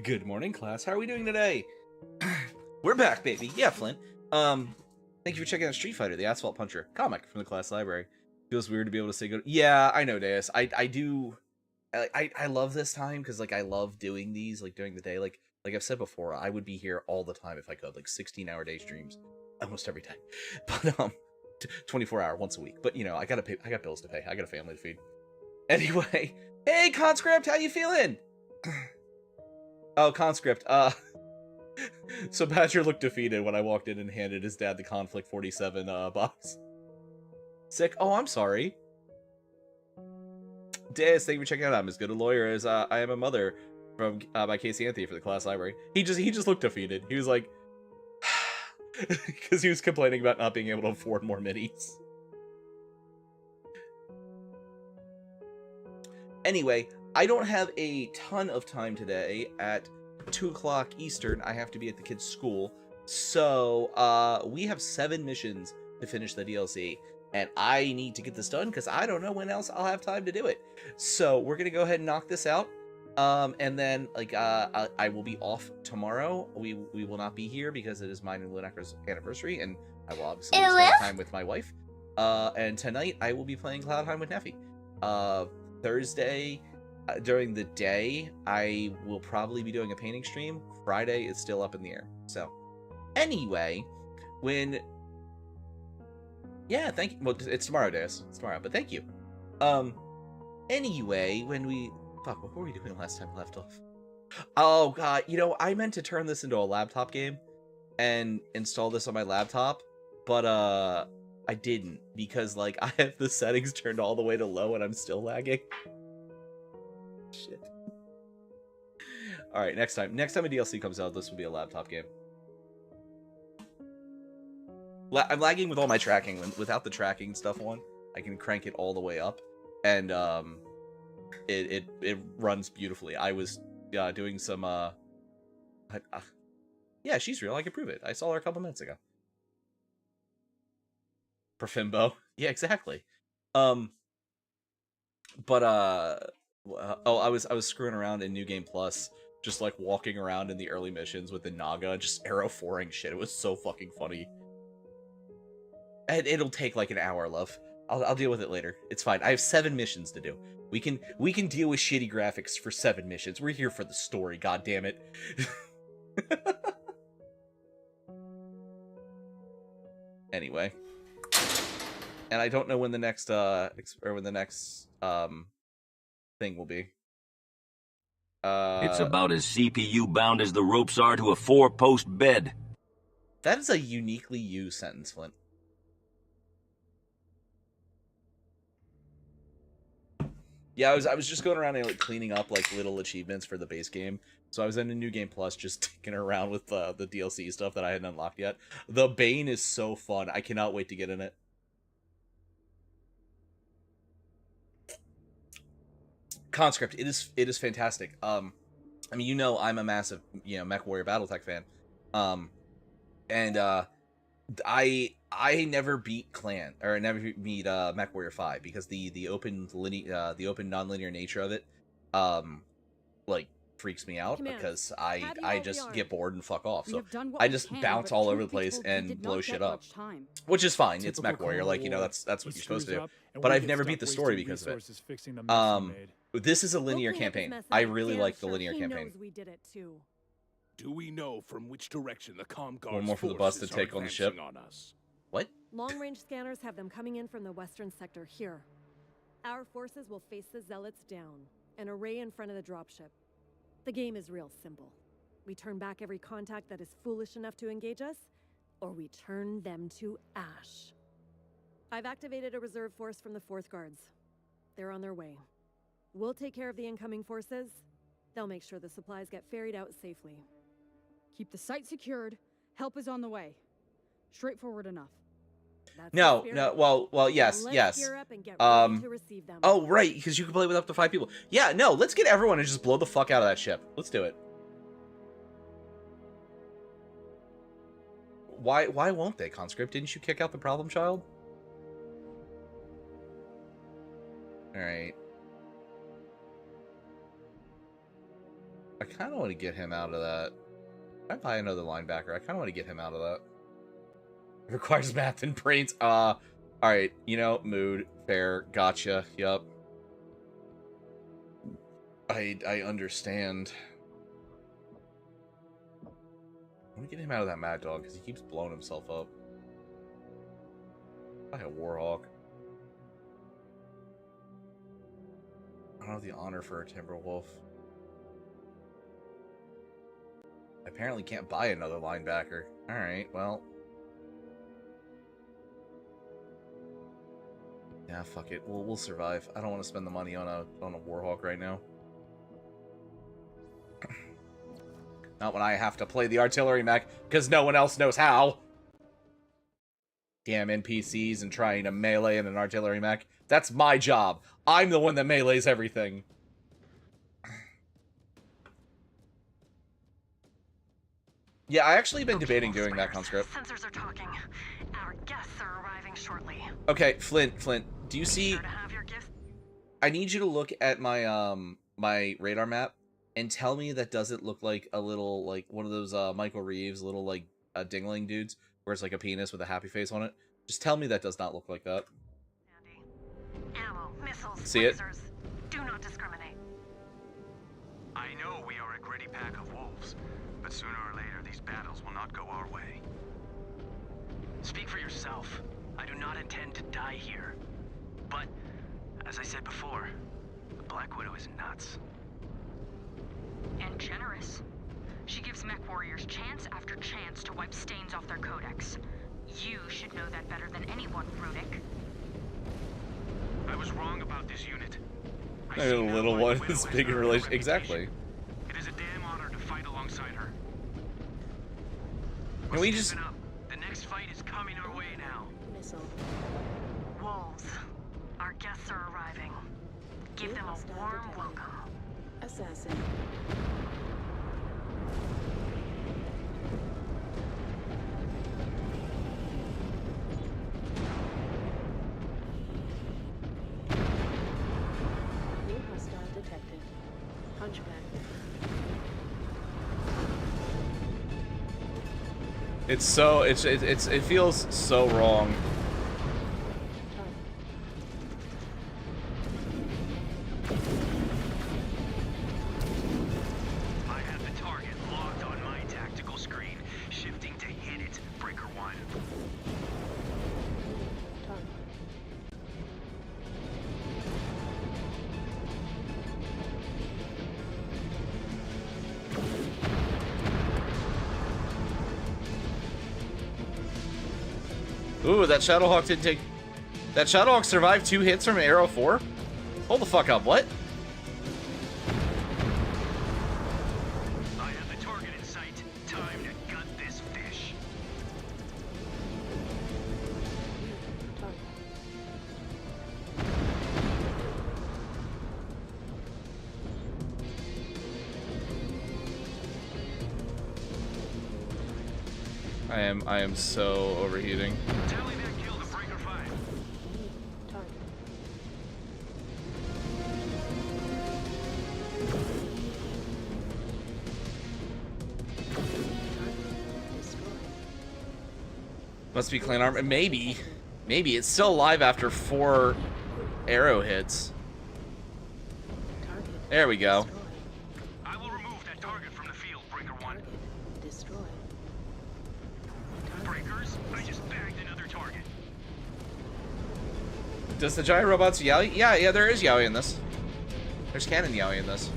Good morning, class. How are we doing today? We're back, baby. Yeah, Flint. Thank you for checking out Street Fighter, the Asphalt Puncher comic from the class library. Feels weird to be able to say good. Yeah, I know, Deus. I do. I love this time because like I love doing these like during the day. Like I've said before, I would be here all the time if I could. Like 16-hour day streams almost every day. But 24-hour once a week. But you know, I gotta pay. I got bills to pay. I got a family to feed. Anyway, hey, Conscript, how you feeling? Oh, Conscript. So Badger looked defeated when I walked in and handed his dad the Conflict 47 box. Sick. Oh, I'm sorry. Deus, thank you for checking out. I'm as good a lawyer as I am a mother from by Casey Anthony for the class library. He just looked defeated. He was like, because he was complaining about not being able to afford more minis. Anyway, I don't have a ton of time today at 2 o'clock Eastern, I have to be at the kids' school. So, we have 7 missions to finish the DLC. And I need to get this done because I don't know when else I'll have time to do it. So, we're going to go ahead and knock this out. And then, like, I will be off tomorrow. We will not be here because it is mine and Lunecra's anniversary. And I will obviously spend time with my wife. And tonight, I will be playing Cloudheim with Neffy. Thursday, during the day, I will probably be doing a painting stream. Friday is still up in the air. So, anyway, yeah, thank you. Well, it's tomorrow, Deus. It's tomorrow, but thank you. Anyway, fuck, what were we doing last time I left off? Oh, God, you know, I meant to turn this into a laptop game and install this on my laptop, but, I didn't, because, like, I have the settings turned all the way to low and I'm still lagging. Shit. Alright, next time a DLC comes out, this will be a laptop game. I'm lagging with all my tracking. Without the tracking stuff on, I can crank it all the way up, and it runs beautifully. I was doing some yeah, she's real. I can prove it. I saw her a couple minutes ago. Profimbo. Yeah, exactly. Oh, I was screwing around in New Game Plus, just like walking around in the early missions with the Naga, just arrow 4ing shit. It was so fucking funny. And it'll take like an hour, love. I'll deal with it later. It's fine. I have 7 missions to do. We can deal with shitty graphics for 7 missions. We're here for the story, god damn it. Anyway. And I don't know when the next thing will be. It's about as CPU bound as the ropes are to a 4-post bed. That is a uniquely you sentence, Flint. Yeah, I was just going around and like cleaning up like little achievements for the base game. So I was in a New Game Plus just ticking around with the DLC stuff that I hadn't unlocked yet. The Bane is so fun. I cannot wait to get in it. Conscript, it is fantastic. I mean, you know, I'm a massive, you know, Mechwarrior BattleTech fan. I never beat Clan, or I never beat Mechwarrior 5 because the open non-linear nature of it like freaks me out. Command, because I just get bored and fuck off. So I just bounce all over the place and blow shit up. Which is fine. It's Mechwarrior, like, you know, that's what you're supposed to do. But I've never beat the story because of it. This is a linear campaign. I really like the linear campaign. Do we know from which direction the Comguard's one more for the bus to take on the ship. On us? What? Long-range scanners have them coming in from the western sector here. Our forces will face the Zealots down, an array in front of the dropship. The game is real simple. We turn back every contact that is foolish enough to engage us, or we turn them to ash. I've activated a reserve force from the 4th Guards. They're on their way. We'll take care of the incoming forces. They'll make sure the supplies get ferried out safely. Keep the site secured. Help is on the way. Straightforward enough. No, well, yes. Oh, right, because you can play with up to 5 people. Yeah, no, let's get everyone and just blow the fuck out of that ship. Let's do it. Why won't they, Conscript? Didn't you kick out the problem child? Alright. I kind of want to get him out of that. I buy another linebacker. I kind of want to get him out of that. It requires math and brains. Alright, you know, mood, fair, gotcha, yup. I understand. I want to get him out of that Mad Dog, because he keeps blowing himself up. I a Warhawk. I don't have the honor for a Timberwolf. I apparently can't buy another linebacker. Alright, well. Yeah, fuck it. We'll survive. I don't want to spend the money on a Warhawk right now. Not when I have to play the artillery mech, because no one else knows how. Damn NPCs and trying to melee in an artillery mech. That's my job. I'm the one that melees everything. Yeah, I actually been debating doing that, Conscript. Sensors are talking. Our guests are arriving shortly. Okay, Flint, do you Be see... sure to have your gifts. I need you to look at my, my radar map and tell me that doesn't look like a little, like, one of those, Michael Reeves little, like, dingling dudes, where it's like a penis with a happy face on it. Just tell me that does not look like that. Andy. Ammo, missiles, See it? lasers. Do not discriminate. I know we are a gritty pack of wolves, but sooner or later these battles will not go our way. Speak for yourself. I do not intend to die here. But, as I said before, the Black Widow is nuts. And generous. She gives Mechwarriors chance after chance to wipe stains off their codex. You should know that better than anyone, Runic. I was wrong about this unit. I A see now little why the one Widow is has big in earned her relation. reputation. Exactly. It is a damn honor to fight alongside her. Can we just... Listen up. The next fight is coming our way now. Wolves. Our guests are arriving. Give them a warm welcome. Assassin. New hostile detected. Hunchback. It's so... it feels so wrong. I have the target locked on my tactical screen, shifting to hit it. Breaker 1. Target. Ooh, that Shadowhawk didn't take... That Shadowhawk survived 2 hits from Arrow 4? Hold the fuck up, what? I have the target in sight. Time to gut this fish. Target. I am so overheating. Tally that kill to Breaker 5. Target. Destroyed. Must be clan armor. Maybe. Maybe. It's still alive after 4 arrow hits. Target. There we go. Destroyed. I will remove that target from the field, Breaker 1. Target. Destroyed. Breakers, I just bagged another target. Does the giant robots yaoi? Yeah, there is yaoi in this. There's canon yaoi in this.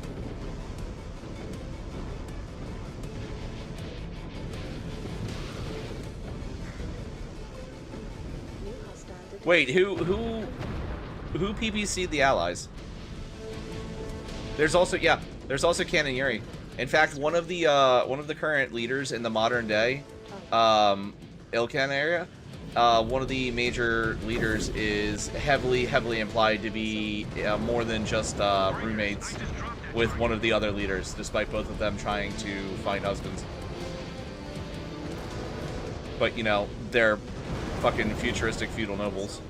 New hostile detected. Wait, who PPC'd the allies? There's also canon Yuri. In fact, one of the current leaders in the modern day Ilkan area, one of the major leaders is heavily implied to be more than just roommates with one of the other leaders, despite both of them trying to find husbands. But, you know, they're fucking futuristic feudal nobles.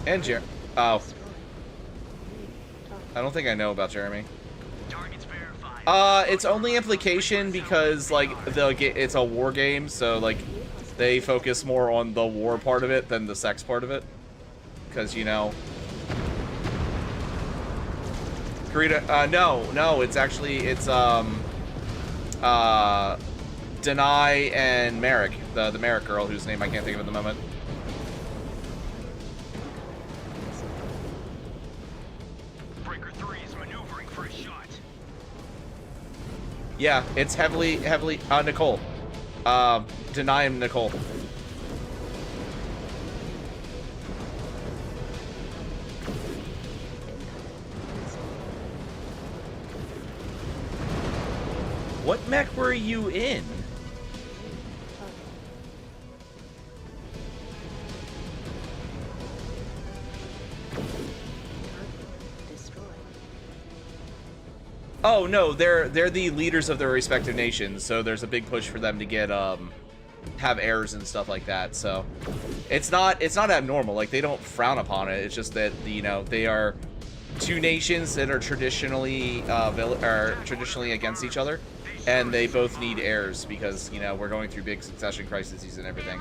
And oh. I don't think I know about Jeremy. Targets verified. It's only implication because, like, it's a war game, so, like, they focus more on the war part of it than the sex part of it. Because, you know... Karita, no, it's actually, it's, Denai and Merrick, the Merrick girl, whose name I can't think of at the moment. Breaker 3 is maneuvering for a shot. Yeah, it's heavily, Nicole. Deny him, Nicole. What mech were you in? Oh no, they're the leaders of their respective nations, so there's a big push for them to get have heirs and stuff like that. So it's not abnormal. Like, they don't frown upon it. It's just that, you know, they are two nations that are traditionally traditionally against each other, and they both need heirs because, you know, we're going through big succession crises and everything.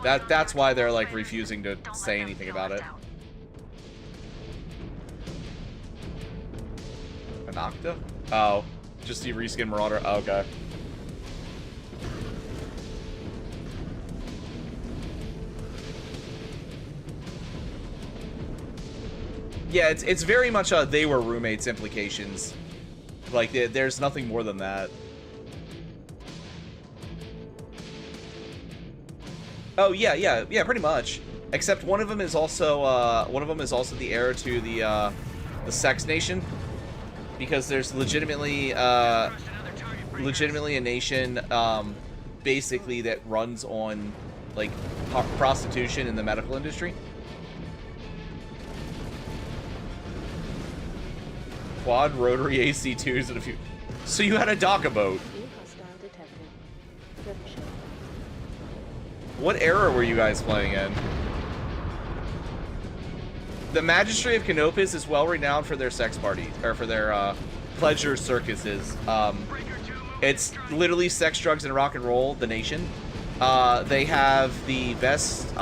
That's why they're like refusing to say anything about it. An Octa? Oh, just the reskin Marauder. Oh, okay. Yeah, it's very much they were roommates implications. Like, there's nothing more than that. Oh yeah, pretty much. Except one of them is also the heir to the Sex Nation, because there's legitimately a nation basically that runs on like prostitution in the medical industry. Quad rotary AC2s and a few. So you had a Daka boat. New hostile detected. Flip ship. What era were you guys playing in? The Magistrate of Canopus is well renowned for their sex parties, or for their pleasure circuses. It's literally sex, drugs, and rock and roll, the nation. They have the best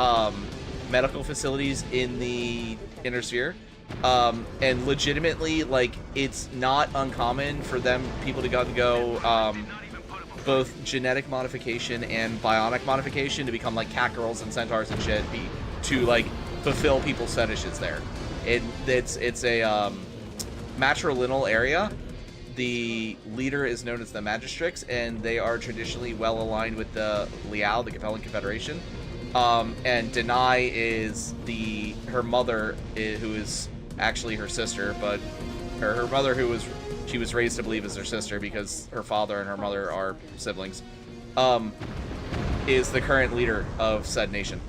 medical facilities in the Inner Sphere. And legitimately, like, it's not uncommon for people to go both genetic modification and bionic modification to become like cat girls and centaurs and shit, to like fulfill people's fetishes there. It's a matrilineal area. The leader is known as the Magistrix, and they are traditionally well aligned with the Liao, the Capellan Confederation. And Denai is her mother, who is actually her sister, but her mother, she was raised to believe is her sister because her father and her mother are siblings, is the current leader of said nation.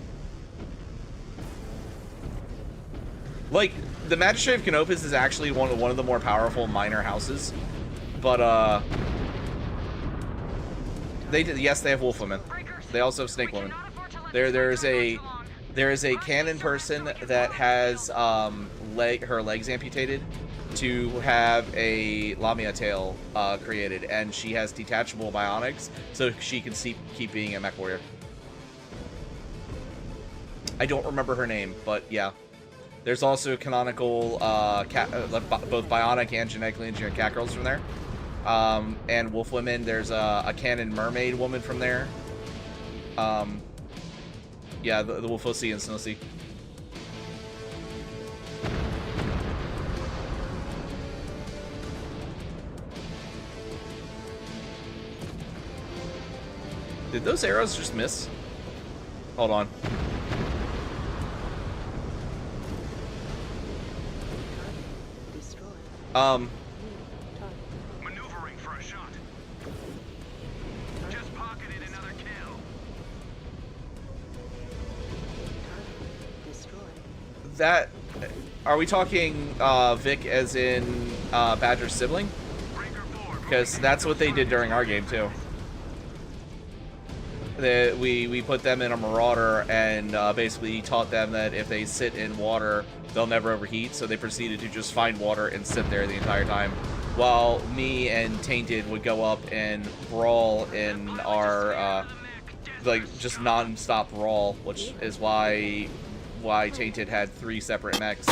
Like, the Magistrate of Canopus is actually one of the more powerful minor houses, but yes, they have wolf women. They also have snake women. There is a canon person that has her legs amputated to have a Lamia tail created, and she has detachable bionics, so she can keep being a Mechwarrior. I don't remember her name, but yeah. There's also canonical both bionic and genetically engineered cat girls from there, and wolf women. There's a canon mermaid woman from there. Yeah, the Wolfosi and Snowsea. Did those arrows just miss? Hold on. Maneuvering for a shot. Just pocketed another kill. That, are we talking Vic as in Badger's sibling? Because that's what they did during our game too. We put them in a Marauder and basically taught them that if they sit in water, they'll never overheat, so they proceeded to just find water and sit there the entire time, while me and Tainted would go up and brawl in our like just non-stop brawl, which is why Tainted had 3 separate mechs.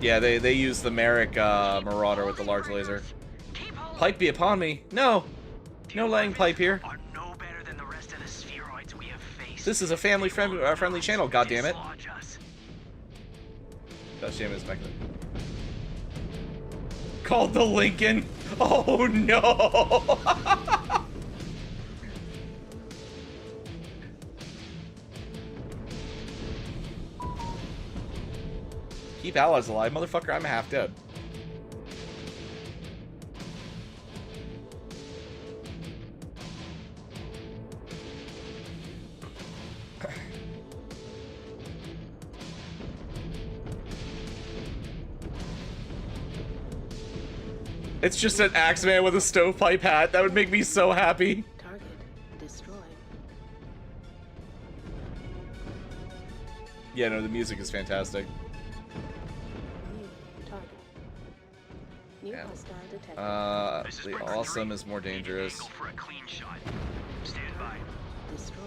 Yeah, they use the Merrick Marauder with the large laser. Pipe be upon me. No laying pipe here. This is a family-friendly channel, goddammit. Gosh damn it, it's back there. Called the Lincoln. Oh no! Keep allies alive. Motherfucker, I'm half dead. It's just an Axeman with a stovepipe hat. That would make me so happy. Target destroyed. Yeah, no, the music is fantastic. New target. New Yeah. hostile detected. This is The Breaker awesome 3. is more Need an dangerous. angle for a clean shot. Stand by. Destroyed.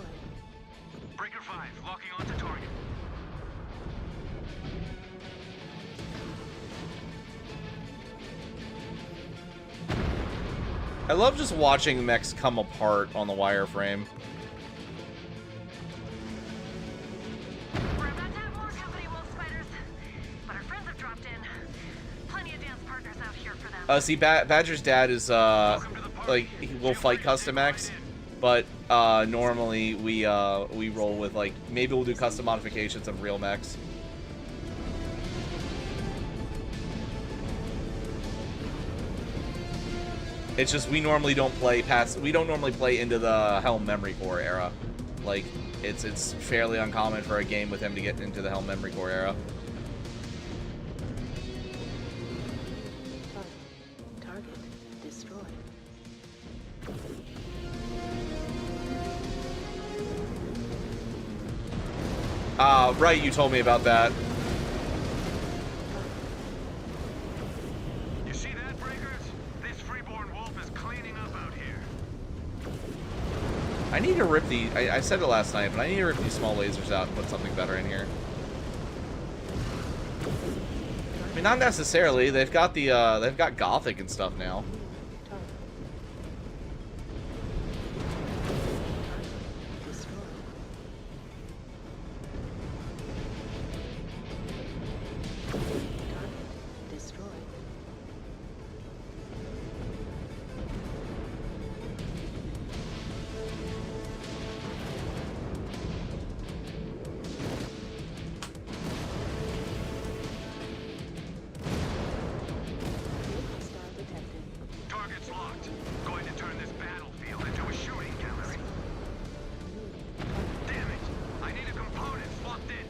Breaker 5, locking onto target. I love just watching mechs come apart on the wireframe. We're about to have more company wolf spiders, but our friends have dropped in. Plenty of dance partners out here for them. See, Badger's dad is, like, he will fight custom mechs, but, normally we roll with, like, maybe we'll do custom modifications of real mechs. It's just we normally don't play into the Helm Memory Core era. Like, it's fairly uncommon for a game with him to get into the Helm Memory Core era. Target destroyed. Right, you told me about that. You see that, Breakers? This freeborn wolf is cleaning up out here. I need to rip the... I said it last night, but I need to rip these small lasers out and put something better in here. I mean, not necessarily. They've got the, they've got Gothic and stuff now. Target. Destroyed. Target destroyed. New hostile detected. Target's locked. Going to turn this battlefield into a shooting gallery. Damn it! I need a component locked in.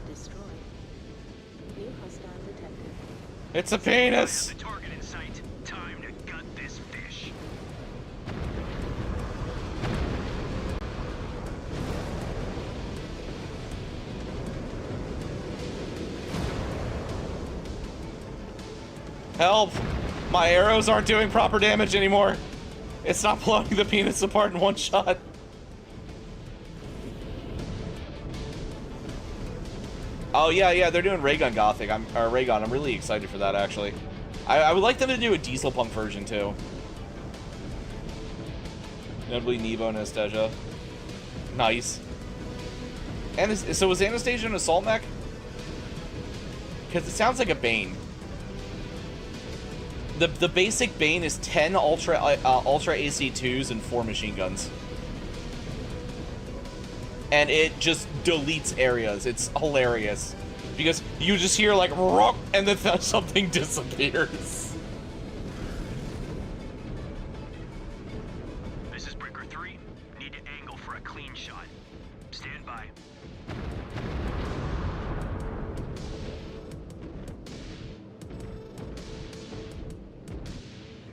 Destroyed. New hostile detected. It's a penis! The target in sight. Time to gut this fish. Help! My arrows aren't doing proper damage anymore. It's not blowing the penis apart in one shot. Oh yeah, they're doing Raygun Gothic. Raygun. I'm really excited for that, actually. I would like them to do a Diesel Punk version too. Notably Nebo and Anastasia. Nice. And so was Anastasia an assault mech? Because it sounds like a Bane. The basic Bane is 10 Ultra AC2s and 4 machine guns. And it just deletes areas. It's hilarious. Because you just hear like, rock, and then something disappears. This is Breaker 3. Need an angle for a clean shot. Stand by.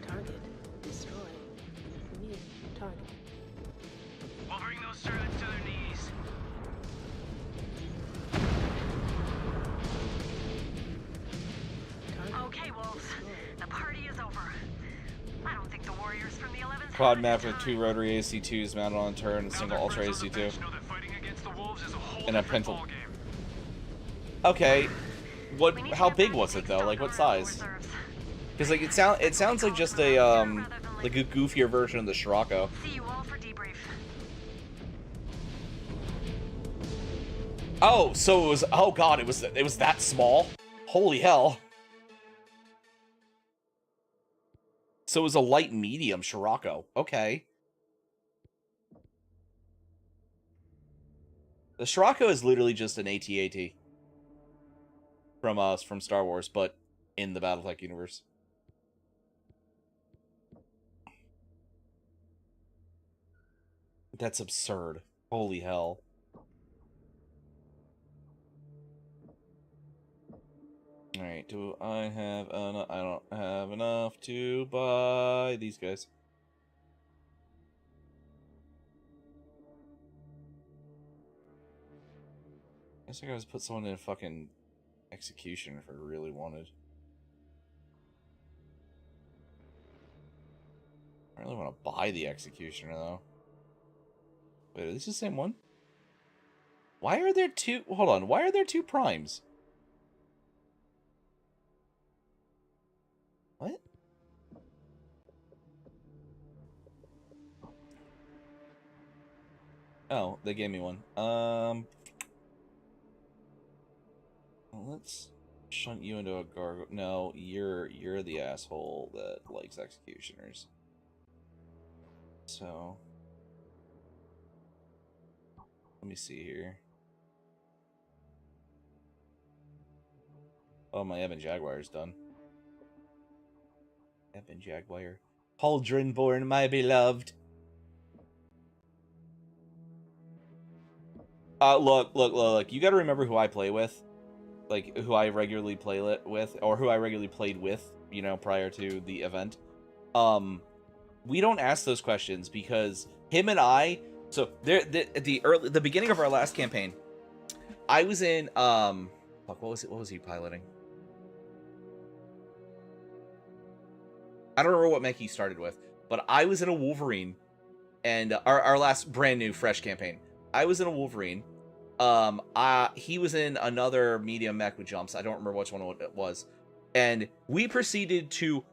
Target destroyed. New target. We'll bring those servants to their knees. Target Okay, wolves. destroyed. The party is over. I don't think the warriors from the 11th Quad had map the with time. 2 rotary AC2s mounted on a turret and a single Ultra AC2. And a pencil. Okay. We need to How get big back was to it take though? stock Like on what our size? reserves. Because like it sounds like just a like a goofier version of the Scirocco. See you all for debrief. Oh, so it was. Oh god, it was that small. Holy hell. So it was a light medium Scirocco. Okay. The Scirocco is literally just an AT-AT from Star Wars, but in the Battletech universe. That's absurd. Holy hell. Alright, do I have enough? I don't have enough to buy these guys. I guess I gotta put someone in a fucking execution if I really wanted. I really want to buy the executioner though. Wait, is this the same one? Why are there two? Hold on. Why are there two primes? What? Oh, they gave me one. Well, let's shunt you into a gargoyle. No, you're the asshole that likes executioners. So let me see here. Oh, my Ebon Jaguar's done. Ebon Jaguar. Pauldronborn, my beloved. Look. You gotta remember who I play with. Like, who I regularly play with, or who I regularly played with, you know, prior to the event. We don't ask those questions because him and I... So, the beginning of our last campaign, I was in, fuck, what was he piloting? I don't remember what mech he started with, but I was in a Wolverine, and our last brand new fresh campaign. I was in a Wolverine. He was in another medium mech with jumps. I don't remember which one it was. And we proceeded to...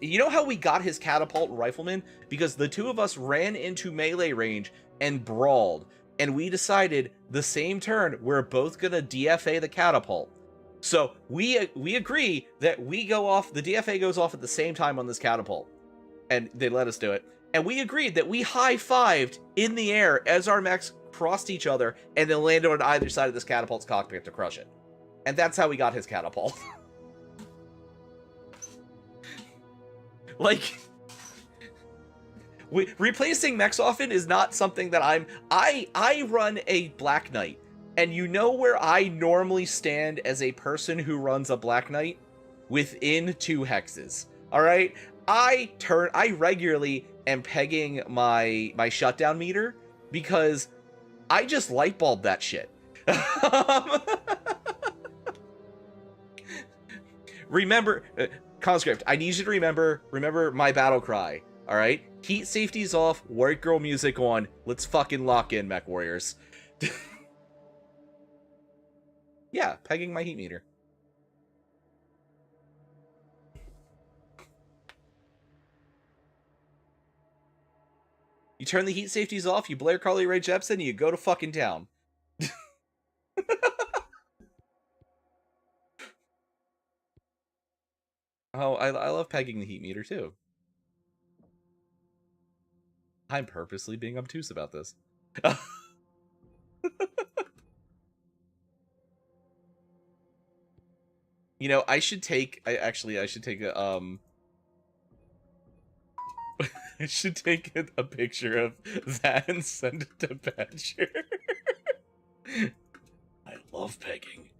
You know how we got his catapult rifleman? Because the two of us ran into melee range and brawled. And we decided the same turn, we're both gonna DFA the catapult. So we agree that we go off, the DFA goes off at the same time on this catapult. And they let us do it. And we agreed that we high-fived in the air as our mechs crossed each other and then landed on either side of this catapult's cockpit to crush it. And that's how we got his catapult. Like, replacing mechs often is not something that I run a Black Knight. And you know where I normally stand as a person who runs a Black Knight? Within 2 hexes. Alright? I regularly am pegging my shutdown meter because I just light bulb that shit. Remember, Conscript, I need you to remember my battle cry. Alright? Heat safety's off, white girl music on. Let's fucking lock in, Mechwarriors. Yeah, pegging my heat meter. You turn the heat safeties off, you Blair Carly Rae Jepsen, and you go to fucking town. Oh, I love pegging the heat meter too. I'm purposely being obtuse about this. You know, I should take a I should take a picture of that and send it to Badger. I love pegging.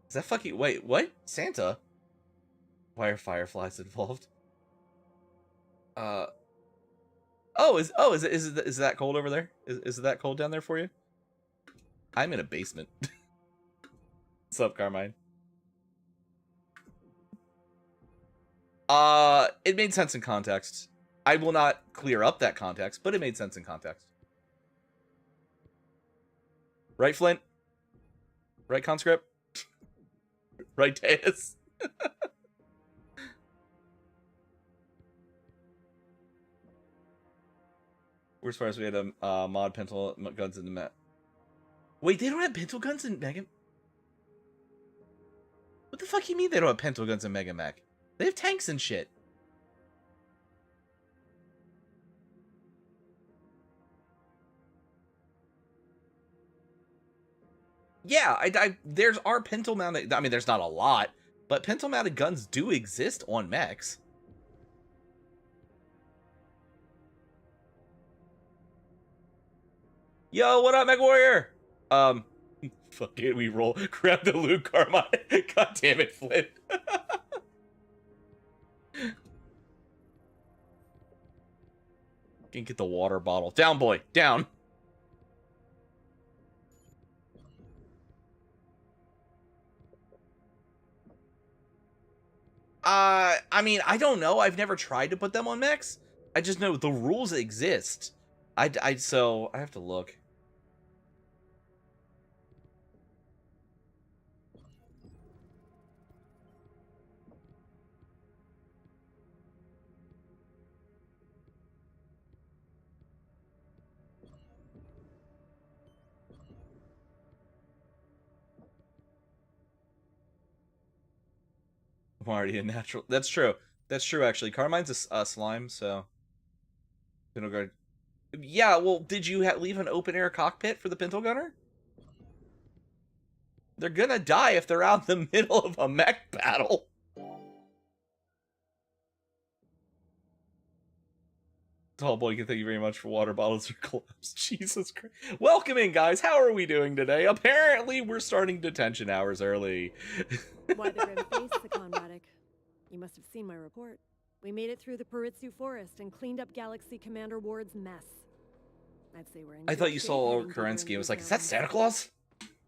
Is that fucking... Wait, what? Santa? Why are fireflies involved? Is it that cold over there? Is it that cold down there for you? I'm in a basement. What's up, Carmine? It made sense in context. I will not clear up that context, but it made sense in context. Right, Flint? Right, Conscript? Right, Deus? Where's far as we had a mod pencil guns in the map. Wait, they don't have pintle guns in Mega... What the fuck you mean they don't have pintle guns in Mega Mech? They have tanks and shit. Yeah, there's our pintle mounted... I mean, there's not a lot, but pintle mounted guns do exist on mechs. Yo, what up, Mechwarrior? Fuck it, we roll. Grab the loot, Carmine. God damn it, Flint. Can get the water bottle. Down, boy. Down. I mean, I don't know. I've never tried to put them on mechs. I just know the rules exist. So I have to look. I'm already a natural. That's true. That's true, actually. Carmine's a slime, so... Pintle guard. Yeah, well, did you leave an open-air cockpit for the Pintle Gunner? They're gonna die if they're out in the middle of a mech battle. Tall boy, thank you very much for water bottles or gloves. Jesus Christ. Welcome in, guys. How are we doing today? Apparently, we're starting detention hours early. Why the grim face, Conradic? You must have seen my report. We made it through the Paritsu forest and cleaned up Galaxy Commander Ward's mess. I'd say we're in. I thought you saw Kerensky. I was like, is that Santa Claus?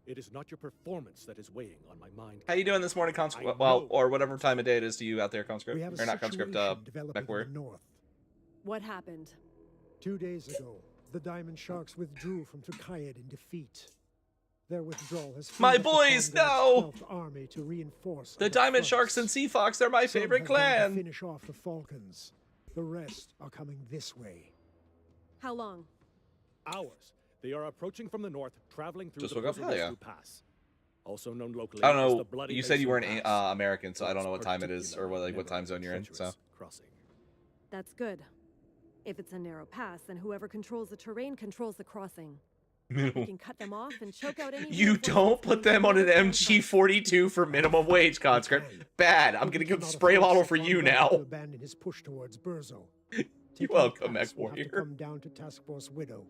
It is not your performance that is weighing on my mind. How you doing this morning, Conscript? Well, or whatever time of day it is to you out there, Conscript. Or not Conscript, Mechwarrior. What happened? 2 days ago, the Diamond Sharks withdrew from Tukayyid in defeat. Their withdrawal has my boys, no! Army to reinforce the Diamond Sharks and Sea Fox, they're my favorite clan. Finish off the Falcons. The rest are coming this way. How long? Hours. They are approaching from the north, traveling through Just the woke up? Hell yeah. Pass. Also known locally I don't as know. the Bloody You said you weren't Pass. American, so I don't know what time it is or what time zone you're in. So Crossing. That's good. If it's a narrow pass, then whoever controls the terrain controls the crossing. you We can cut them off and choke out any. don't put them on an MG42 for minimum wage, Conscript. Bad. I'm gonna give spray bottle for you now. Abandon his push towards Burzo. You're welcome, Mechwarrior. Come down to Task Force Widow.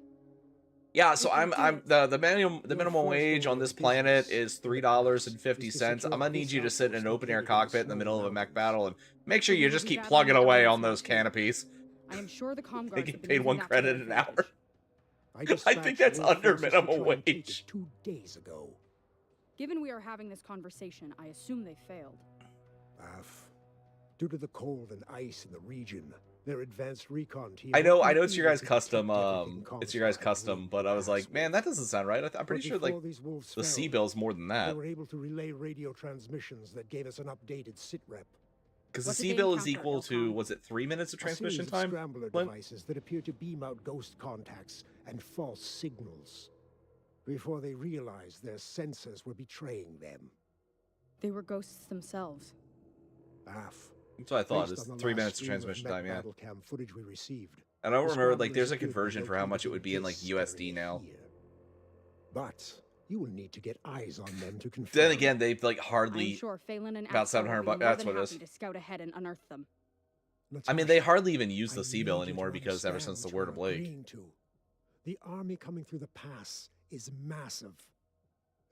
Yeah, so I'm the minimum wage on this planet is $3.50. I'm gonna need you to sit in an open air cockpit in the middle of a mech battle and make sure you just keep plugging away on those canopies. I am sure the comm They guards get have been paid using 1 that to credit their an hour. advantage. I think that's under minimum wage. 2 days ago. Given we are having this conversation, I assume they failed. Due to the cold and ice in the region, their advanced recon team. I know it's your guys' custom. It's your guys' custom, but I was like, man, that doesn't sound right. I'm pretty sure like the C-bill's more than that. They were able to relay radio transmissions that gave us an updated sit rep. Because the C-bill is equal to, was it 3 minutes of transmission time? Scrambler devices that appear to beam out ghost contacts and false signals. Before they realized their sensors were betraying them. They were ghosts themselves. That's what I thought. It's 3 minutes of transmission time, yeah. Cam footage we received. I don't remember, like, there's a conversion for how much it would be in, like, USD now. But you will need to get eyes on them to confirm. Then again, they've, like, I'm hardly... sure Phelan and about Axel will $700 be more that's than what it is. happy to scout ahead and unearth them. I mean, they hardly even use the C-bill anymore because ever since the Word of Blake. The army coming through the pass is massive.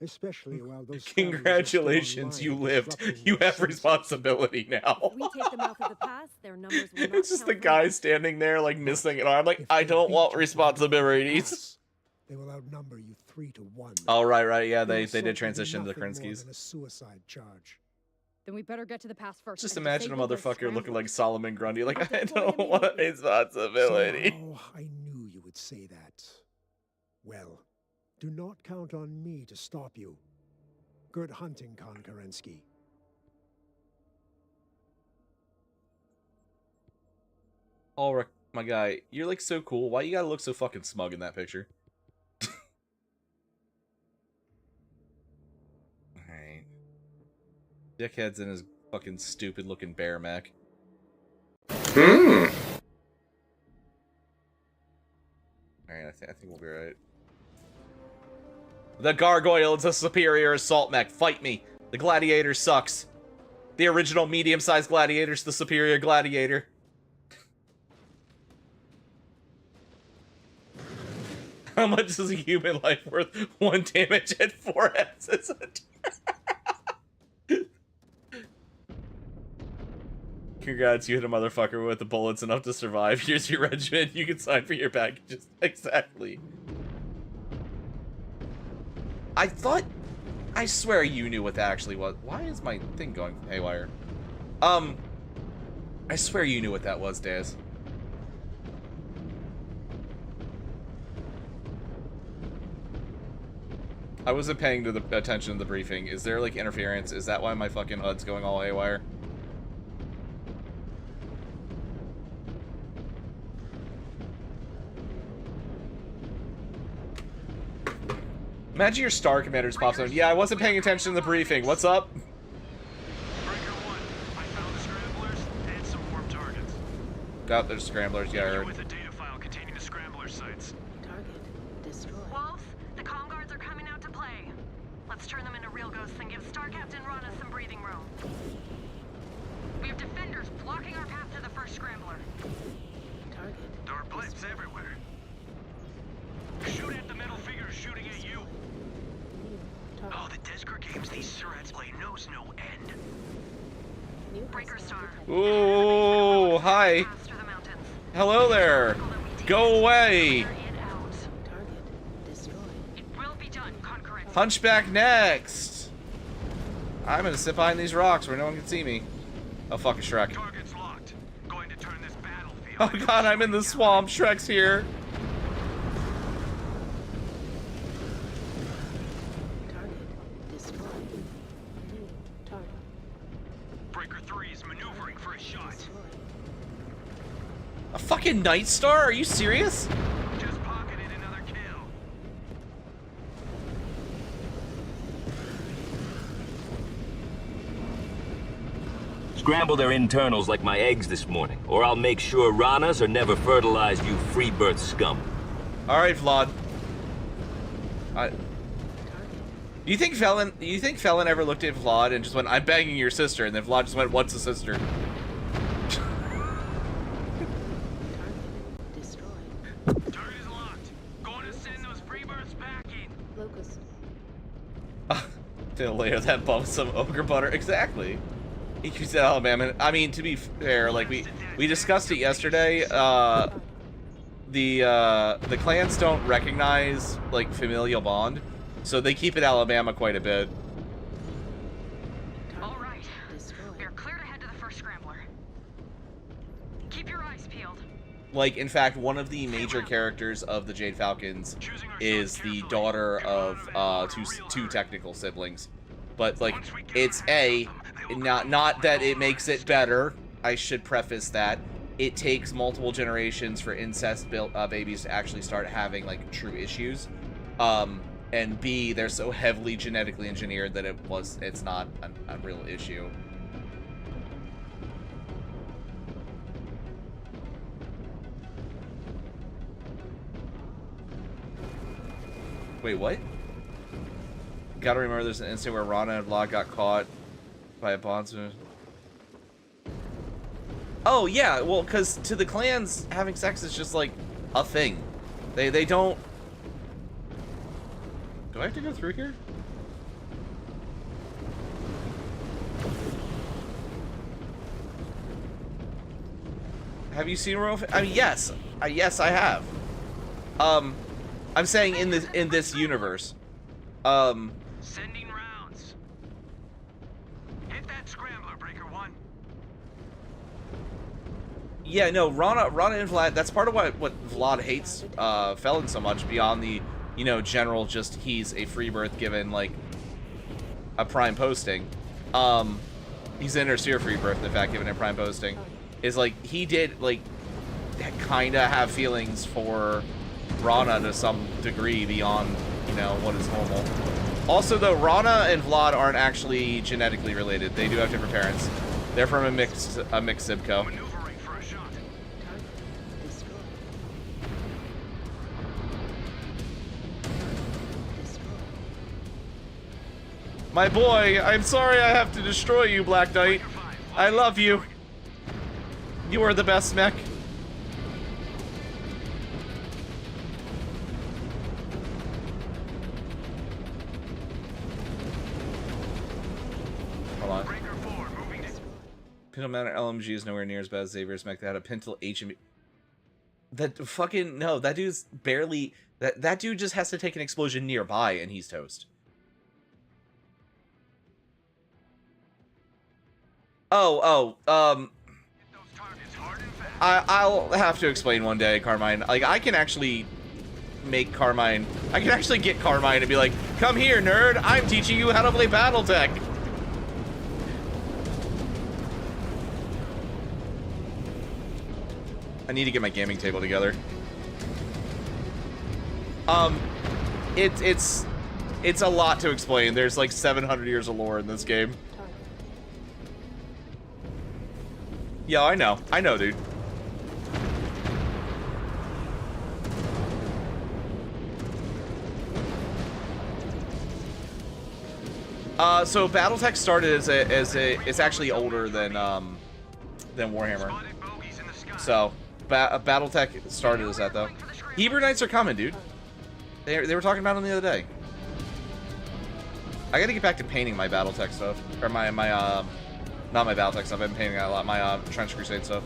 Especially while those Congratulations, you lived. You have responsibility now. If we take them out of the pass, their numbers will not It's just the count guy standing there, like, missing an arm. Like, I don't want responsibilities. They will outnumber you 3 to 1. Oh, right, yeah, they did transition to the Krenskys. A suicide charge. Then we better get to the pass first. Just and imagine a disable those motherfucker looking like scramblers. Solomon Grundy. Like, I don't want responsibility. Oh, I knew you would say that. Well, do not count on me to stop you. Good hunting, Kon Kerensky. Ulrich, my guy, you're like so cool. Why you gotta look so fucking smug in that picture? Dickhead's in his fucking stupid-looking bear mech. Hmm. Alright, I think we'll be right. The Gargoyle is a superior assault mech. Fight me. The Gladiator sucks. The original medium-sized Gladiator's the superior Gladiator. How much is a human life worth? 1 damage at 4 S's. Congrats, you hit a motherfucker with the bullets enough to survive. Here's your regiment. You can sign for your packages. Exactly. I swear you knew what that actually was. Why is my thing going haywire? I swear you knew what that was, Daz. I wasn't paying attention to the briefing. Is there, like, interference? Is that why my fucking HUD's going all haywire? Imagine your Star Commander's pops on. Yeah, I wasn't paying attention to the briefing. What's up? Breaker 1, I found the scramblers and some warm targets. Got there's scramblers, yeah, I heard. With a data file containing the scrambler sites. Target destroyed. Wolves, the comm guards are coming out to play. Let's turn them into real ghosts and give Star Captain Rana some breathing room. We have defenders blocking our path to the first scrambler. Target. There are blips everywhere. Shoot at the metal figures shooting at you. Target. Oh, the Desker games these surats play knows no end. New Breaker Star. Ooh, hi. Pass through the mountains. Hello there. Go away. Clear it out. Target destroyed. It will be done, Concurrent. Hunchback next. I'm gonna sit behind these rocks where no one can see me. Oh, fucking Shrek. Target's locked. Going to turn this battlefield. Oh god, I'm in the swamp. Shrek's here. Target destroyed. New target Breaker 3 is maneuvering for a shot. destroyed. A fucking Night Star? Are you serious? Just pocketed another kill. Scramble their internals like my eggs this morning, or I'll make sure Ranas are never fertilized, you free birth scum. Alright, Vlad. You think Felon ever looked at Vlad and just went, I'm banging your sister, and then Vlad just went, what's a sister? Target destroyed. Target is locked. Going to send those free births packing. Locust. To layer that bump some ogre butter. Exactly. He said Alabama. I mean, to be fair, like we discussed it yesterday. The clans don't recognize like familial bond, so they keep it Alabama quite a bit. All right. Destroyed. We are clear to head to the first scrambler. Keep your eyes peeled. Like, in fact, one of the major characters of the Jade Falcons is the daughter of two technical siblings. But like, it's not that it makes it better. I should preface that it takes multiple generations for incest babies to actually start having like true issues. And B, they're so heavily genetically engineered that it's not a real issue. Wait, what? Gotta remember there's an instant where Rana and Vlad got caught by a bondsman. Oh, yeah, well, because to the clans, having sex is just, like, a thing. They don't... Do I have to go through here? Have you seen Royal... I mean, yes. Yes, I have. I'm saying in this universe. Sending rounds. Hit that scrambler, Breaker 1. Yeah, no, Rana and Vlad, that's part of what Vlad hates Felon so much, beyond the, you know, general just he's a free birth given, like, a prime posting. He's an Interseer free birth, in fact, given a prime posting. Is, like, he did, like, kind of have feelings for Rana to some degree beyond, you know, what is normal. Also, though, Rana and Vlad aren't actually genetically related. They do have different parents. They're from a mixed Zibco. Maneuvering for a shot. Target destroyed. Destroyed. My boy, I'm sorry I have to destroy you, Black Knight. I love you. You are the best mech. Hold on. Breaker 4, moving to... Pintle Mountain LMG is nowhere near as bad as Xavier's mech. That had a Pintle HMB. That fucking... No, that dude's barely... That dude just has to take an explosion nearby and he's toast. I'll have to explain one day, Carmine. Like, I can actually make Carmine... I can actually get Carmine to be like, come here, nerd! I'm teaching you how to play Battletech! I need to get my gaming table together. It's a lot to explain. There's like 700 years of lore in this game. Yeah, I know, dude. So BattleTech started it's actually older than Warhammer. So BattleTech started as that though. Hebrew Knights are coming, dude. They were talking about them the other day. I gotta get back to painting my BattleTech stuff, or my not my Battletech stuff. I've been painting that a lot. My Trench Crusade stuff.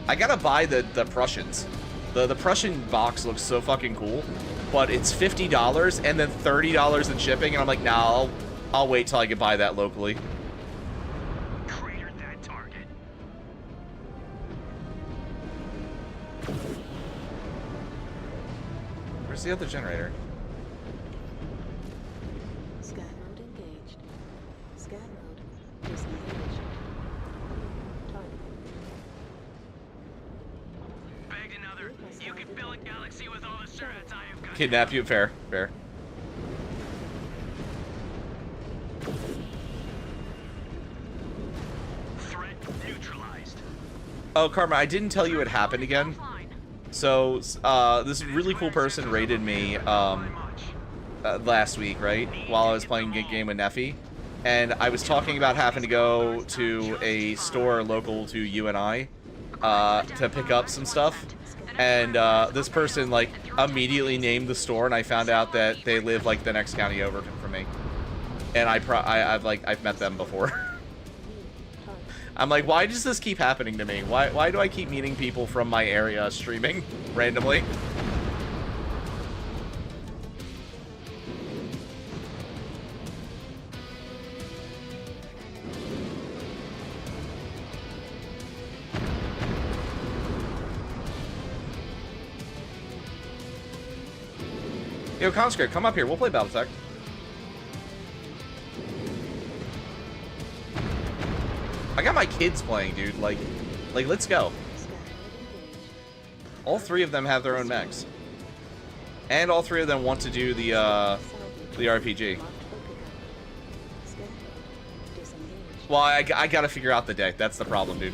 I gotta buy the Prussians. The Prussian box looks so fucking cool, but it's $50 and then $30 in shipping, and I'm like, nah, I'll wait till I can buy that locally. Crater that target. Where's the other generator? Scan mode engaged. Scan mode disengaged. Target. Beg another. You can fill a galaxy with all the strats I have got. Kidnap you? Fair. Threat neutralized. Oh, Karma, I didn't tell you it happened again. So, this really cool person raided me, last week, right? While I was playing a game with Neffy. And I was talking about having to go to a store local to you and I, to pick up some stuff. And, this person, like, immediately named the store, and I found out that they live, like, the next county over from me. And I've met them before. I'm like, why does this keep happening to me? Why do I keep meeting people from my area streaming randomly? Yo, Conscript, come up here. We'll play Battletech. I got my kids playing, dude. Like, let's go. All three of them have their own mechs. And all three of them want to do the RPG. Well, I gotta figure out the deck. That's the problem, dude.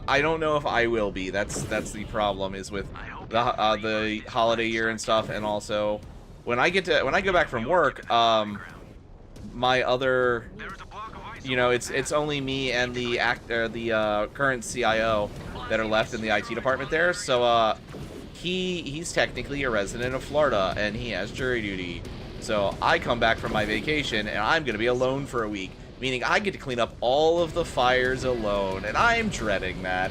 I don't know if I will be. That's the problem, is with the holiday year and stuff, and also when I go back from work, my other, you know, it's only me and the current CIO that are left in the IT department there. So he's technically a resident of Florida and he has jury duty. So I come back from my vacation and I'm gonna be alone for a week. Meaning I get to clean up all of the fires alone, and I'm dreading that.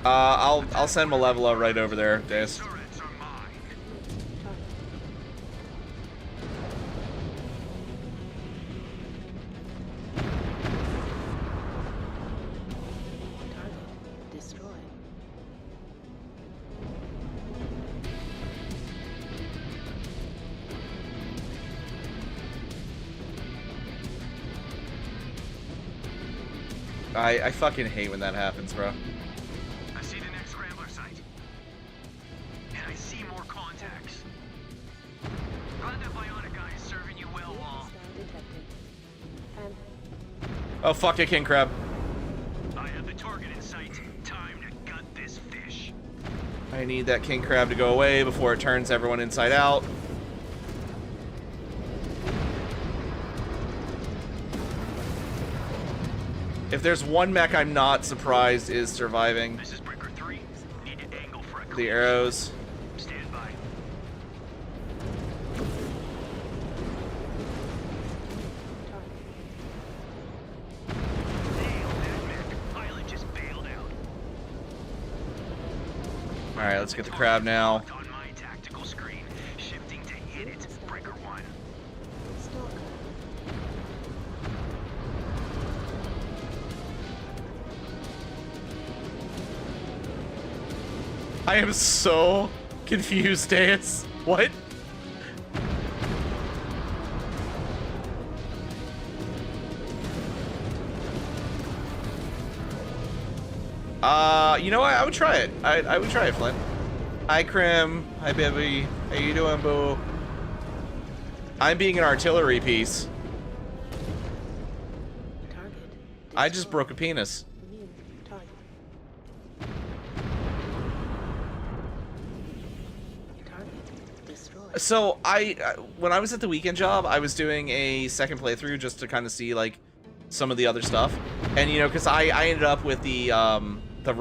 I'll send Malevola right over there, Deus. I fucking hate when that happens, bro. I see the next scrambler site. And I see more contacts. Glad that bionic guy is serving you well, Wall. Oh, fuck it, King Crab. I have the target in sight. Time to gut this fish. I need that King Crab to go away before it turns everyone inside out. If there's one mech I'm not surprised is surviving. This is Breaker 3. Need to angle for a The arrows. Stand by. Nailed that mech. Pilot just bailed out. Alright, let's get the crab now. On my tactical screen, shifting to hit it. Breaker 1. I am so confused, Deus. What? You know what? I would try it. I would try it, Flint. Hi, Krim. Hi, baby. How you doing, boo? I'm being an artillery piece. I just broke a penis. So when I was at the weekend job, I was doing a second playthrough just to kind of see like some of the other stuff, and you know, because I ended up with the good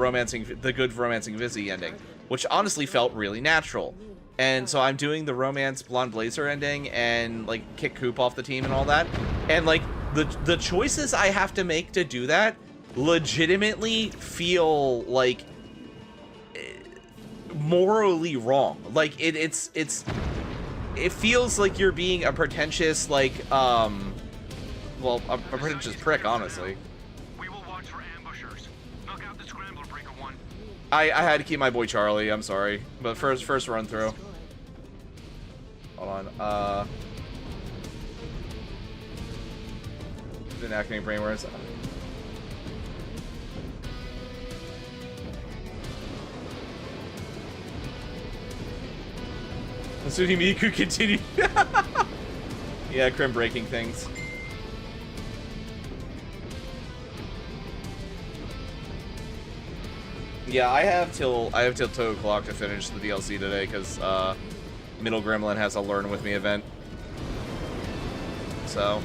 romancing Vizzy ending, which honestly felt really natural, and so I'm doing the romance Blonde Blazer ending and like kick Coop off the team and all that, and like the choices I have to make to do that legitimately feel like morally wrong. Like it feels like you're being a pretentious, like, well, a pretentious prick, honestly. We will watch for ambushers. Knock out the scrambler, Breaker 1. I had to keep my boy Charlie, I'm sorry. But first run through. Hold on, didn't activate brainwares. Assuming me could continue. Yeah, Krim breaking things. Yeah, I have till 2 o'clock to finish the DLC today because Middle Gremlin has a Learn With Me event. So.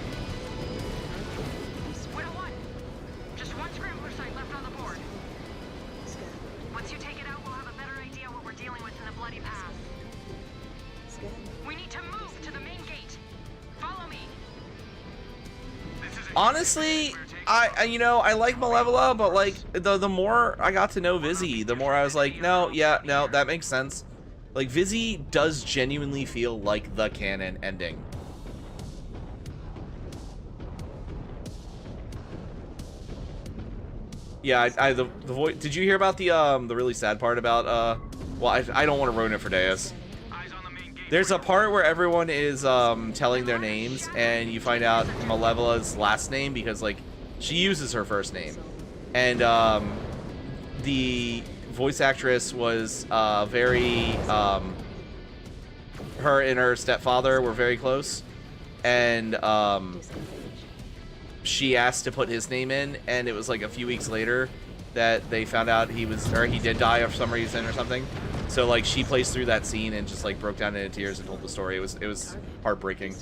Just one scrambler site left on the board. Once you take it out, we'll have a better idea what we're dealing with in the bloody path. We need to move to the main gate. Follow me. Honestly, I like Malevola, but like the more I got to know Vizzy, the more I was like, no, that makes sense. Like Vizzy does genuinely feel like the canon ending. Yeah, the voice. Did you hear about the really sad part about well, I don't want to ruin it for Deus. There's a part where everyone is telling their names, and you find out Malevola's last name because like she uses her first name, and the voice actress was very her and her stepfather were very close, and she asked to put his name in, and it was like a few weeks later that they found out he did die for some reason or something. So like she plays through that scene and just like broke down into tears and told the story. It was heartbreaking.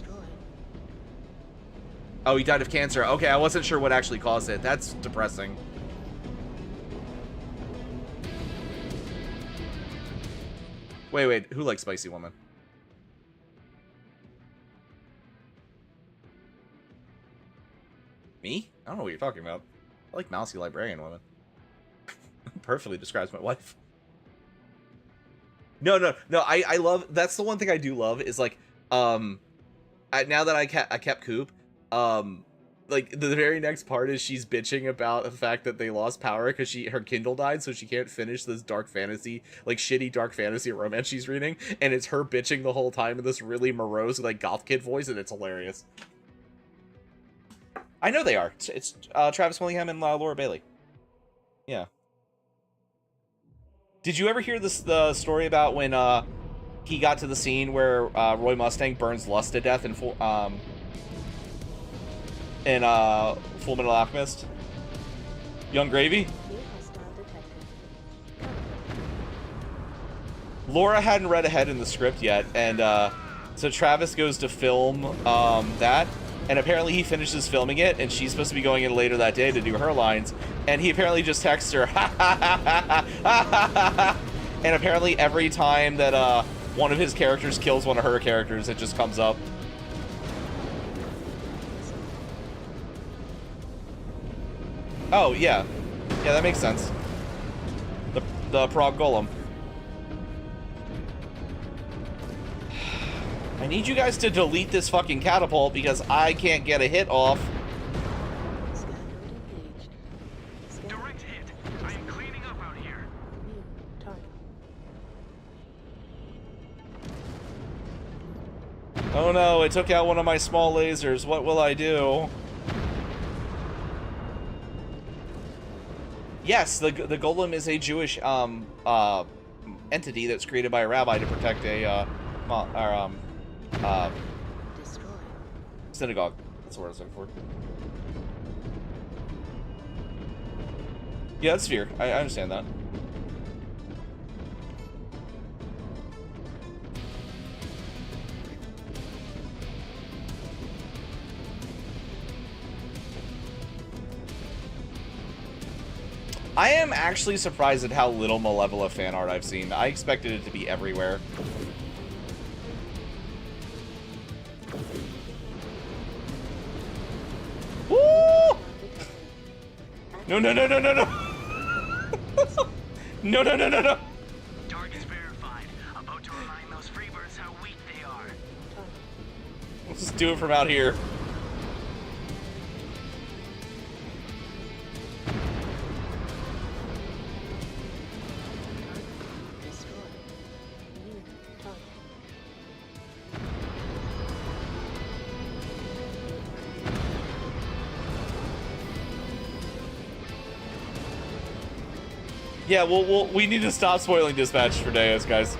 Oh, he died of cancer. Okay, I wasn't sure what actually caused it. That's depressing. Wait, who likes Spicy Woman? Me? I don't know what you're talking about. I like Mousy Librarian Woman. Perfectly describes my wife. No, I love, that's the one thing I do love is like, now that I kept Coop, like the very next part is she's bitching about the fact that they lost power because her Kindle died, so she can't finish this dark fantasy, like shitty dark fantasy romance she's reading, and it's her bitching the whole time in this really morose like goth kid voice, and it's hilarious. I know they are. It's Travis Willingham and Laura Bailey. Yeah. Did you ever hear the story about when he got to the scene where Roy Mustang burns Lust to death in Full Metal Alchemist? Young Gravy? Laura hadn't read ahead in the script yet, and so Travis goes to film that, and apparently he finishes filming it, and she's supposed to be going in later that day to do her lines, and he apparently just texts her, ha ha ha ha ha ha ha, and apparently every time that one of his characters kills one of her characters, it just comes up. Oh, yeah. Yeah, that makes sense. The Prague Golem. I need you guys to delete this fucking catapult because I can't get a hit off. Direct hit. I am cleaning up out here. Oh no, it took out one of my small lasers. What will I do? Yes, the golem is a Jewish entity that's created by a rabbi to protect a synagogue. That's what I was looking for. Yeah, that's fear. I understand that. I am actually surprised at how little Malevola fan art I've seen. I expected it to be everywhere. Woo! No, no, no, no, no, no. No, no, no, no, no. Target's verified. About to remind those freebirds how weak they are. Let's just do it from out here. Yeah, we need to stop spoiling dispatch for Deus, guys.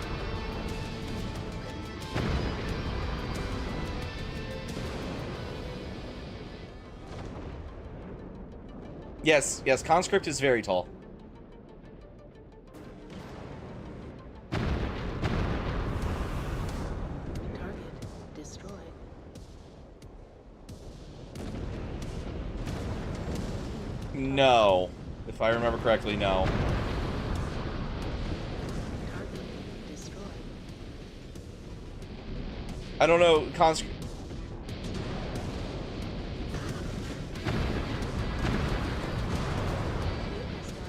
Yes, yes, conscript is very tall. Target destroyed. No. If I remember correctly, no. I don't know,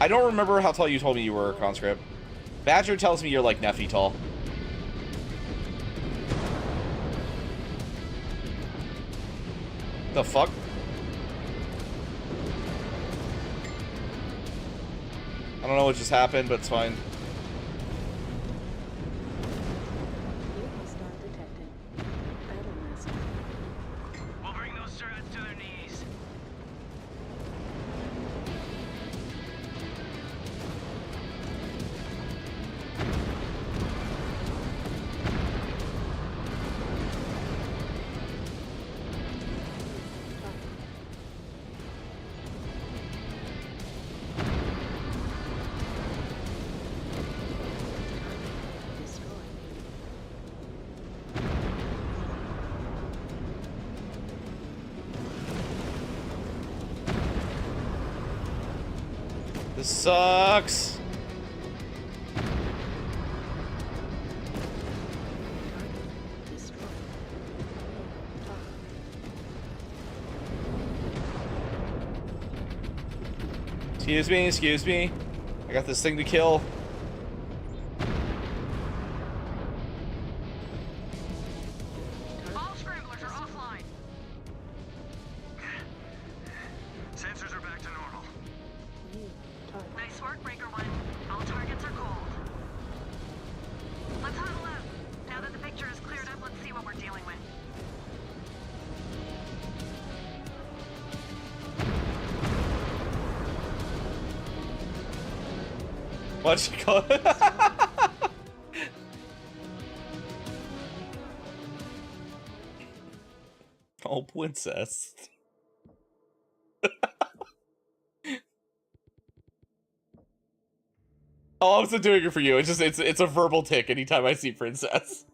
I don't remember how tall you told me you were, conscript. Badger tells me you're like Neffy tall. The fuck? I don't know what just happened, but it's fine. We'll bring those turrets to their knees. This sucks. Excuse me. I got this thing to kill. All scramblers are offline. Sensors are back to normal. Nice work, Breaker One. All targets are cold. Let's huddle up. Now that the picture is cleared up, let's see what we're dealing with. What'd you call it? Oh, princess. Oh, I wasn't doing it for you. It's just it's a verbal tick anytime I see princess.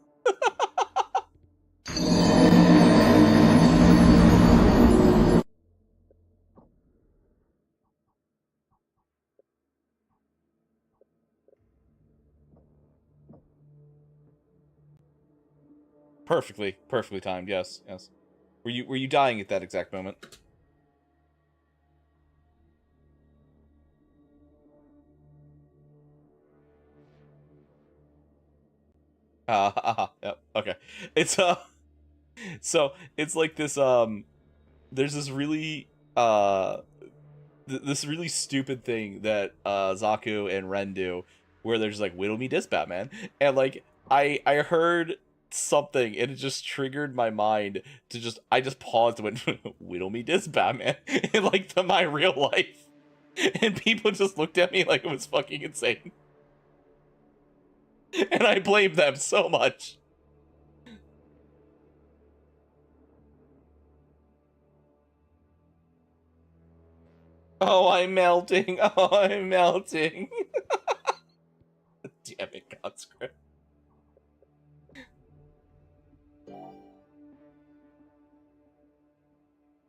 Perfectly timed. Yes, yes. Were you dying at that exact moment? Yep. Okay. It's so it's like this there's this really this really stupid thing that Zaku and Ren do where they're just like, whittle me this Batman, and like I heard something and it just triggered my mind to just I just paused and went whittle me this Batman in like my real life, and people just looked at me like it was fucking insane. And I blame them so much. Oh, I'm melting. Oh, I'm melting. Damn it, Godscript.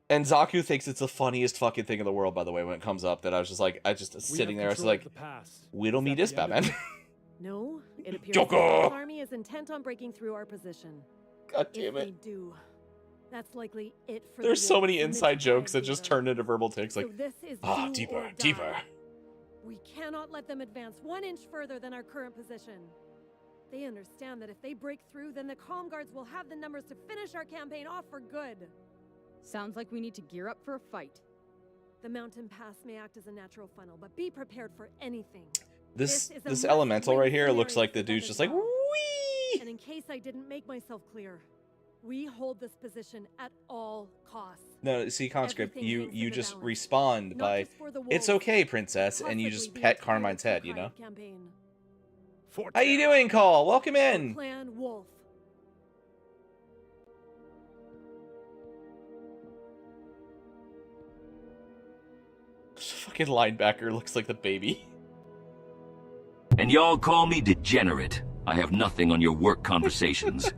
And Zaku thinks it's the funniest fucking thing in the world, by the way, when it comes up, that I was just like, sitting there, I was like, whittle me this, Batman. No, it appears Joker! the army is intent on breaking through our position. God damn If it. they do, that's likely it for There's the so wolves many in the inside jokes that Tukayyid just leader. turned into verbal ticks, like, So this is do deeper, or die. deeper. We cannot let them advance 1 inch further than our current position. They understand that if they break through, then the Calm Guards will have the numbers to finish our campaign off for good. Sounds like we need to gear up for a fight. The mountain pass may act as a natural funnel, but be prepared for anything. This is a this elemental must-win right here looks scenario like the for them dude's as just like, well. wee! And in case I didn't make myself clear, we hold this position at all costs. No, see, Conscript, Everything hangs in you the just balance. respond Not by, just for the it's wolves, okay, princess, but and you possibly just the pet entire Carmine's head, you know? Tukayyid campaign. How you doing, Call? Welcome in! Clan Wolf. Fucking linebacker looks like the baby. And y'all call me degenerate. I have nothing on your work conversations.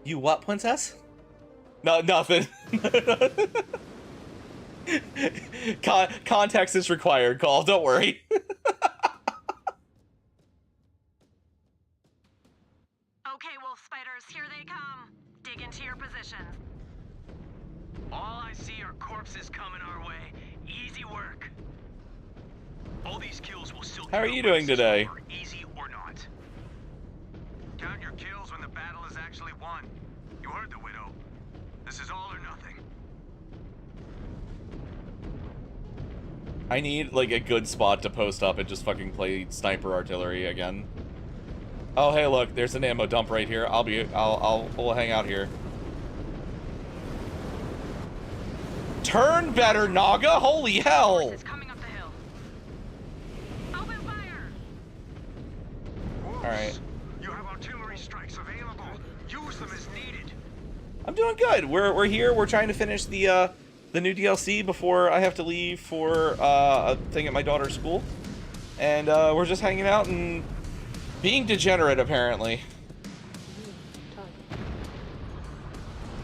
You what, princess? No, nothing. Context is required, Call. Don't worry. Okay, wolf spiders, here they come. Dig into your positions. All I see are corpses coming our way. Easy work. All these kills will still be How are you over doing today? over, easy or not. Count your kills when the battle is actually won. You heard the widow. This is all or nothing. I need, like, a good spot to post up and just fucking play sniper artillery again. Oh, hey, look, there's an ammo dump right here. We'll hang out here. Turn better, Naga! Holy hell! Forces coming up the hill. Open fire! Alright. You have artillery strikes available. Use them as needed. I'm doing good. We're here. We're trying to finish the new DLC before I have to leave for a thing at my daughter's school, and we're just hanging out and being degenerate. Apparently,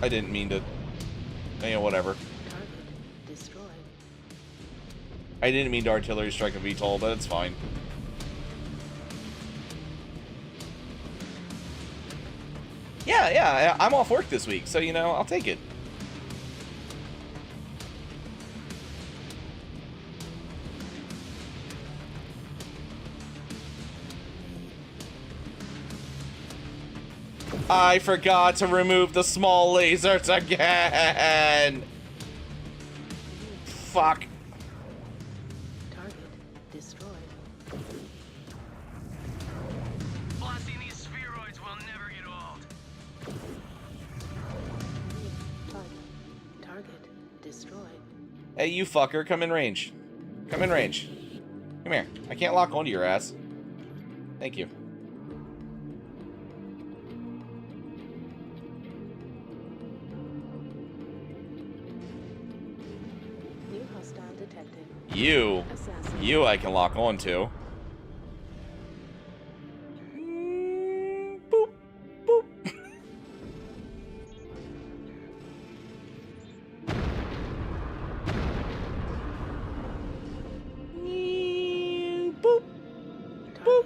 I didn't mean to. You know, whatever. Target destroyed. I didn't mean to artillery strike a VTOL, but it's fine. Yeah, I'm off work this week, so, you know, I'll take it. I forgot to remove the small lasers again! Fuck. Target destroyed. Blasting these spheroids will never get old. Target destroyed. Hey, you fucker, come in range. Come in range. Come here. I can't lock onto your ass. Thank you. New hostile detected. You. Assassin. You I can lock onto. Boop. Boop. Boop. Boop.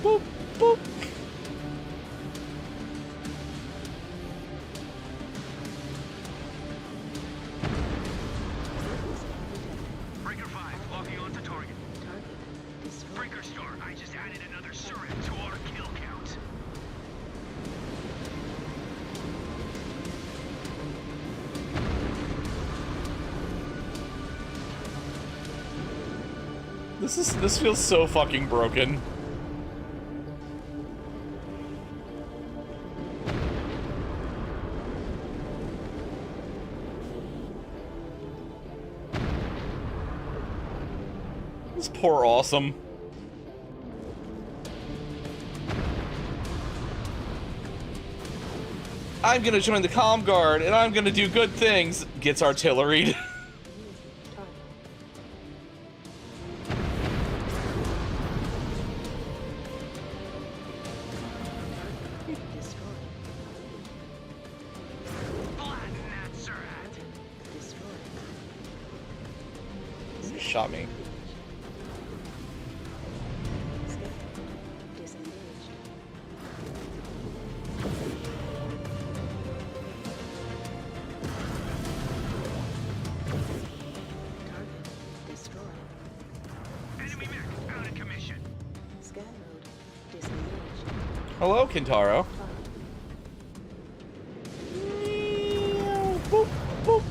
Boop, boop. Breaker 5, locking onto target. Breaker Star, I just added another Surat to our kill count. This feels so fucking broken. This poor Awesome. I'm gonna join the Comm Guard and I'm gonna do good things. Gets artilleried. You shot me. Hello, Kintaro. Boop, boop.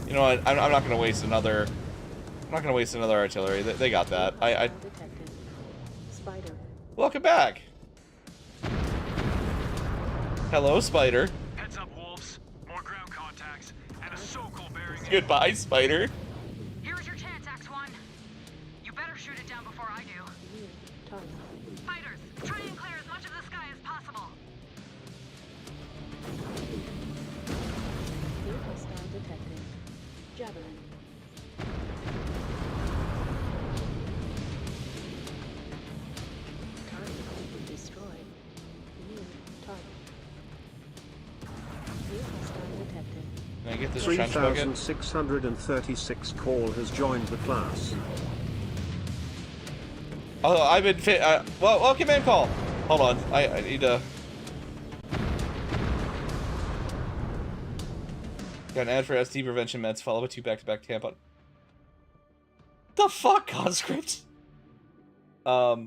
You know what? I'm not gonna waste another. I'm not gonna waste another artillery. They got that. Spider. Welcome back. Hello, Spider. Heads up, wolves. More ground contacts and a Sokol bearing. Goodbye, Spider. Here's your chance, X1. You better shoot it down before I do. Fighters, try and clear as much of the sky as possible. New hostile detected. Javelin. Target destroyed. New target. New hostile detected. Can I get this trench bucket? 3636 call has joined the class. Oh, I've been fit. Well, command call. Hold on. I need to. Got an ad for ST prevention meds, followed by 2 back-to-back tampon. The fuck, conscript? Does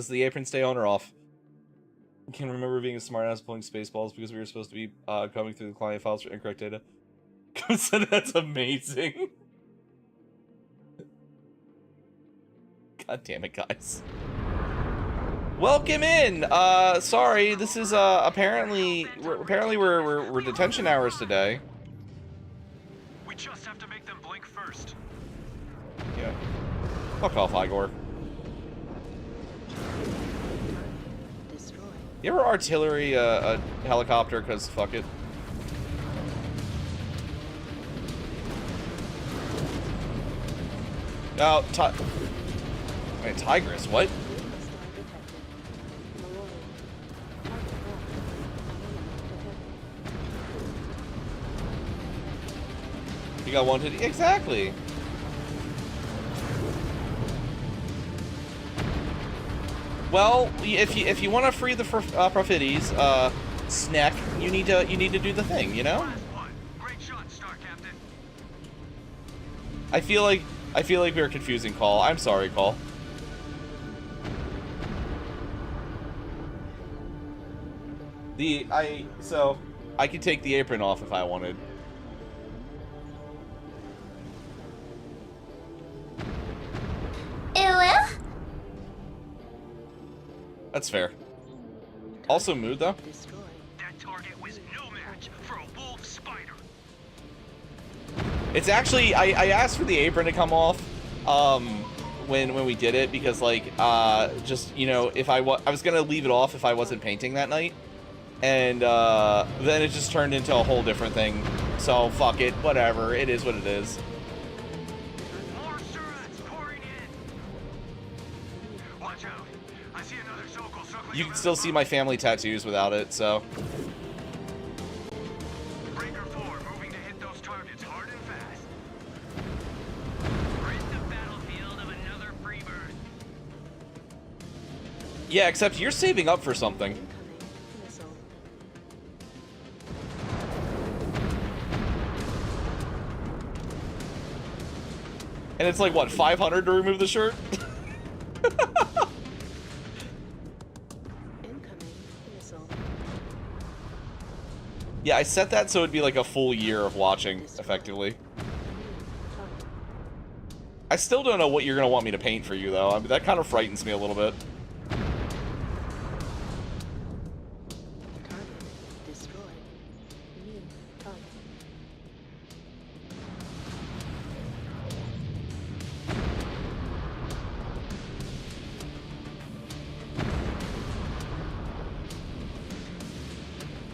the apron stay on or off? I can remember being a smartass pulling Spaceballs because we were supposed to be coming through the client files for incorrect data. So that's amazing. God damn it, guys. Welcome in. Sorry, this is apparently we're detention hours today. We just have to make them blink first. Yeah. Fuck off, Igor. You ever artillery a helicopter? Cause fuck it. No, wait, Tigress, what? You got one to exactly. Well, if you want to free the Profitties, snack, you need to do the thing, you know. Great shot, Star Captain. I feel like we were confusing Call. I'm sorry, Call. So I could take the apron off if I wanted. That's fair. Also mood though. That target was no match for a wolf spider. It's actually I asked for the apron to come off when we did it because like just you know if I was gonna leave it off if I wasn't painting that night, and then it just turned into a whole different thing. So fuck it, whatever. It is what it is. More surats pouring in. Watch out! I see another circle circling. You can still see my family tattoos without it, so. Breaker 4 moving to hit those targets hard and fast. Rid the battlefield of another free bird. Yeah, except you're saving up for something. And it's like, what, 500 to remove the shirt? Yeah, I set that so it'd be like a full year of watching, effectively. I still don't know what you're going to want me to paint for you, though. I mean, that kind of frightens me a little bit.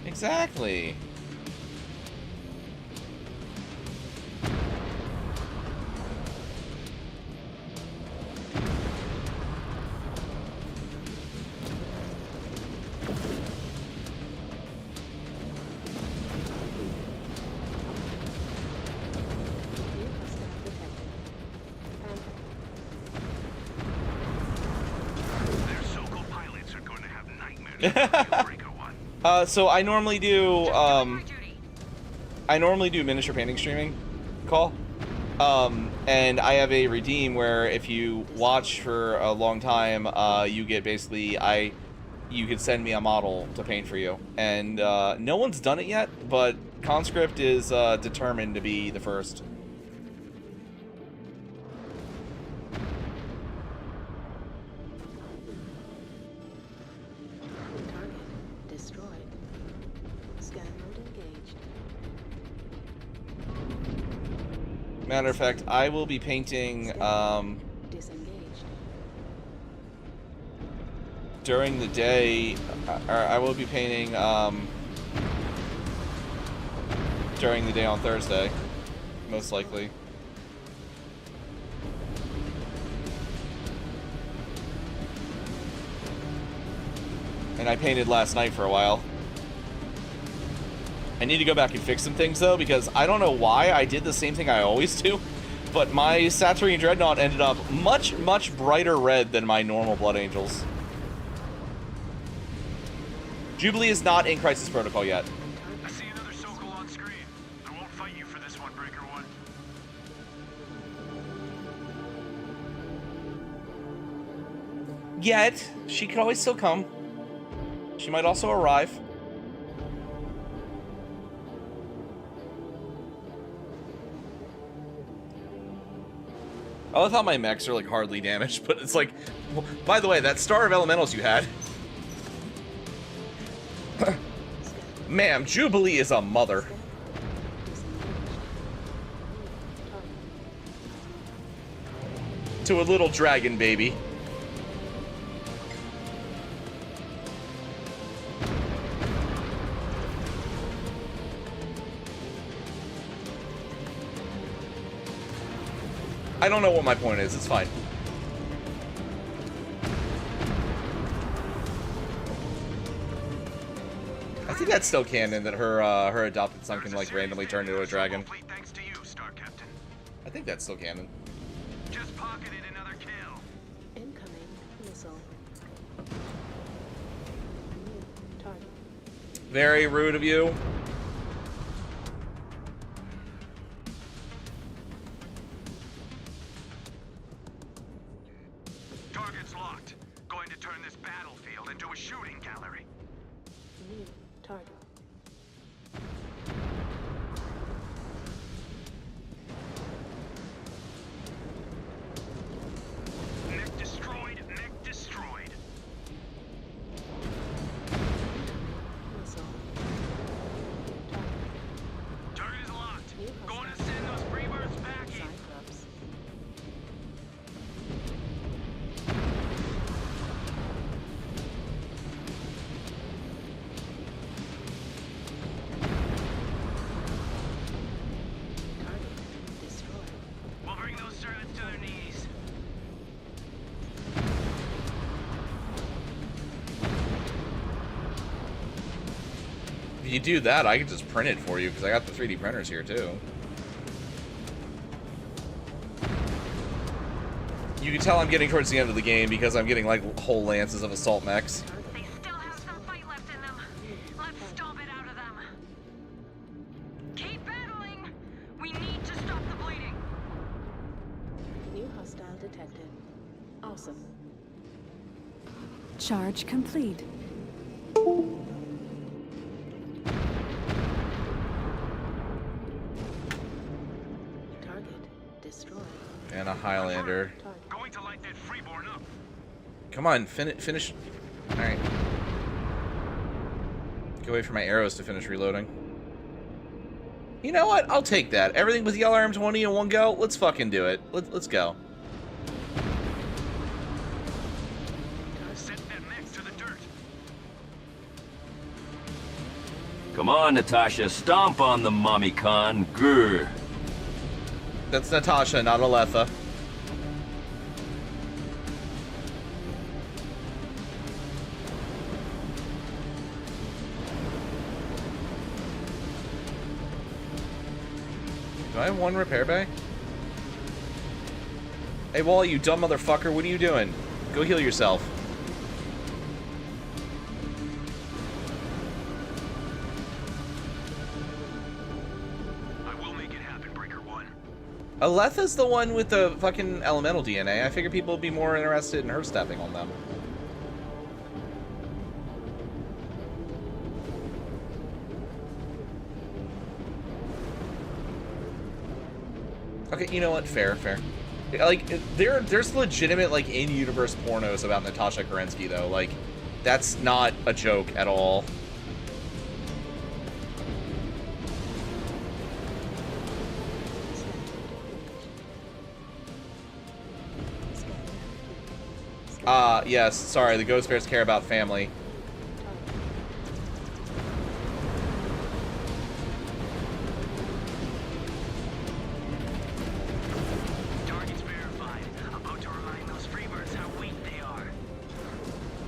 Exactly. Their so-called pilots are going to have nightmares. So I normally do miniature painting streaming call. And I have a redeem where if you watch for a long time, you get basically you could send me a model to paint for you. And no one's done it yet, but Conscript is determined to be the first. Matter of fact, I will be painting during the day. I will be painting during the day on Thursday, most likely. And I painted last night for a while. I need to go back and fix some things, though, because I don't know why I did the same thing I always do, but my Saturine Dreadnought ended up much, much brighter red than my normal Blood Angels. Jubilee is not in Crisis Protocol yet. I see another Sokol on screen. I won't fight you for this one, Breaker 1. Yet, she could always still come. She might also arrive. I love how my mechs are like hardly damaged, but it's like, by the way, that Star of Elementals you had. Ma'am, Jubilee is a mother. To a little dragon baby. I don't know what my point is. It's fine. I think that's still canon that her adopted son can like randomly turn into a dragon. Thanks to you, Star Captain. I think that's still canon. Just pocketed another kill. Incoming missile. Target. Very rude of you. Target's locked. Going to turn this battlefield into a shooting gallery. you do that, I can just print it for you, because I got the 3D printers here, too. You can tell I'm getting towards the end of the game, because I'm getting, like, whole lances of assault mechs. They still have some fight left in them. Let's stomp it out of them. Keep battling! We need to stop the bleeding. New hostile detected. Awesome. Charge complete. Target destroyed. And a Highlander. Going to light that freeborn up. Come on, finish. Alright. Go wait for my arrows to finish reloading. You know what? I'll take that. Everything with the LRM-20 in one go? Let's fucking do it. Let's go. Set that mech to the dirt. Come on, Natasha, stomp on the mommy con. Grr. That's Natasha, not Aletha. Do I have one repair bay? Hey, Wally, you dumb motherfucker, what are you doing? Go heal yourself. I will make it happen, Breaker 1. Aletha's the one with the fucking elemental DNA. I figure people would be more interested in her stepping on them. Okay, you know what? Fair. Like, there's legitimate, like, in-universe pornos about Natasha Kerensky, though. Like, that's not a joke at all. Yes, sorry, the Ghost Bears care about family. Targets verified. About to remind those freebirds how weak they are.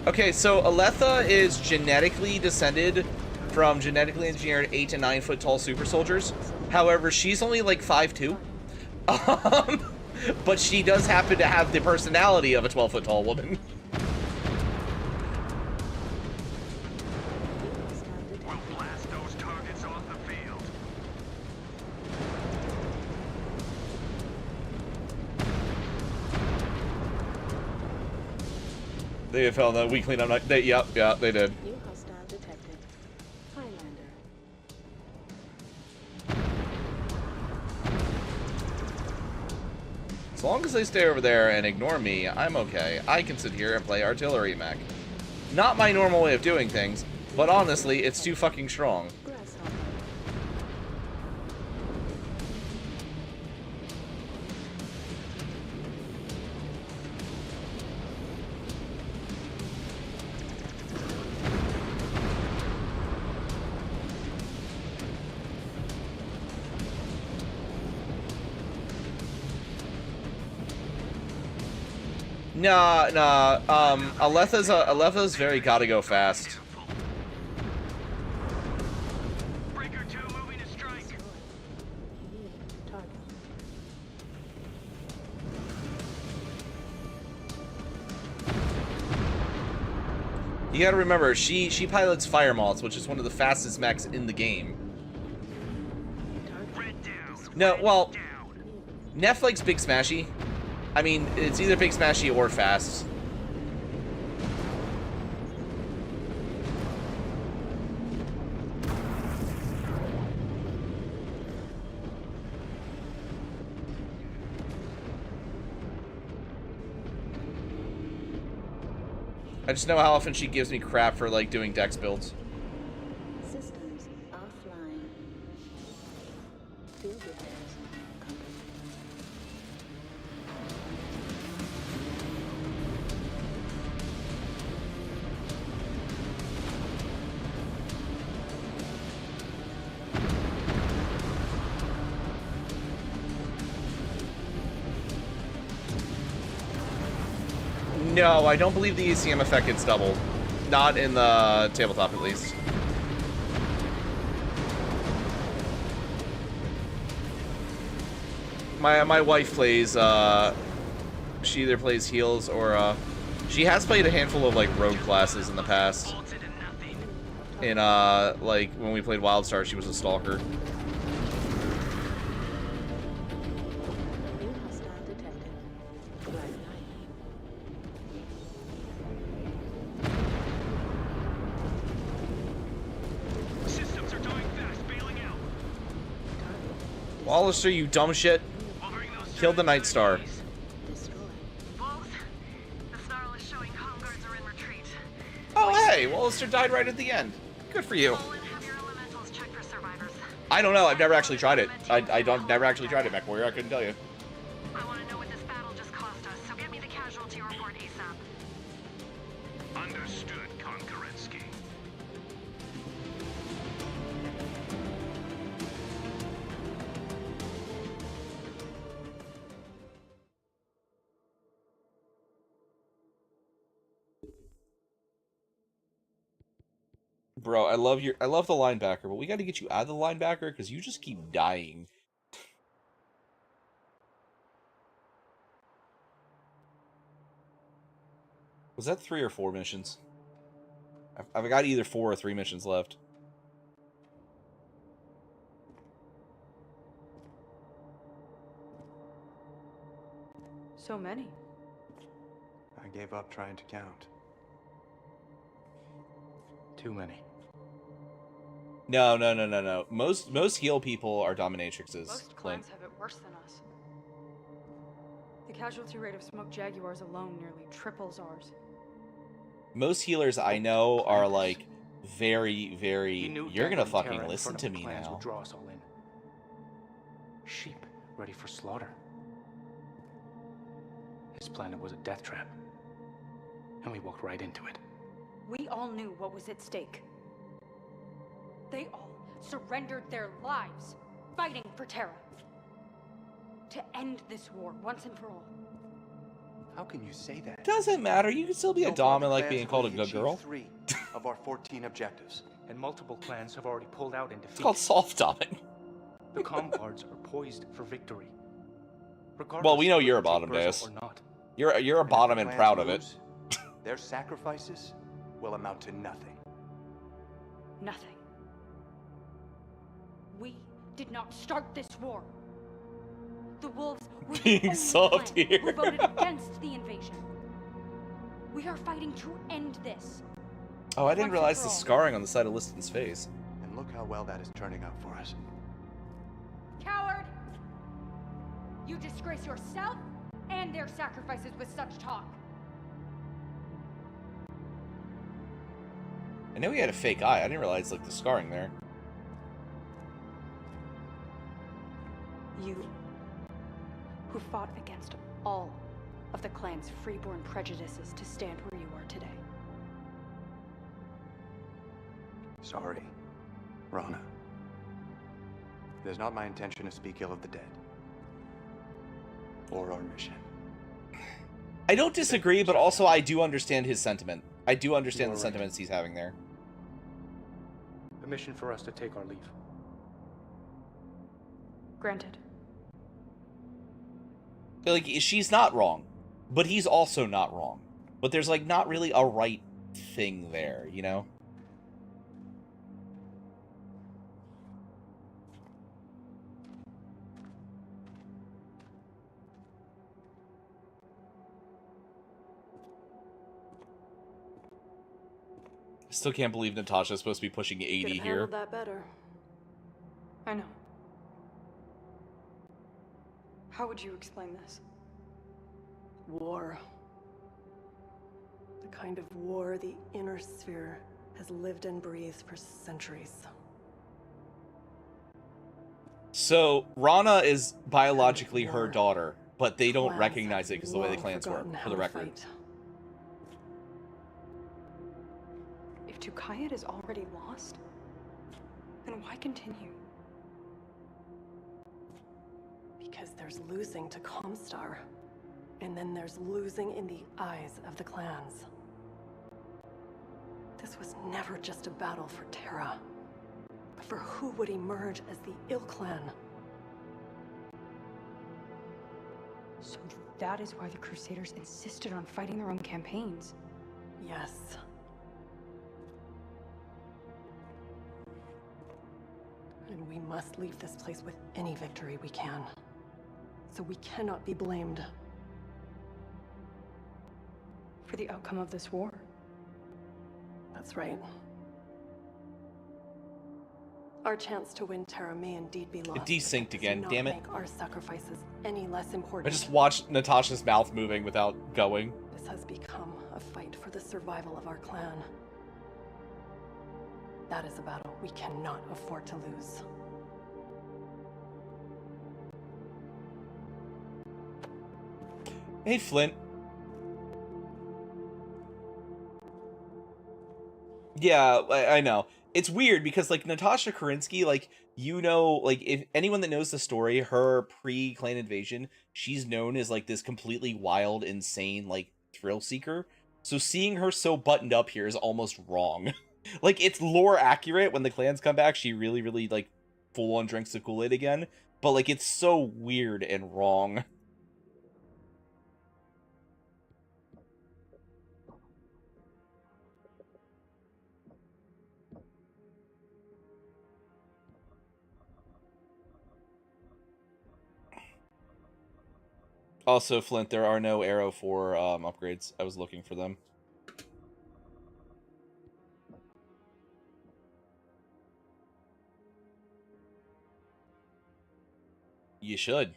Okay, so Aletha is genetically descended from genetically engineered 8 to 9 foot tall super soldiers. However, she's only like 5'2". But she does happen to have the personality of a 12-foot tall woman. We'll blast those targets off the field. They fell in the weak cleanup night. Yeah, they did. New hostile detected. Highlander. As long as they stay over there and ignore me, I'm okay. I can sit here and play artillery mech. Not my normal way of doing things, but honestly, it's too fucking strong. Grasshopper. Nah. Aletha's very gotta go fast. Breaker 2 moving to strike. Target. You gotta remember, she pilots fire moths, which is one of the fastest mechs in the game. Red down. No, well, Down. Neff likes Big Smashy. I mean, it's either Big Smashy or fast. I just know how often she gives me crap for, like, doing dex builds. Systems offline. Field repairs complete. No, I don't believe the ECM effect gets doubled. Not in the tabletop, at least. my wife plays, she either plays heals or, she has played a handful of, like, rogue classes in the past. In, like, when we played Wildstar, she was a stalker. New hostile detected. Black Knight. Systems are dying fast, bailing out. Wallister, you dumb shit. Killed the Night Star. Wolves, the Snarl is showing home guards are in retreat. Oh, hey, Wallister died right at the end. Good for you. I don't know. I've never actually tried it. Never actually tried it, Mechwarrior. I couldn't tell you. I want to know what this battle just cost us, so get me the casualty report ASAP. Understood, Konkurensky. Bro, I love the linebacker, but we got to get you out of the linebacker because you just keep dying. Was that 3 or 4 missions? I've got either 4 or 3 missions left. So many. I gave up trying to count. Too many. No. Most heal people are dominatrixes. Most Clint. clans have it worse than us. The casualty rate of smoked jaguars alone nearly triples ours. Most healers I know are like very, very. You're gonna fucking listen to me now. Draw us all in. Sheep ready for slaughter. His planet was a death trap, and we walked right into it. We all knew what was at stake. They all surrendered their lives, fighting for Terra. To end this war once and for all. How can you say that? Doesn't matter. You can still be a dom and like being called a good girl. 3 of our 14 objectives, and multiple clans have already pulled out in defeat. It's called soft doming. The comm guards are poised for victory. Well, we know you're a bottom, Deus. You're a bottom and proud of it. Their sacrifices will amount to nothing. Nothing. We did not start this war. The wolves were the only soft clan here. who voted against the invasion. We are fighting to end this. Oh, I didn't realize the scarring on the side of Liston's face. And look how well that is turning out for us. Coward! You disgrace yourself and their sacrifices with such talk. I know he had a fake eye. I didn't realize like the scarring there. You, who fought against all of the clan's freeborn prejudices to stand where you are today. Sorry, Rana. It is not my intention to speak ill of the dead. Or our mission. I don't disagree, but also I do understand his sentiment. I do understand the sentiments he's having there. A mission for us to take our leave. Granted. Like, she's not wrong, but he's also not wrong. But there's, like, not really a right thing there, you know? Still can't believe Natasha's supposed to be pushing 80 here. That better. I know. How would you explain this? War. The kind of war the inner sphere has lived and breathed for centuries. So, Rana is biologically her daughter, but they don't recognize it because of the way the clans work, for the record. If Tukayyid is already lost, then why continue? Because there's losing to Comstar, and then there's losing in the eyes of the clans. This was never just a battle for Terra, but for who would emerge as the Ill Clan. So that is why the Crusaders insisted on fighting their own campaigns. Yes. And we must leave this place with any victory we can. So we cannot be blamed. For the outcome of this war. That's right. Our chance to win Terra may indeed be lost. It desynced again, damn it. Make our sacrifices any less important. I just watched Natasha's mouth moving without going. This has become a fight for the survival of our clan. That is a battle we cannot afford to lose. Hey, Flint. Yeah, I know. It's weird because, like, Natasha Kerensky, like, you know, like, if anyone that knows the story, her pre-clan invasion, she's known as, like, this completely wild, insane, like, thrill seeker. So seeing her so buttoned up here is almost wrong. Like, it's lore accurate. When the clans come back, she really, really, like, full-on drinks the Kool-Aid again. But, like, it's so weird and wrong. Also, Flint, there are no Arrow 4 upgrades. I was looking for them. You should.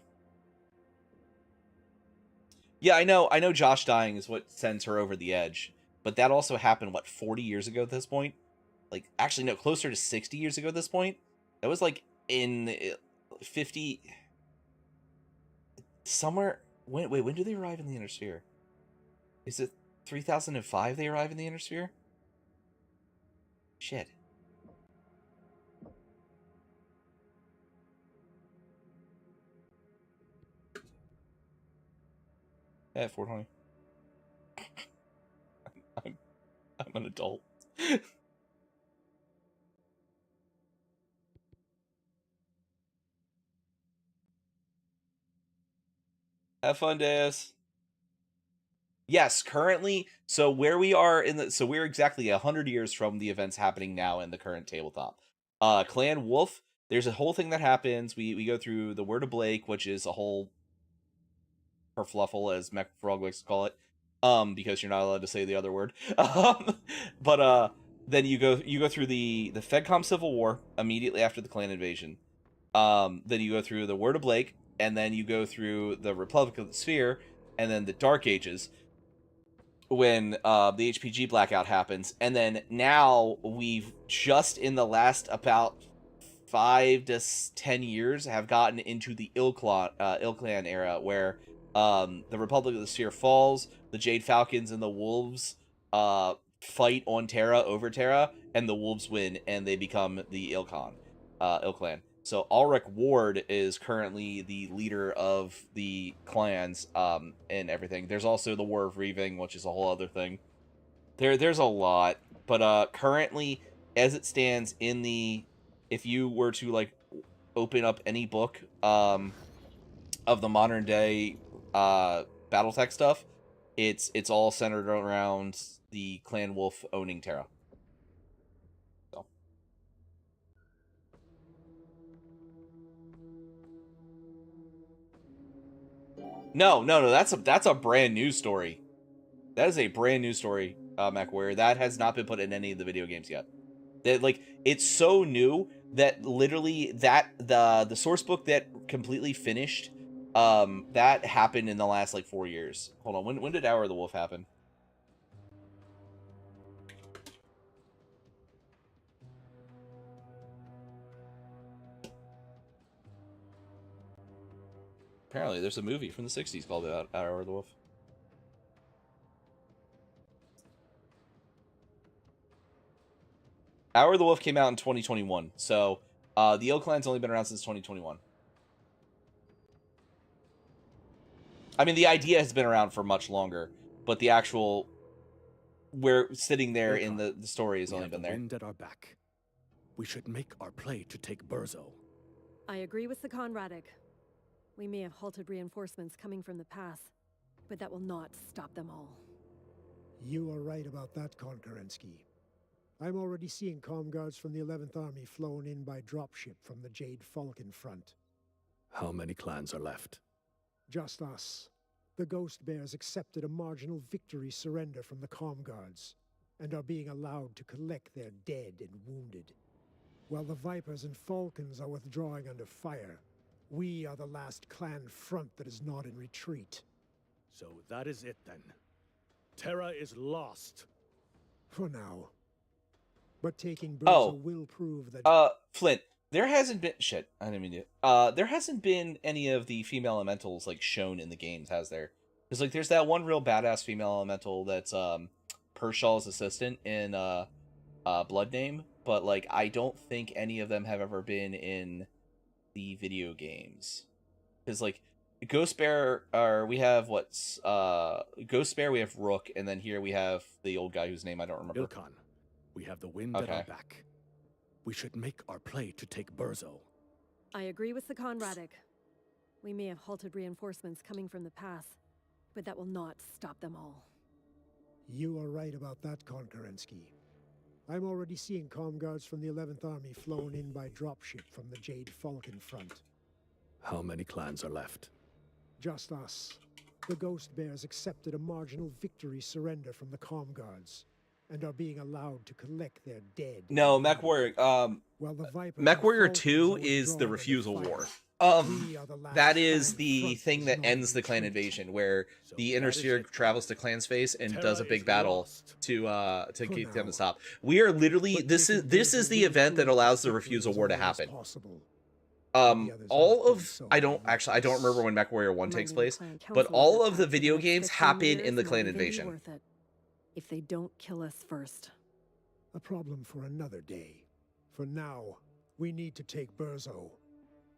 Yeah, I know Josh dying is what sends her over the edge. But that also happened, what, 40 years ago at this point? Like, actually, no, closer to 60 years ago at this point. That was, like, in 50... Somewhere... Wait, when do they arrive in the Inner Sphere? Is it 3005 they arrive in the Inner Sphere? Shit. Yeah, 420. I'm an adult. Have fun, Deus. Yes, currently, so where we are in the, so we're exactly 100 years from the events happening now in the current tabletop. Clan Wolf, there's a whole thing that happens. We go through the Word of Blake, which is a whole kerfluffle, as Mechwarrior likes to call it, because you're not allowed to say the other word. But then you go through the FedCom Civil War immediately after the clan invasion. Then you go through the Word of Blake, and then you go through the Republic of the Sphere, and then the Dark Ages, when the HPG blackout happens. And then now we've just in the last about 5 to 10 years have gotten into the Ilclan era, where the Republic of the Sphere falls, the Jade Falcons and the Wolves fight on Terra over Terra, and the Wolves win, and they become the Ilclan. So Ulrich Ward is currently the leader of the clans and everything. There's also the War of Reaving, which is a whole other thing. There's a lot, but currently, as it stands in the, if you were to like open up any book of the modern day BattleTech stuff, it's all centered around the Clan Wolf owning Terra. No, that's a brand new story. That is a brand new story, Mechwarrior. That has not been put in any of the video games yet. That, like, it's so new that literally that the source book that completely finished, that happened in the last like 4 years. Hold on, when did Hour of the Wolf happen? Apparently, there's a movie from the 60s called Hour of the Wolf. Hour of the Wolf came out in 2021, so the Ilclan's only been around since 2021. I mean, the idea has been around for much longer, but the actual, we're sitting there in the story has only been there. Wind at our back. We should make our play to take Burzo. I agree with the Conradic. We may have halted reinforcements coming from the pass, but that will not stop them all. You are right about that, Konkurensky. I'm already seeing comm guards from the 11th Army flown in by dropship from the Jade Falcon front. How many clans are left? Just us. The Ghost Bears accepted a marginal victory surrender from the comm guards, and are being allowed to collect their dead and wounded. While the Vipers and Falcons are withdrawing under fire, we are the last clan front that is not in retreat. So that is it then. Terra is lost. For now. But taking Burzo will prove that... Flint, there hasn't been... Shit, I didn't mean to... there hasn't been any of the female elementals, like, shown in the games, has there? Because, like, there's that one real badass female elemental that's, Pershaw's assistant in, Blood Name, but, like, I don't think any of them have ever been in the video games. Because, like, Ghost Bear, we have what's, Ghost Bear, we have Rook, and then here we have the old guy whose name I don't remember. Ilkan, we have the wind at our back. We should make our play to take Burzo. I agree with Sakan Radek. We may have halted reinforcements coming from the pass, but that will not stop them all. You are right about that, Konkurensky. I'm already seeing comm guards from the 11th Army flown in by dropship from the Jade Falcon front. How many clans are left? Just us. The Ghost Bears accepted a marginal victory surrender from the comm guards, and are being allowed to collect their dead. No, Mechwarrior, Mechwarrior 2 is the refusal war. That is the thing that ends the clan invasion, where the Inner Sphere travels to clan space and does a big battle to keep them to stop. We are literally this is the event that allows the refusal war to happen. All of I don't remember when Mechwarrior 1 takes place, but all of the video games happen in the clan invasion. If they don't kill us first. A problem for another day. For now, we need to take Burzo.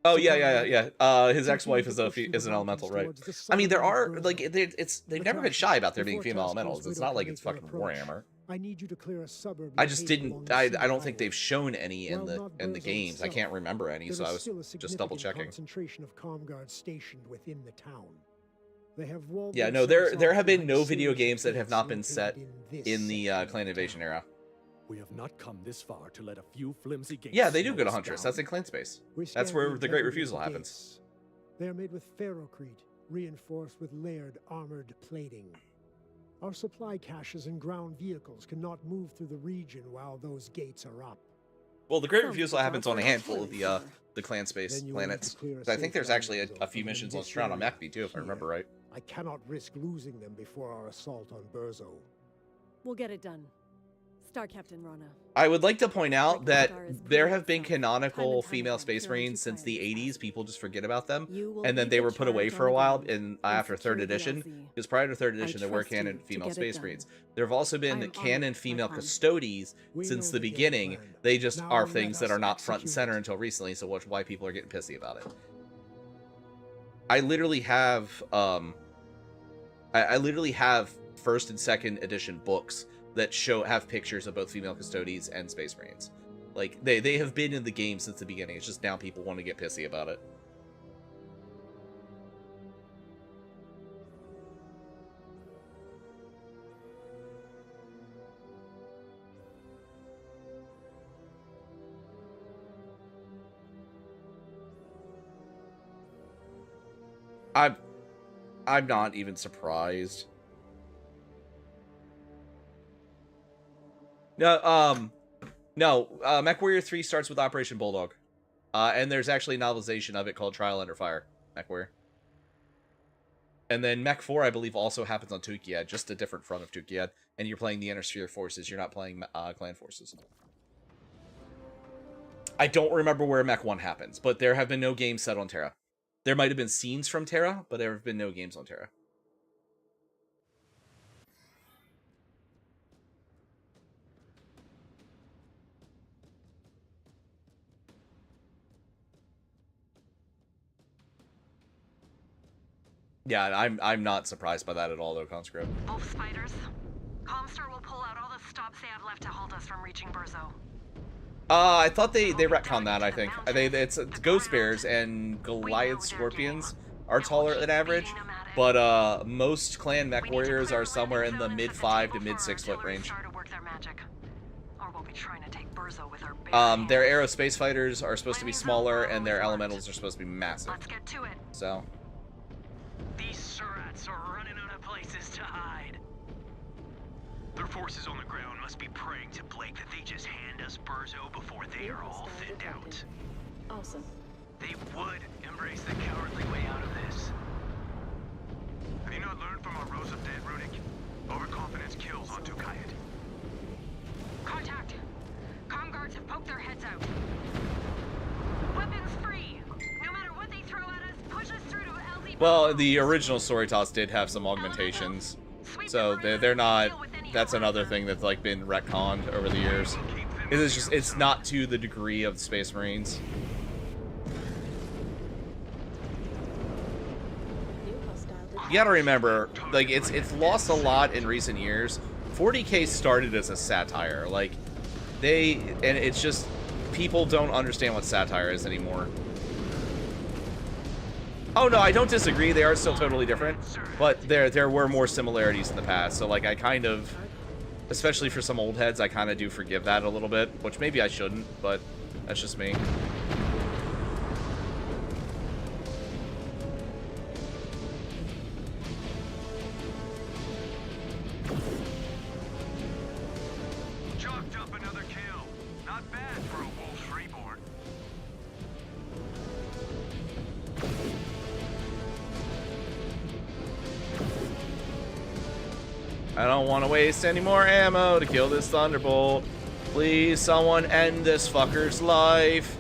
Oh yeah. His ex-wife is an elemental, right? I mean, there are like they've never been shy about there being female elementals. It's not like it's fucking Warhammer. I need you to clear a suburb. I just didn't. I don't think they've shown any in the games. I can't remember any, so I was just double checking. Concentration of comm guards stationed within the town. They have walled. Yeah, no, there have been no video games that have not been set in the clan invasion era. We have not come this far to let a few flimsy gates. Yeah, they do go to Huntress. That's in clan space. That's where the Great Refusal happens. They are made with ferrocrete, reinforced with layered armored plating. Our supply caches and ground vehicles cannot move through the region while those gates are up. Well, the Great Refusal happens on a handful of the clan space planets. I think there's actually a few missions on Stroud on Mechby too, if I remember right. I cannot risk losing them before our assault on Burzo. We'll get it done. Star Captain Rana. I would like to point out that there have been canonical female Space Marines since the 80s. People just forget about them. And then they were put away for a while after 3rd edition. Because prior to 3rd edition, there were canon female Space Marines. There have also been canon female Custodes since the beginning. They just are things that are not front and center until recently, so watch why people are getting pissy about it. I literally have, I literally have 1st and 2nd edition books that have pictures of both female Custodes and Space Marines. Like, they have been in the game since the beginning. It's just now people want to get pissy about it. I'm not even surprised. No, Mechwarrior 3 starts with Operation Bulldog. And there's actually a novelization of it called Trial Under Fire, Mechwarrior. And then Mech 4, I believe, also happens on Tukayyid, just a different front of Tukayyid. And you're playing the Inner Sphere forces, you're not playing clan forces. I don't remember where Mech 1 happens, but there have been no games set on Terra. There might have been scenes from Terra, but there have been no games on Terra. Yeah, I'm not surprised by that at all, though, Conscript. Wolf spiders. Comstar will pull out all the stops they have left to hold us from reaching Burzo. I thought they retconned that, I think. It's Ghost Bears and Goliath Scorpions are taller than average, but most clan mech warriors are somewhere in the mid 5 to mid 6 foot range. Their aerospace fighters are supposed to be smaller, and their elementals are supposed to be massive. Let's get to it. So. These surats are running out of places to hide. Their forces on the ground must be praying to Blake that they just hand us Burzo before they are all thinned out. Awesome. They would embrace the cowardly way out of this. Have you not learned from our Rose of Dead, Runic? Overconfidence kills on Tukayyid. Contact! Comm guards have poked their heads out. Weapons free! No matter what they throw at us, push us through to LZ. Well, the original Storytoss did have some augmentations, so they're not. That's another thing that's like been retconned over the years. It's not to the degree of the Space Marines. You gotta remember, like it's lost a lot in recent years. 40K started as a satire, like and it's just people don't understand what satire is anymore. Oh no, I don't disagree. They are still totally different, but there were more similarities in the past. So like I kind of, especially for some old heads, I kind of do forgive that a little bit, which maybe I shouldn't, but that's just me. Chalked up another kill. Not bad for a Wolf's Reborn. I don't want to waste any more ammo to kill this Thunderbolt. Please, someone end this fucker's life.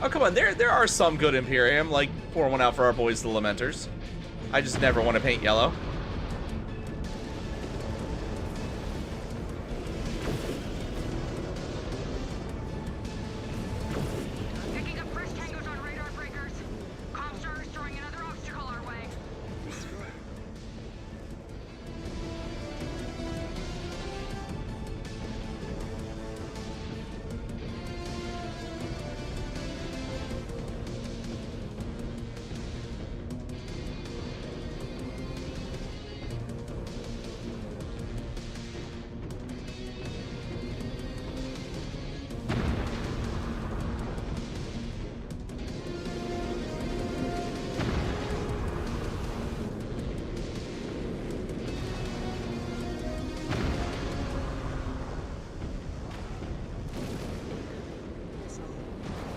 Oh, come on. There are some good Imperium, like pour one out for our boys, the Lamenters. I just never want to paint yellow. Picking up fresh tangos on radar breakers. Comstar is throwing another obstacle our way.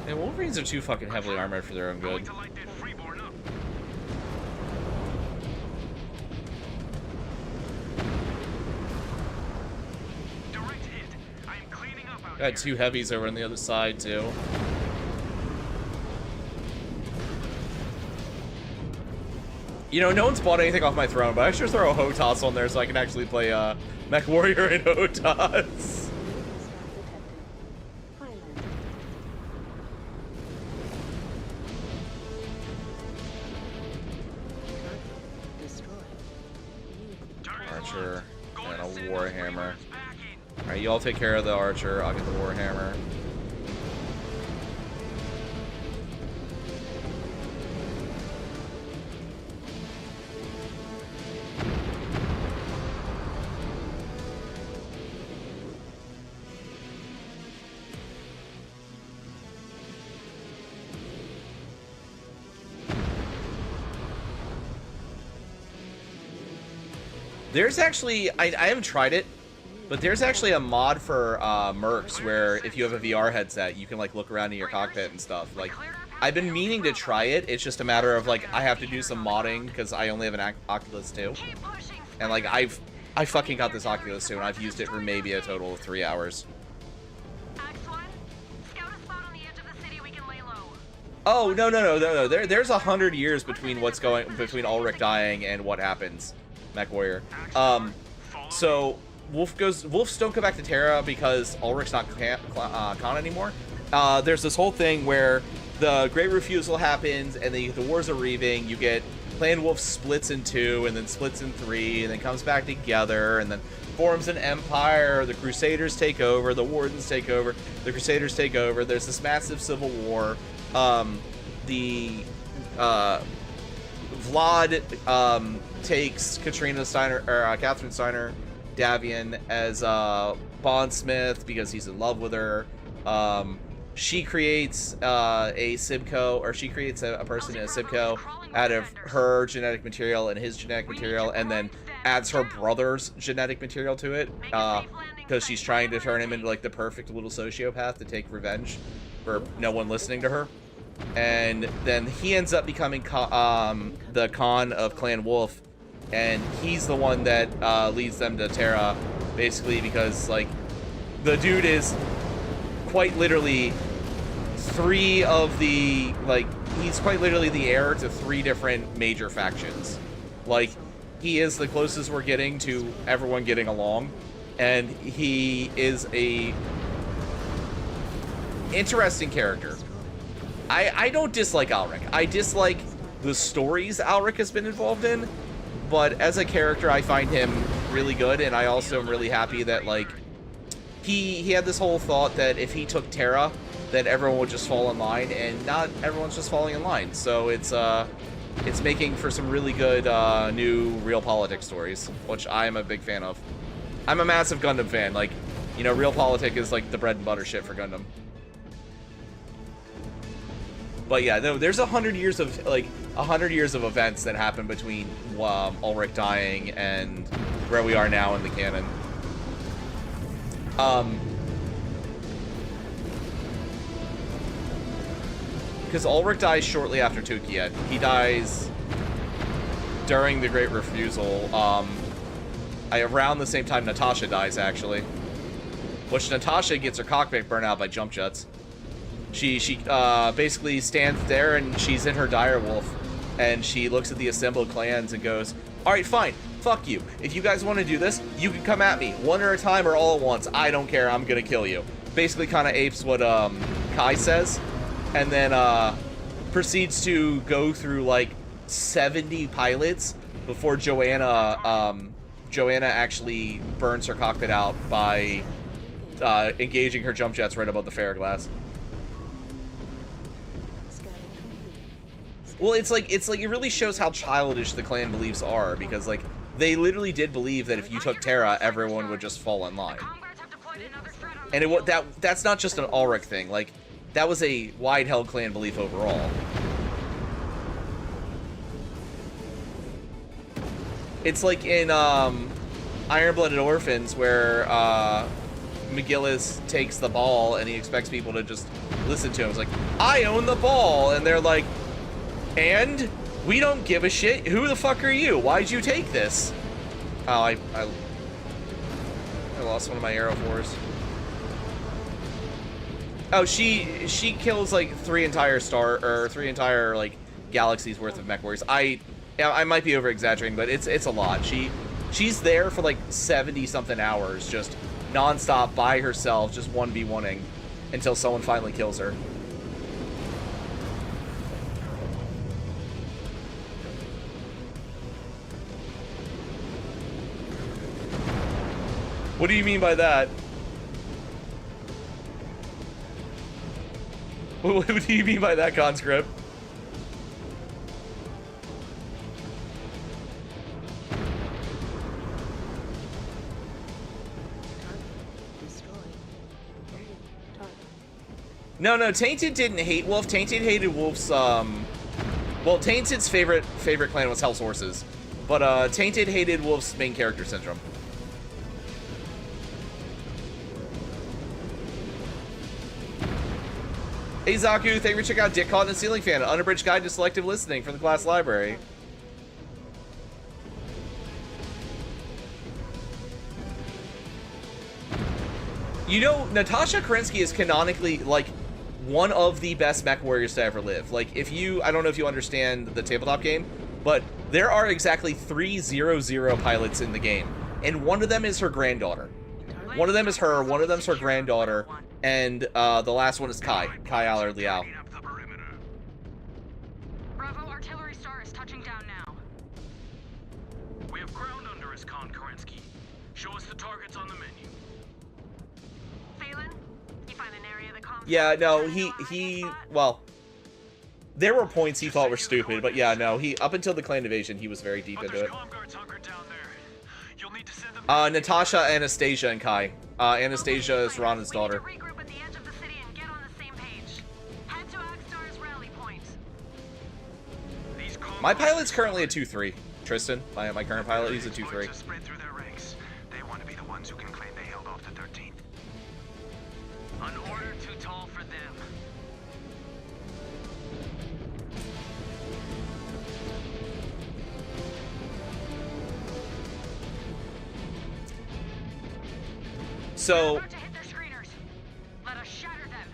And Wolverines are too fucking heavily armored for their own good. Got two heavies over on the other side too. You know, no one's bought anything off my throne, but I should throw a HOTAS on there so I can actually play Mechwarrior and HOTAS. Archer and a Warhammer. Alright, you all take care of the Archer, I'll get the Warhammer. There's actually, I haven't tried it, but there's actually a mod for Mercs where if you have a VR headset, you can like look around in your cockpit and stuff. Like, I've been meaning to try it. It's just a matter of like, I have to do some modding because I only have an Oculus 2. And like, I fucking got this Oculus 2 and I've used it for maybe a total of 3 hours. Oh, no. There's 100 years between between Ulrich dying and what happens. Mechwarrior. So Wolves don't go back to Terra because Ulrich's not con anymore. There's this whole thing where the Great Refusal happens and the Wars of Reaving. You get Clan Wolf splits in 2 and then splits in 3 and then comes back together and then forms an empire, the Crusaders take over, the Wardens take over, the Crusaders take over, there's this massive civil war. Vlad takes Catherine Steiner Davian as bondsmith because he's in love with her. She creates a Sibco, or she creates a person in a Sibco out of her genetic material and his genetic material, and then adds her brother's genetic material to it because she's trying to turn him into like the perfect little sociopath to take revenge for no one listening to her. And then he ends up becoming the Khan of Clan Wolf, and he's the one that leads them to Terra, basically because like the dude is quite literally he's quite literally the heir to 3 different major factions. Like, he is the closest we're getting to everyone getting along, and he is a interesting character. I don't dislike Alric. I dislike the stories Alric has been involved in, but as a character, I find him really good, and I also am really happy that, like, he had this whole thought that if he took Terra, that everyone would just fall in line, and not everyone's just falling in line. So it's making for some really good new realpolitik stories, which I am a big fan of. I'm a massive Gundam fan. Like, you know, realpolitik is like the bread and butter shit for Gundam. But yeah, no, there's 100 years of events that happen between Ulrich dying and where we are now in the canon. Because Ulrich dies shortly after Tukayyid. He dies during the Great Refusal. Around the same time Natasha dies, actually. Which Natasha gets her cockpit burned out by jump jets. She basically stands there and she's in her direwolf, and she looks at the assembled clans and goes, "Alright, fine. Fuck you. If you guys want to do this, you can come at me. One at a time or all at once. I don't care. I'm gonna kill you." Basically kind of apes what Kai says. And then proceeds to go through like 70 pilots before Joanna actually burns her cockpit out by engaging her jump jets right above the fare glass. Well, it's like it really shows how childish the clan beliefs are, because like they literally did believe that if you took Terra, everyone would just fall in line. And that's not just an Ulrich thing. Like, that was a wide-held clan belief overall. It's like in Iron-Blooded Orphans, where McGillis takes the ball and he expects people to just listen to him. It's like, "I own the ball," and they're like, "And we don't give a shit. Who the fuck are you? Why'd you take this?" Oh, I lost one of my arrow fours. Oh, she kills like 3 entire like galaxies worth of Mechwarriors. I might be over exaggerating, but it's a lot. She's there for like 70 something hours, just nonstop by herself, just 1v1ing until someone finally kills her. What do you mean by that? What do you mean by that, conscript? No, Tainted didn't hate Wolf. Tainted hated Wolf's, well, Tainted's favorite clan was Hell's Horses. But, Tainted hated Wolf's main character syndrome. Hey Zaku, thank you for checking out Dick Caught in a Ceiling Fan, an unabridged guide to selective listening from the class library. You know, Natasha Kerensky is canonically, like, one of the best Mechwarriors to ever live. Like, I don't know if you understand the tabletop game, but there are exactly 300 pilots in the game, and one of them is her granddaughter. One of them is her, one of them's her granddaughter, and the last one is Kai Allard Liao. Bravo artillery star is touching down now. We have ground under us, Khan Kerensky. Show us the targets on the menu. Phelan, you find an area that calms Yeah, no, down he, well, there were points he thought were stupid, but yeah, no, up until the clan invasion, he was very deep into it. Natasha, Anastasia, and Kai. Anastasia is Rana's daughter. regroup at the edge of the city and get on the same page. Head to Agstar's rally point. My pilot's currently a 2-3. Tristan, my current pilot, he's a 2-3. They want to be the ones who can claim they held off the 13th. An order too tall for them. So, About to hit their screeners. Let us shatter them.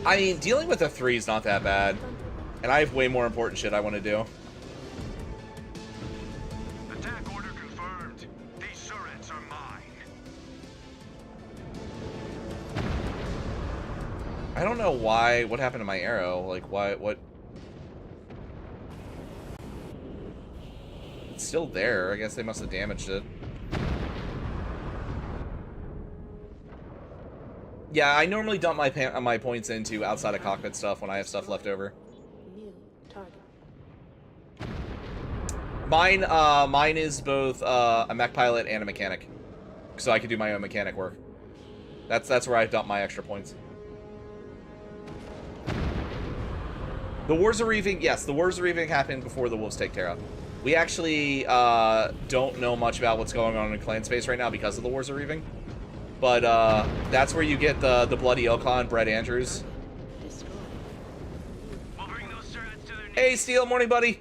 I mean, dealing with a 3 is not that bad. And I have way more important shit I want to do. Attack order confirmed. These turrets are mine. I don't know why, what happened to my arrow? Like, why, what? It's still there. I guess they must have damaged it. Yeah, I normally dump my points into outside of cockpit stuff when I have stuff left over. New target. Mine is both a mech pilot and a mechanic, so I can do my own mechanic work. That's where I dump my extra points. The Wars of Reaving, yes, the Wars of Reaving happened before the Wolves take Terra. We actually don't know much about what's going on in clan space right now because of the Wars of Reaving. But that's where you get the bloody Ilkhan, Brett Andrews. Hey, Steel, morning, buddy.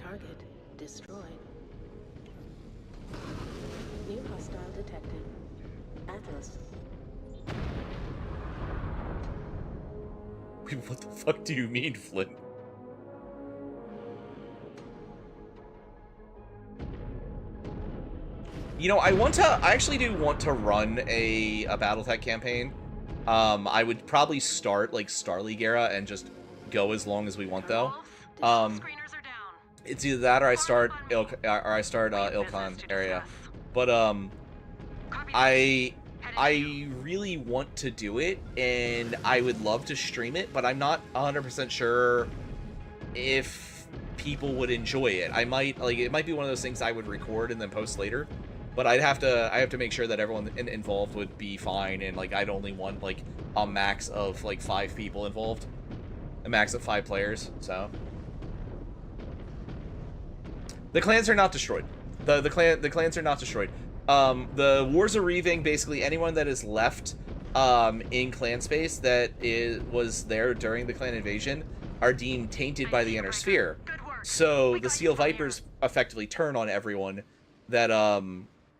Target destroyed. New hostile detected. Atlas. Wait, what the fuck do you mean, Flint? You know, I actually do want to run a Battletech campaign. I would probably start like Starleague era and just go as long as we want, though. It's either that or I start Ilkhan area. But I really want to do it, and I would love to stream it, but I'm not 100% sure if people would enjoy it. I might, like, it might be one of those things I would record and then post later. But I have to make sure that everyone involved would be fine, and like I'd only want like a max of like 5 people involved, a max of 5 players. So the clans are not destroyed. The clans are not destroyed. The Wars of Reaving, basically anyone that is left in clan space that was there during the clan invasion are deemed tainted by the Inner Sphere. So the Steel Vipers effectively turn on everyone that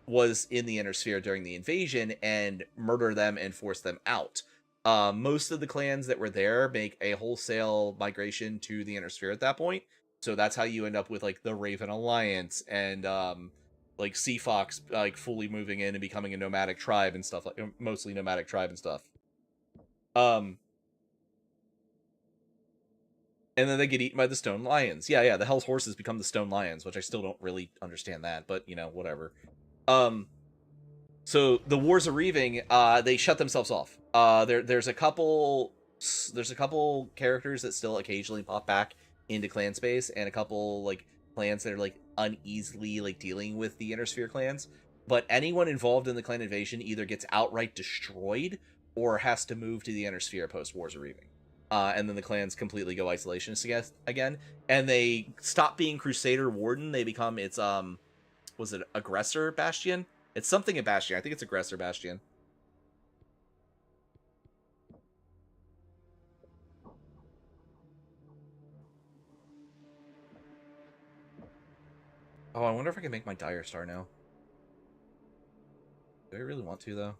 was in the Inner Sphere during the invasion and murder them and force them out. Most of the clans that were there make a wholesale migration to the Inner Sphere at that point. So that's how you end up with like the Raven Alliance and like Sea Fox like fully moving in and becoming a nomadic tribe and stuff, like mostly nomadic tribe and stuff. And then they get eaten by the Stone Lions. Yeah, the Hell's Horses become the Stone Lions, which I still don't really understand that, but you know, whatever. So the Wars of Reaving, they shut themselves off. There's a couple characters that still occasionally pop back into clan space, and a couple like clans that are like uneasily like dealing with the Inner Sphere clans. But anyone involved in the clan invasion either gets outright destroyed or has to move to the Inner Sphere post Wars of Reaving. And then the clans completely go isolationist again, and they stop being Crusader Warden. They become its was it Aggressor Bastion? It's something in Bastion. I think it's Aggressor Bastion. Oh, I wonder if I can make my Dire Star now. Do I really want to, though?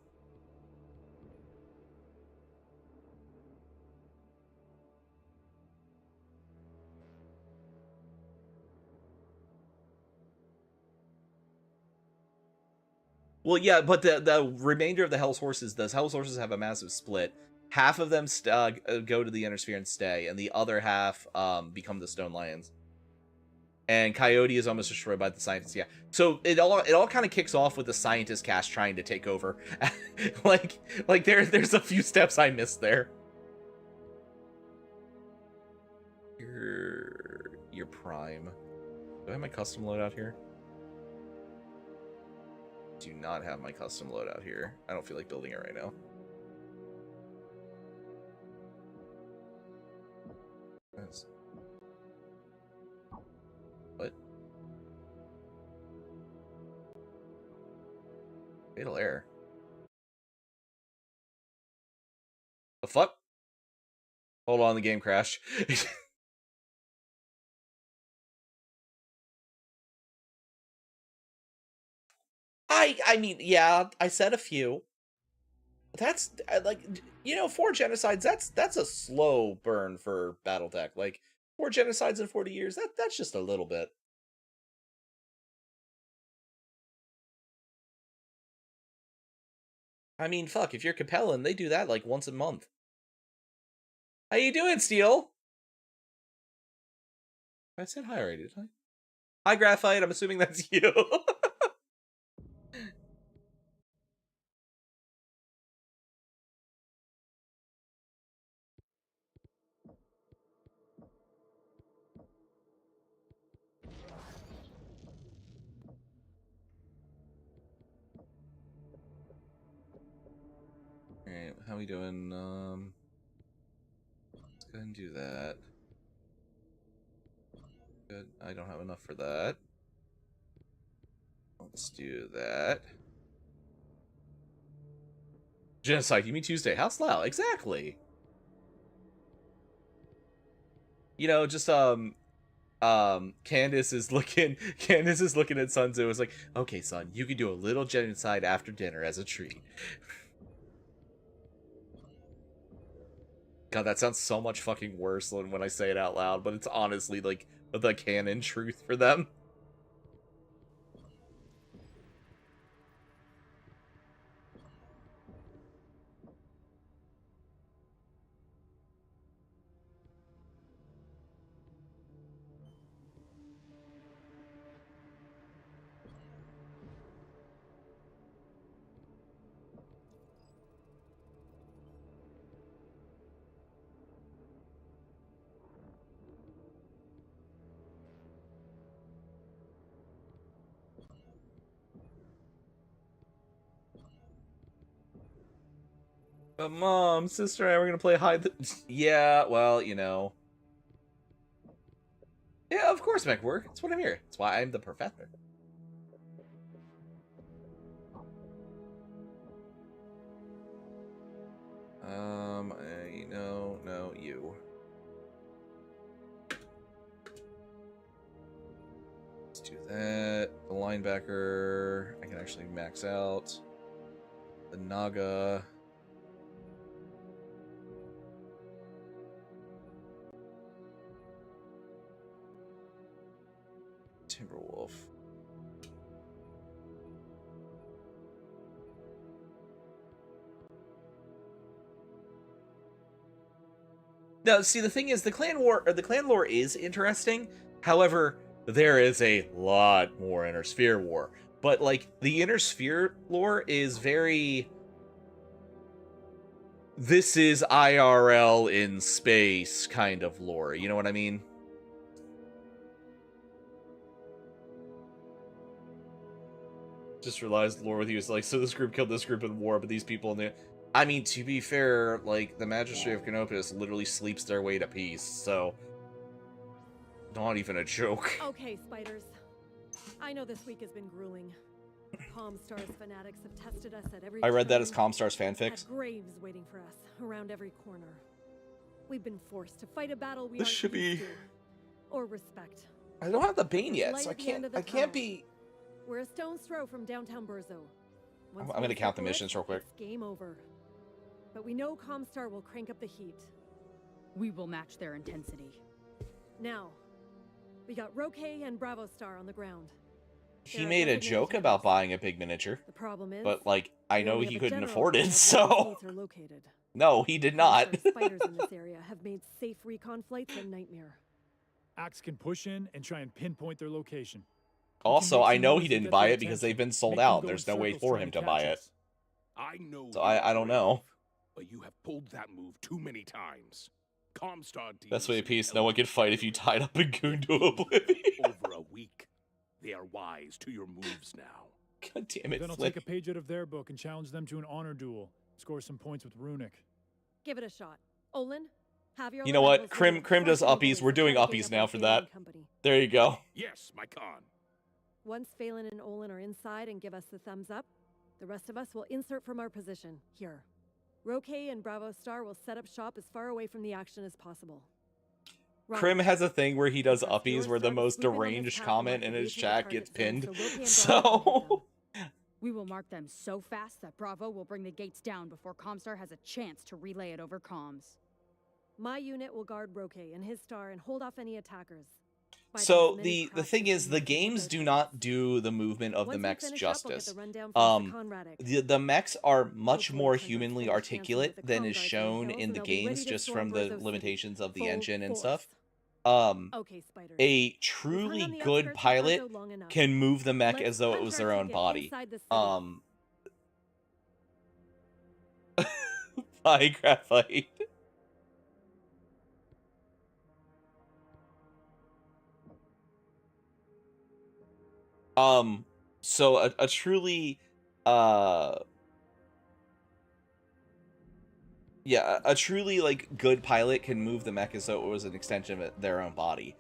Well, yeah, but the remainder of the Hell's Horses, those Hell's Horses have a massive split. half of them go to the Inner Sphere and stay, and the other half become the Stone Lions. And Coyote is almost destroyed by the scientists. Yeah. So it all kind of kicks off with the scientist cast trying to take over. like there's a few steps I missed there. You're prime. Do I have my custom loadout here? Do not have my custom loadout here. I don't feel like building it right now. What? Fatal error. The fuck? Hold on, the game crashed. I mean, yeah, I said a few. That's like, you know, 4 genocides. That's a slow burn for BattleTech. Like 4 genocides in 40 years. That's just a little bit. I mean, fuck. If you're Capellan, they do that like once a month. How you doing, Steel? I said hi already, didn't I? Hi, Graphite. I'm assuming that's you. Alright, how we doing? Let's go ahead and do that. Good. I don't have enough for that. Let's do that. Genocide, you mean Tuesday? How slow? Exactly. You know, just Candace is looking at Sunzu. It's like, okay, son, you can do a little genocide after dinner as a treat. God, that sounds so much fucking worse than when I say it out loud, but it's honestly like the canon truth for them. But Mom, sister, and I were gonna play hide the... Yeah, well, you know. Yeah, of course, Mechwarrior. That's what I'm here. That's why I'm the professor. No, you. Let's do that. The linebacker, I can actually max out. The Naga. Timberwolf. Now, see, the thing is, the clan lore is interesting. However, there is a lot more Inner Sphere war. But, like, the Inner Sphere lore is very... This is IRL in space kind of lore. You know what I mean? Just realized lore with you is like, so this group killed this group in war, but these people in the... I mean, to be fair, like, the Magistrate of Canopus literally sleeps their way to peace, so... Not even a joke. Okay, spiders. I know this week has been grueling. Comstar's fanatics have tested us at every... I read that as Comstar's fanfics. Graves waiting for us around every corner. We've been forced to fight a battle we This should be... or respect. I don't have the Bane yet, so I can't be... We're a stone's throw from downtown Burzo. I'm gonna count the missions real quick. It's game over. But we know Comstar will crank up the heat. We will match their intensity. Now, we got Roque and Bravo Star on the ground. he made a joke about buying a big miniature. The problem is, but like I know he couldn't afford it, where so the are located. no, he did not. Spiders in this area have made safe recon flights a nightmare. Axe can push in and try and pinpoint their location. Also, I know he didn't buy it because they've been sold out. There's no way for him to buy it. I know. So I don't know. But you have pulled that move too many times. Comstar Best way of peace, no one can fight if you tied up a goon to oblivion. Over a week. They are wise to your moves now. God damn it, Then I'll take a page out of their book and challenge them to an honor duel. Score some points with Runic. Give it a shot. Olin, have your... You know what? Krim does uppies. We're doing uppies now for that. There you go. Yes, my con. Once Phelan and Olin are inside and give us the thumbs up, the rest of us will insert from our position, here. Roque and Bravo Star will set up shop as far away from the action as possible. Krim has a thing where he does uppies where the most deranged comment in his chat gets pinned. So... We will mark them so fast that Bravo will bring the gates down before Comstar has a chance to relay it over comms. My unit will guard Roque and his star and hold off any attackers. So the thing is, the games do not do the movement of the mechs justice. The mechs are much more humanly articulate than is shown in the games, just from the limitations of the engine and stuff. A truly good pilot can move the mech as though it was their own body. Bye, Graphite. So a truly, yeah, a truly, like, good pilot can move the mech as though it was an extension of their own body.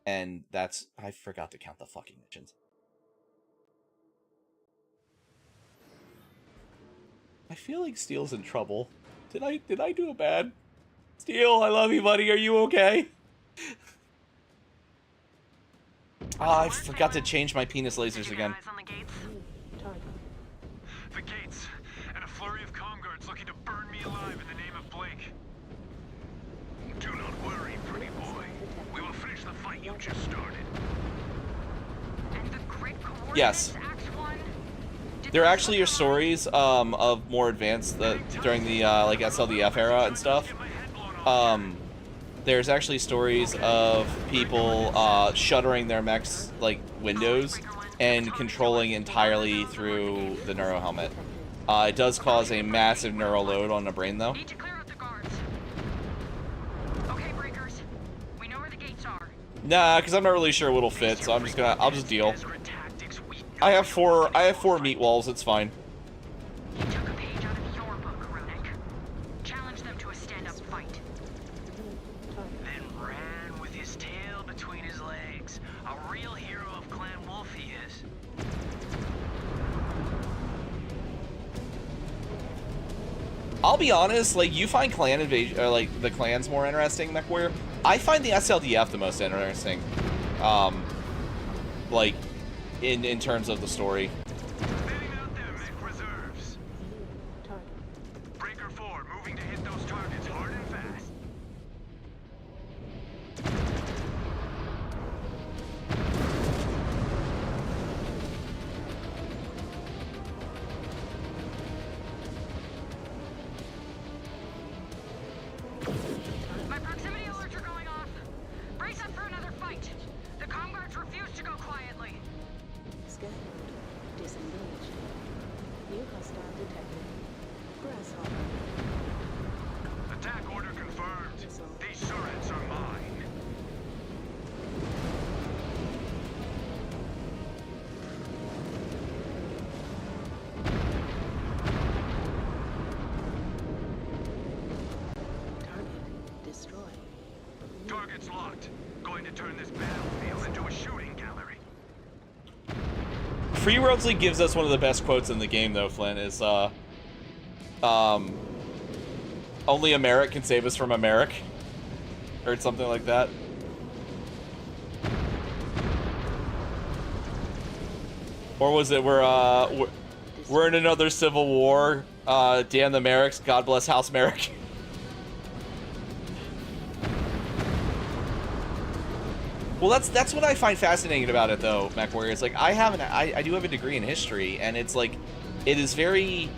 And that's... I forgot to count the fucking missions. I feel like Steel's in trouble. Did I do it bad? Steel, I love you, buddy. Are you okay? I forgot to change my penis lasers again. The gates, and a flurry of comm guards looking to burn me alive in the name of Blake. Do not worry, pretty boy. We will finish the fight you just started. And the grid coordinates, yes. There actually are stories of more advanced during the like SLDF era and stuff. There's actually stories of people shuttering their mechs like windows and controlling entirely through the neuro helmet. It does cause a massive neural load on the brain, though. Need to clear out the guards. Okay, breakers. We know where the gates are. Nah, because I'm not really sure what'll fit, so I'll just deal. I have four meat walls. It's fine. He took a page out of your book, Runic. Challenge them to a stand-up fight. Then ran with his tail between his legs. A real hero of Clan Wolf he is. I'll be honest, like, you find clan invasion, or like the clans more interesting, Mechwarrior. I find the SLDF the most interesting. Like, in terms of the story. Standing out there, mech reserves. Breaker 4, moving to hit those targets hard and fast. My proximity alerts are going off. Brace up for another fight. The comm guards refuse to go quietly. Scan mode. Disengaged. New hostile detected. Grasshopper. Attack order confirmed. These turrets are mine. Target destroyed. Target's locked. Going to turn this battlefield into a shooting gallery. Free Worlds League gives us one of the best quotes in the game, though, Flynn, is, only Americ can save us from Americ. Or something like that. Or was it, we're in another civil war, damn the Merricks, God bless House Merrick. Well, that's what I find fascinating about it, though, Mechwarrior. It's like I do have a degree in history, and it's like it is very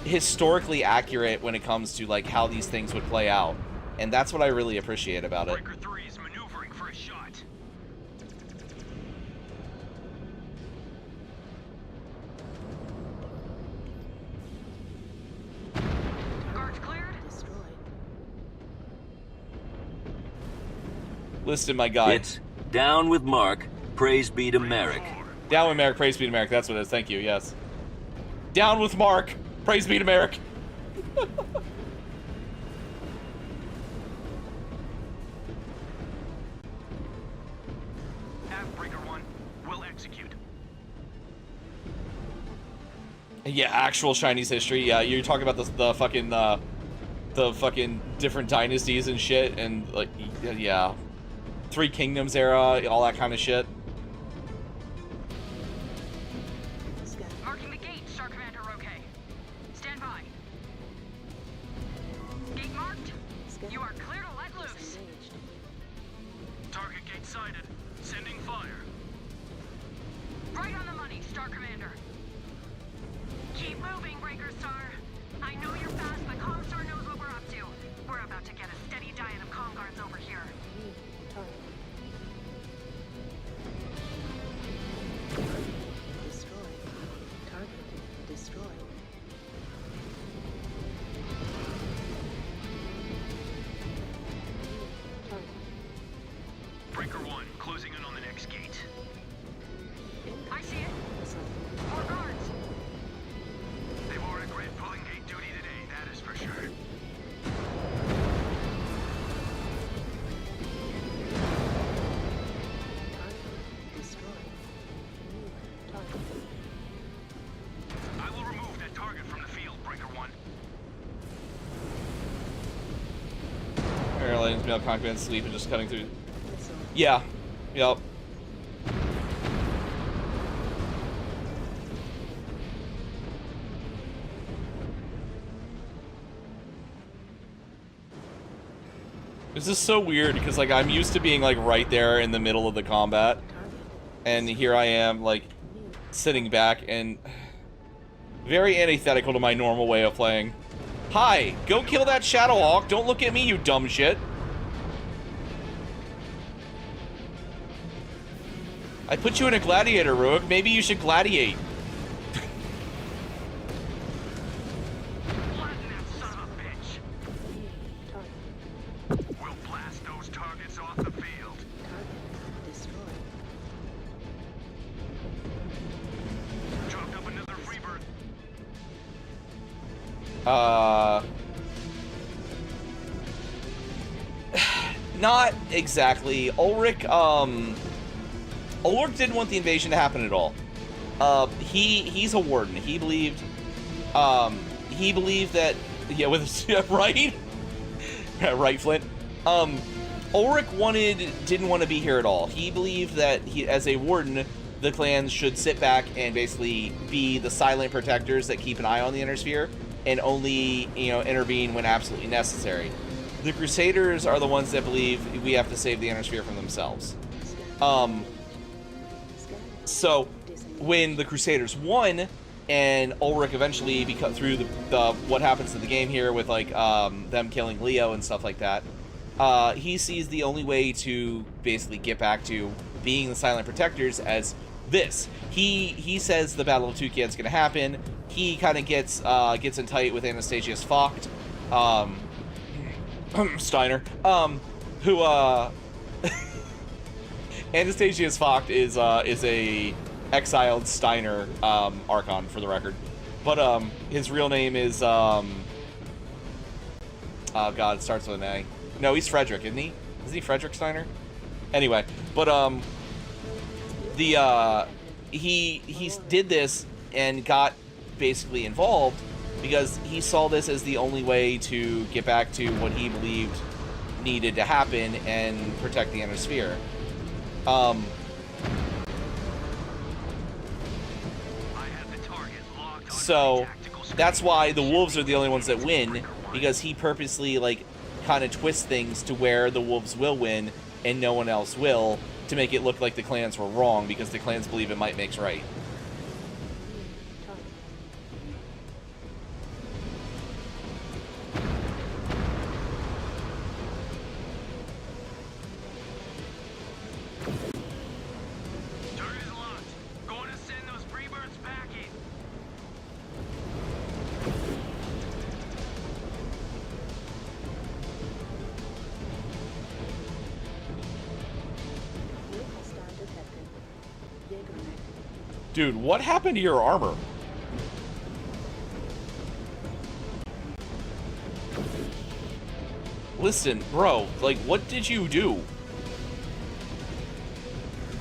historically accurate when it comes to like how these things would play out, and that's what I really appreciate about it. Breaker 3 is maneuvering for a shot. Guards cleared? Listen, my guy. It's down with Mark, praise be to Merrick. Down with Merrick, praise be to Merrick. That's what it is. Thank you, yes. Down with Mark, praise be to Merrick. Have Breaker 1. We'll execute. Yeah, actual Chinese history. Yeah, you're talking about the fucking different dynasties and shit, and like, yeah, Three Kingdoms era, all that kind of shit. Marking the gate, Star Commander. Okay. Stand by. Gate marked. You are clear to let loose. Target gate sighted. Sending fire. Right on the money, Star Commander. Keep moving, Breaker Star. I know you're fast, but Comstar knows what we're up to. We're about to get a steady diet of comm guards over here. Destroyed. Target destroyed. Breaker 1, closing in on the next gate. I see it. More guards. They've already grid pulling gate duty today, that is for sure. I will remove that target from the field, Breaker 1. Airlines, mail, cockpit, sleep, and just cutting through. Yeah. Yep. This is so weird because like I'm used to being like right there in the middle of the combat, and here I am like sitting back and very antithetical to my normal way of playing. Hi, go kill that Shadowhawk. Don't look at me, you dumb shit. I put you in a gladiator, Rook. Maybe you should gladiate. We'll blast those targets off the field. Dropped up another freebird. Not exactly. Ulrich didn't want the invasion to happen at all. He's a warden. He believed that, yeah, with right? Right, Flint. Ulrich didn't want to be here at all. He believed that as a warden, the clans should sit back and basically be the silent protectors that keep an eye on the Inner Sphere and only, intervene when absolutely necessary. The Crusaders are the ones that believe we have to save the Inner Sphere from themselves. So when the Crusaders won, and Ulrich eventually, through the what happens to the game here with like them killing Leo and stuff like that, he sees the only way to basically get back to being the silent protectors as this. He says the Battle of Tukayyid's going to happen. He kind of gets in tight with Anastasius Vogt, Steiner, who Anastasius Vogt is a exiled Steiner Archon, for the record, but his real name is God, it starts with an A. No, he's Frederick, isn't he? Isn't he Frederick Steiner? Anyway, but he did this and got basically involved because he saw this as the only way to get back to what he believed needed to happen and protect the Inner Sphere. So that's why the Wolves are the only ones that win, because he purposely like kind of twists things to where the Wolves will win and no one else will, to make it look like the clans were wrong because the clans believe it might makes right. Dude, what happened to your armor? Listen, bro, like, what did you do?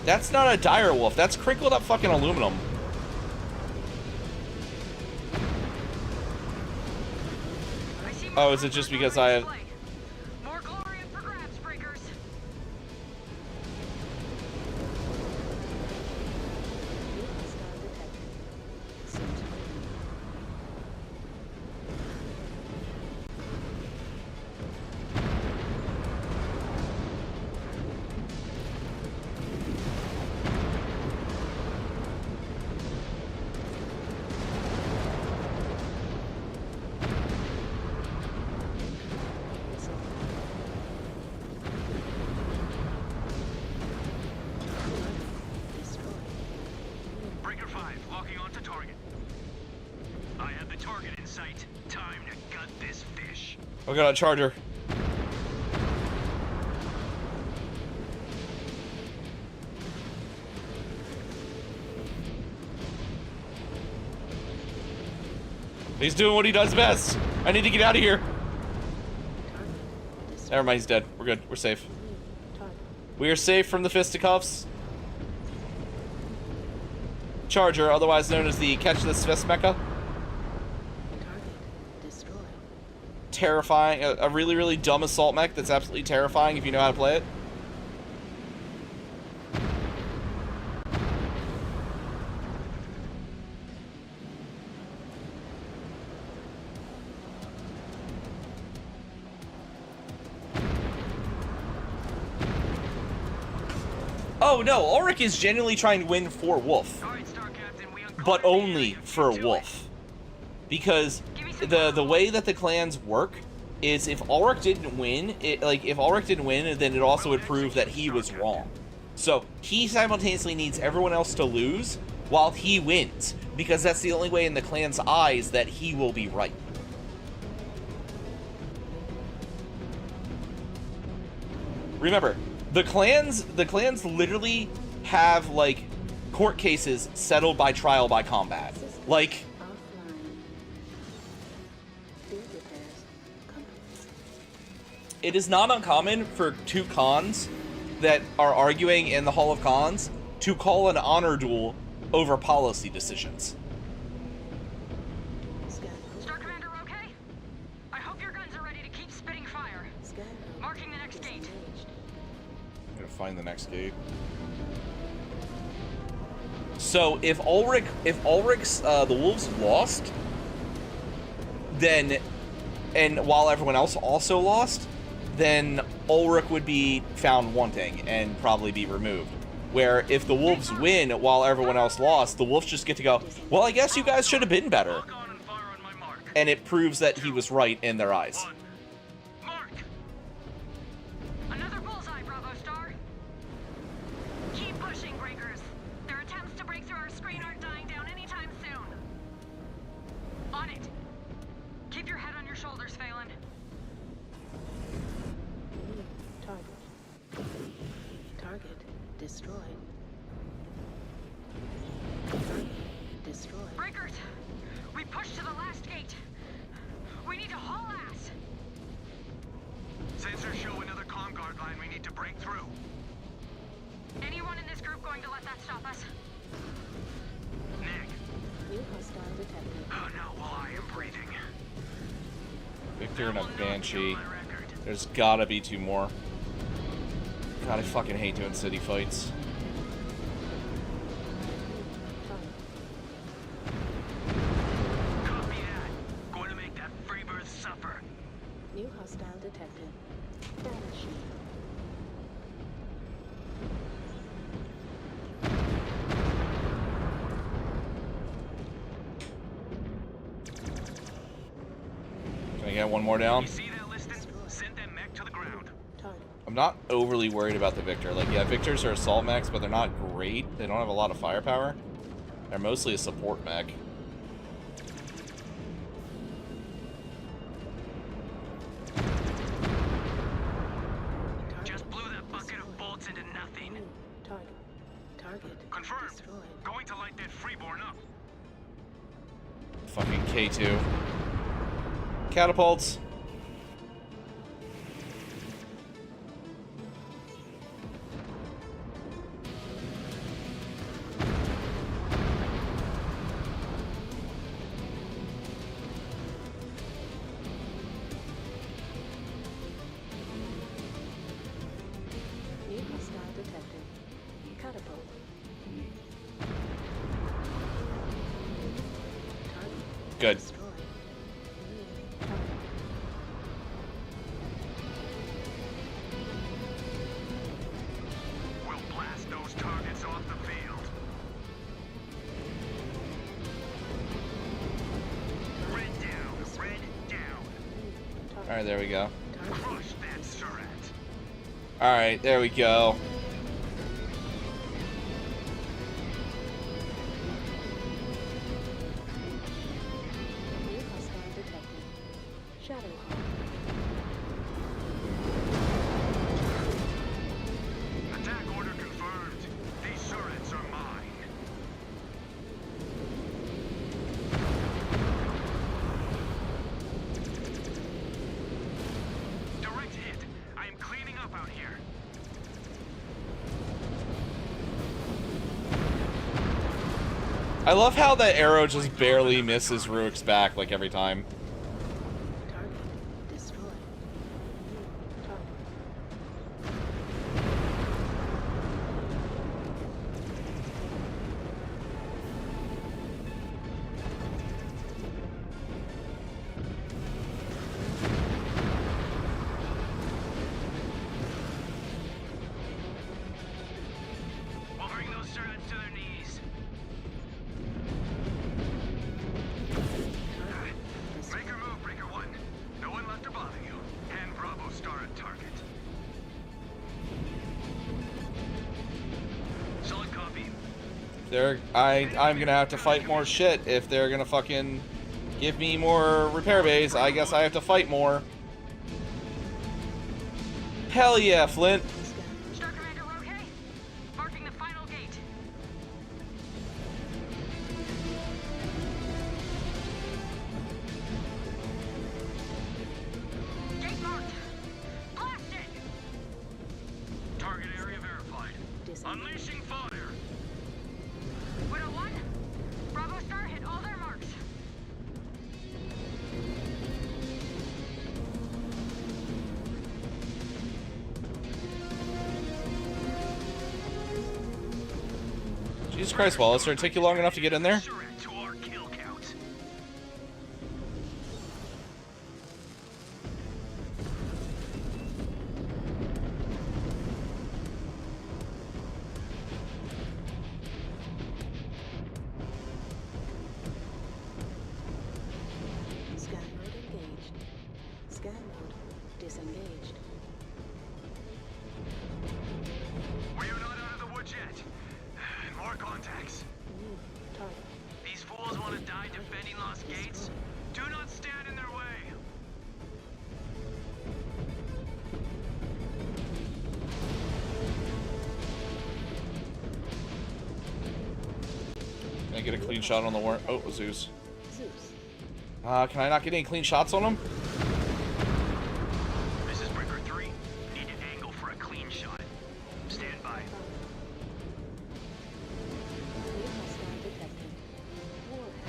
That's not a dire wolf. That's crinkled up fucking aluminum. Oh, is it just because I have... I got a charger. He's doing what he does best. I need to get out of here. Never mind, he's dead. We're good. We're safe. We are safe from the fisticuffs. Charger, otherwise known as the Catch This Fist Mecha. Terrifying, a really, really dumb assault mech that's absolutely terrifying if you know how to play it. Oh no, Ulrich is genuinely trying to win for Wolf, but only for Wolf. Because the way that the clans work is if Ulrich didn't win, if Ulrich didn't win, then it also would prove that he was wrong. So he simultaneously needs everyone else to lose while he wins, because that's the only way in the clan's eyes that he will be right. Remember, the clans literally have like court cases settled by trial by combat. Like, it is not uncommon for two Khans that are arguing in the Hall of Khans to call an honor duel over policy decisions. Star Commander, okay? I hope your guns are ready to keep spitting fire. Marking the next gate. I'm gonna find the next gate. So if Ulrich's the Wolves lost, then, and while everyone else also lost, then Ulrich would be found wanting and probably be removed. Where if the Wolves win while everyone else lost, the Wolves just get to go, well, I guess you guys should have been better. And it proves that he was right in their eyes. Another bullseye, Bravo Star. Keep pushing, Breakers. Their attempts to break through our screen aren't dying down anytime soon. On it. Keep your head on your shoulders, Phelan. Target destroyed. Target destroyed. Breakers, we push to the last gate. We need to haul ass. Sensors show another comm guard line we need to break through. Anyone in this group going to let that stop us? Nick. New hostile detected. Oh no, while I am breathing. Victor and a Banshee. There's gotta be two more. God, I fucking hate doing city fights. Copy that. Going to make that freebird suffer. New hostile detected. Banshee. I get one more down. You see that listing? Send that mech to the ground. I'm not overly worried about the Victor. Like, yeah, Victors are assault mechs, but they're not great. They don't have a lot of firepower. They're mostly a support mech. Just blew that bucket of bolts into nothing. Target. Confirmed. Destroyed. Going to light that freeborn up. Fucking K2. Catapults. New hostile detected. Catapult. Target. Good. Destroyed. We'll blast those targets off the field. Red down. Red down. Alright, there we go. Crush that Surratt. Alright, there we go. New hostile detected. Shadowhawk. Attack order confirmed. These Surratts are mine. Direct hit. I am cleaning up out here. I love how that arrow just barely misses Ruik's back, like, every time. Target. Destroyed. Target. We'll bring those Surratts to their knees. Make her move, Breaker 1. No one left to bother you. And Bravo Star at target. Solid copy. I'm gonna have to fight more shit if they're gonna fucking give me more repair bays. I guess I have to fight more. Hell yeah, Flint. Star Commander, we're okay? Marking the final gate. Gate marked. Blast it! Target area verified. Unleashing fire. Widow 1, Bravo Star hit all their marks. Jesus Christ, Wallace, did it take you long enough to get in there? Surratt to our kill count. Scan mode engaged. Scan mode disengaged. We are not out of the woods yet. More contacts. New target. These fools want to die defending Lost Gates? Do not stand in their way. Can I get a clean shot on the warrant? Oh, Zeus. Zeus. Can I not get any clean shots on him? This is Breaker 3. Need an angle for a clean shot. Stand by. New hostile detected. Warhead.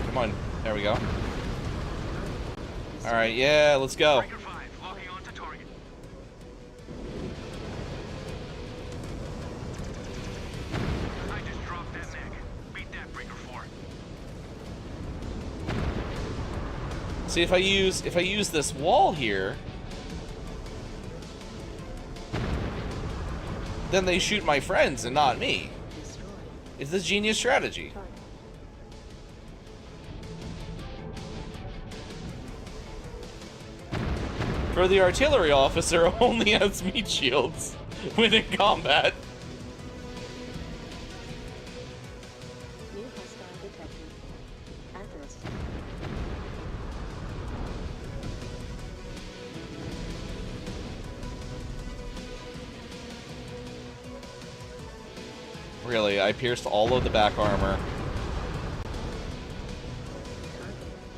Come on. There we go. Alright, yeah, let's go. Breaker 5, locking onto target. I just dropped that mech. Beat that Breaker 4. See, if I use this wall here, then they shoot my friends and not me. It's a genius strategy. For the artillery officer, only has meat shields when in combat. New hostile detected. Address. Really, I pierced all of the back armor.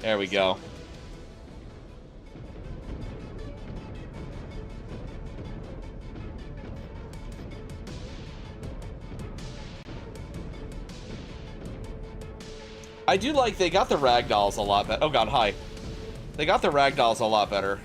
There we go. I do like they got the ragdolls a lot better. Oh god, hi. They got the ragdolls a lot better.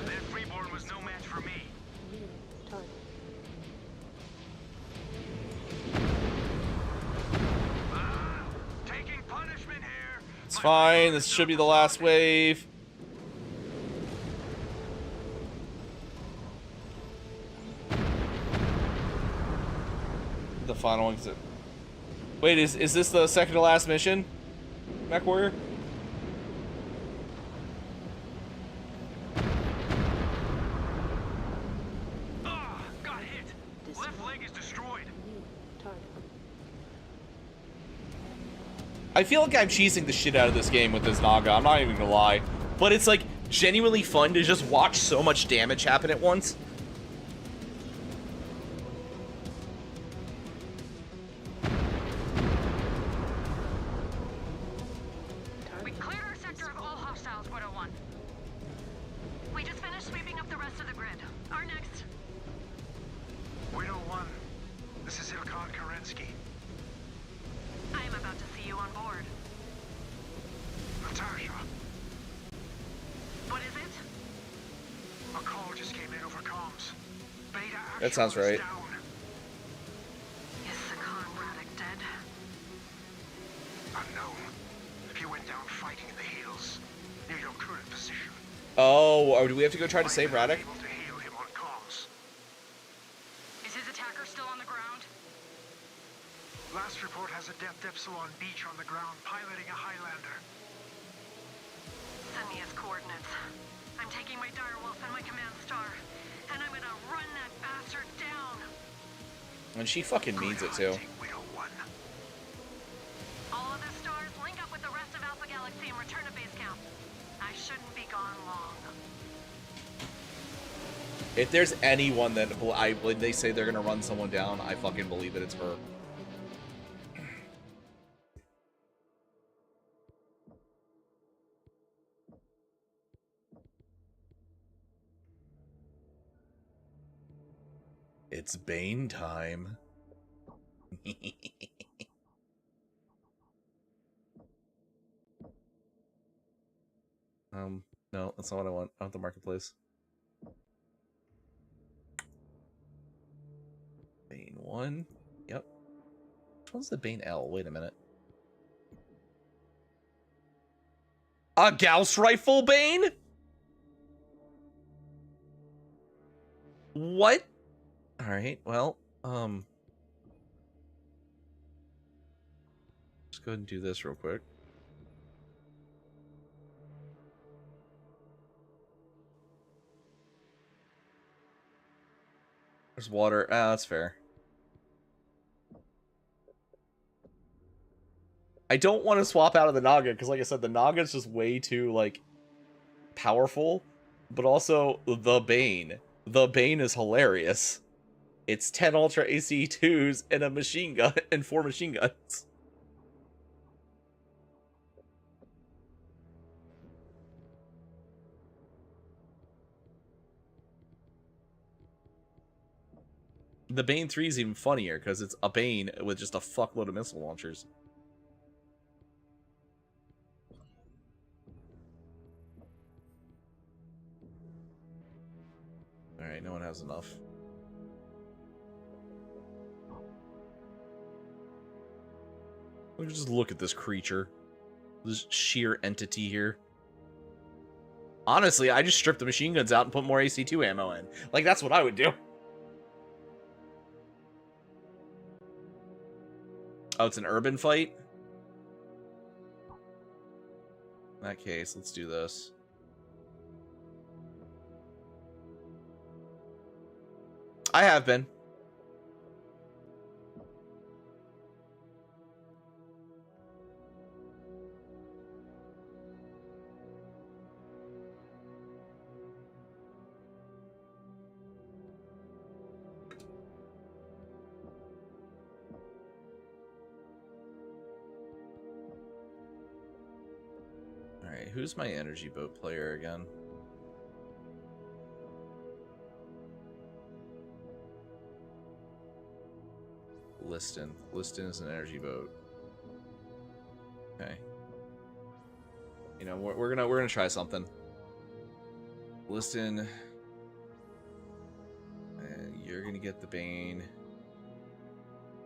That freeborn was no match for me. Target. Taking punishment here. It's fine, this should be the last wave. The final one. Wait, is this the second to last mission? Mechwarrior? Got hit. Left leg is destroyed. Target. I feel like I'm cheesing the shit out of this game with this Naga, I'm not even gonna lie. But it's like genuinely fun to just watch so much damage happen at once. We cleared our sector of all hostiles, Widow 1. We just finished sweeping up the rest of the grid. Our next... Widow 1, this is Ilkan Kerensky. I am about to see you on board. Natasha, What is it? a call just came in over comms. Beta That sounds Actual is right. down. Is Sakan Braddock dead? Unknown. He went down fighting in the hills, near your current position. Oh, do we have to go try to save Radek? Able to hail him on comms. Is his attacker still on the ground? Last report has a depth Epsilon beach on the ground piloting a Highlander. Send me his coordinates. I'm taking my direwolf and my command star, and I'm gonna run that bastard down. And she fucking means it too. Widow 1. All other stars, link up with the rest of Alpha Galaxy and return to base camp. I shouldn't be gone long. If there's anyone that when they say they're gonna run someone down, I fucking believe that it's her. It's Bane time. No, that's not what I want. I want the marketplace. Bane 1. Yep. Which one's the Bane L? Wait a minute. A Gauss rifle Bane? What? Alright, well, just go ahead and do this real quick. There's water. Ah, that's fair. I don't want to swap out of the Naga, because like I said, the Naga is just way too, like, powerful. But also, the Bane. The Bane is hilarious. It's 10 Ultra ACE-2s and a machine gun, and 4 machine guns. The Bane 3 is even funnier, because it's a Bane with just a fuckload of missile launchers. Alright, no one has enough. Just look at this creature. This sheer entity here. Honestly, I just strip the machine guns out and put more AC2 ammo in. Like, that's what I would do. Oh, it's an urban fight? In that case, let's do this. I have been. Alright, who's my energy boat player again? Liston. Liston is an energy boat. Okay. You know, we're gonna try something. Liston, and you're gonna get the Bane.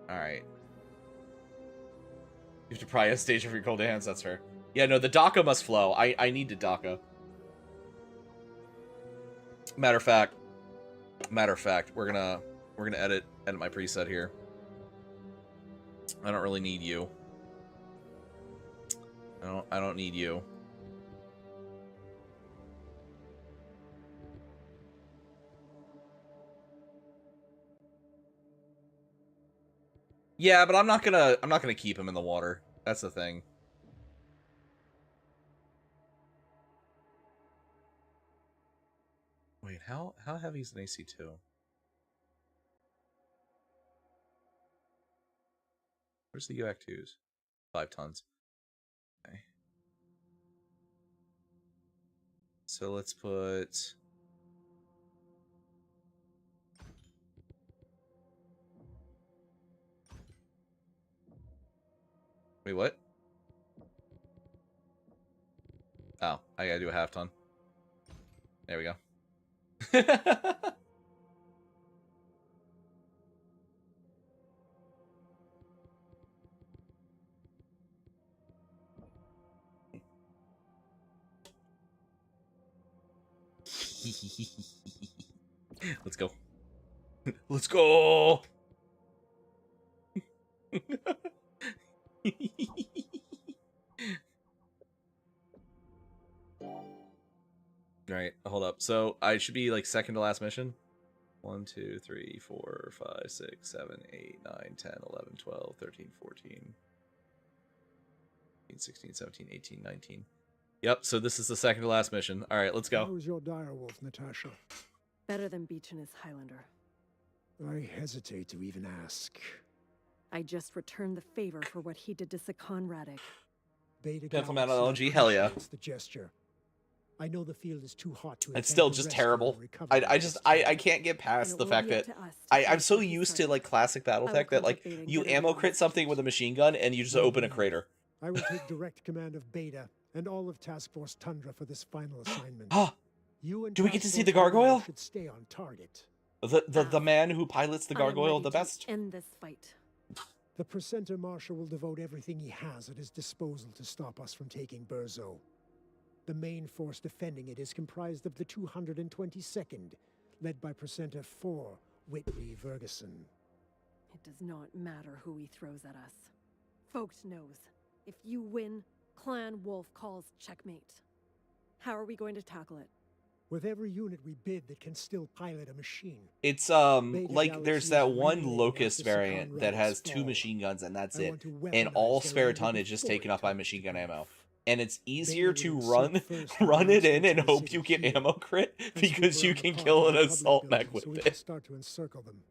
All right. You have to pry a stage of your cold hands. That's fair. Yeah, no, the DACA must flow. I need to DACA. Matter of fact, we're gonna edit my preset here. I don't really need you. I don't need you. Yeah, but I'm not gonna keep him in the water. That's the thing. Wait, how heavy is an AC2? Where's the UAC2s? 5 tons. Okay. So let's put... Wait, what? Oh, I gotta do a half ton. There we go. Let's go. Let's go. Alright, hold up. So I should be like second to last mission. 1, 2, 3, 4, 5, 6, 7, 8, 9, 10, 11, 12, 13, 14, 16, 17, 18, 19. Yep, so this is the second to last mission. Alright, let's go. How's your direwolf, Natasha? Better than Beach and his Highlander. I hesitate to even ask. I just returned the favor for what he did to Sakan Radek. Gentleman LNG, hell yeah. The gesture. I know the field is too hot to. It's still just terrible. I can't get past the fact that I'm so used to like classic BattleTech that like you ammo crit something with a machine gun and you just open a crater. I will take direct command of Beta and all of Task Force Tundra for this final assignment. You and do we get to see the gargoyle? Should stay on target. The man who pilots the gargoyle the best? End this fight. The Presenter Marshal will devote everything he has at his disposal to stop us from taking Burzo. The main force defending it is comprised of the 222nd, led by Presenter 4, Whitney Ferguson. It does not matter who he throws at us. Folks knows. If you win, Clan Wolf calls checkmate. How are we going to tackle it? With every unit we bid that can still pilot a machine. It's like there's that one Locust variant that has 2 machine guns and that's it. And all spare tonnage is taken up by machine gun ammo. And it's easier to run it in and hope you get ammo crit because you can kill an assault mech with it. Start to encircle them.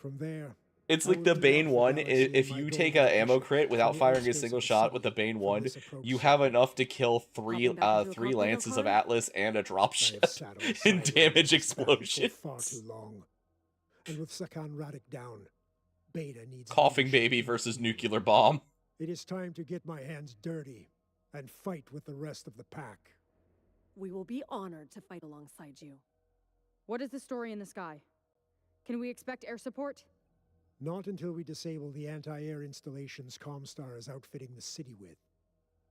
From there, it's like the Bane 1. If you take an ammo crit without firing a single shot with the Bane 1, you have enough to kill 3 Lances of Atlas and a dropship in damage explosions. Far too long. And with Sakan Radek down, Beta needs Coughing Baby versus Nuclear Bomb. It is time to get my hands dirty and fight with the rest of the pack. We will be honored to fight alongside you. What is the story in the sky? Can we expect air support? Not until we disable the anti-air installations Comstar is outfitting the city with.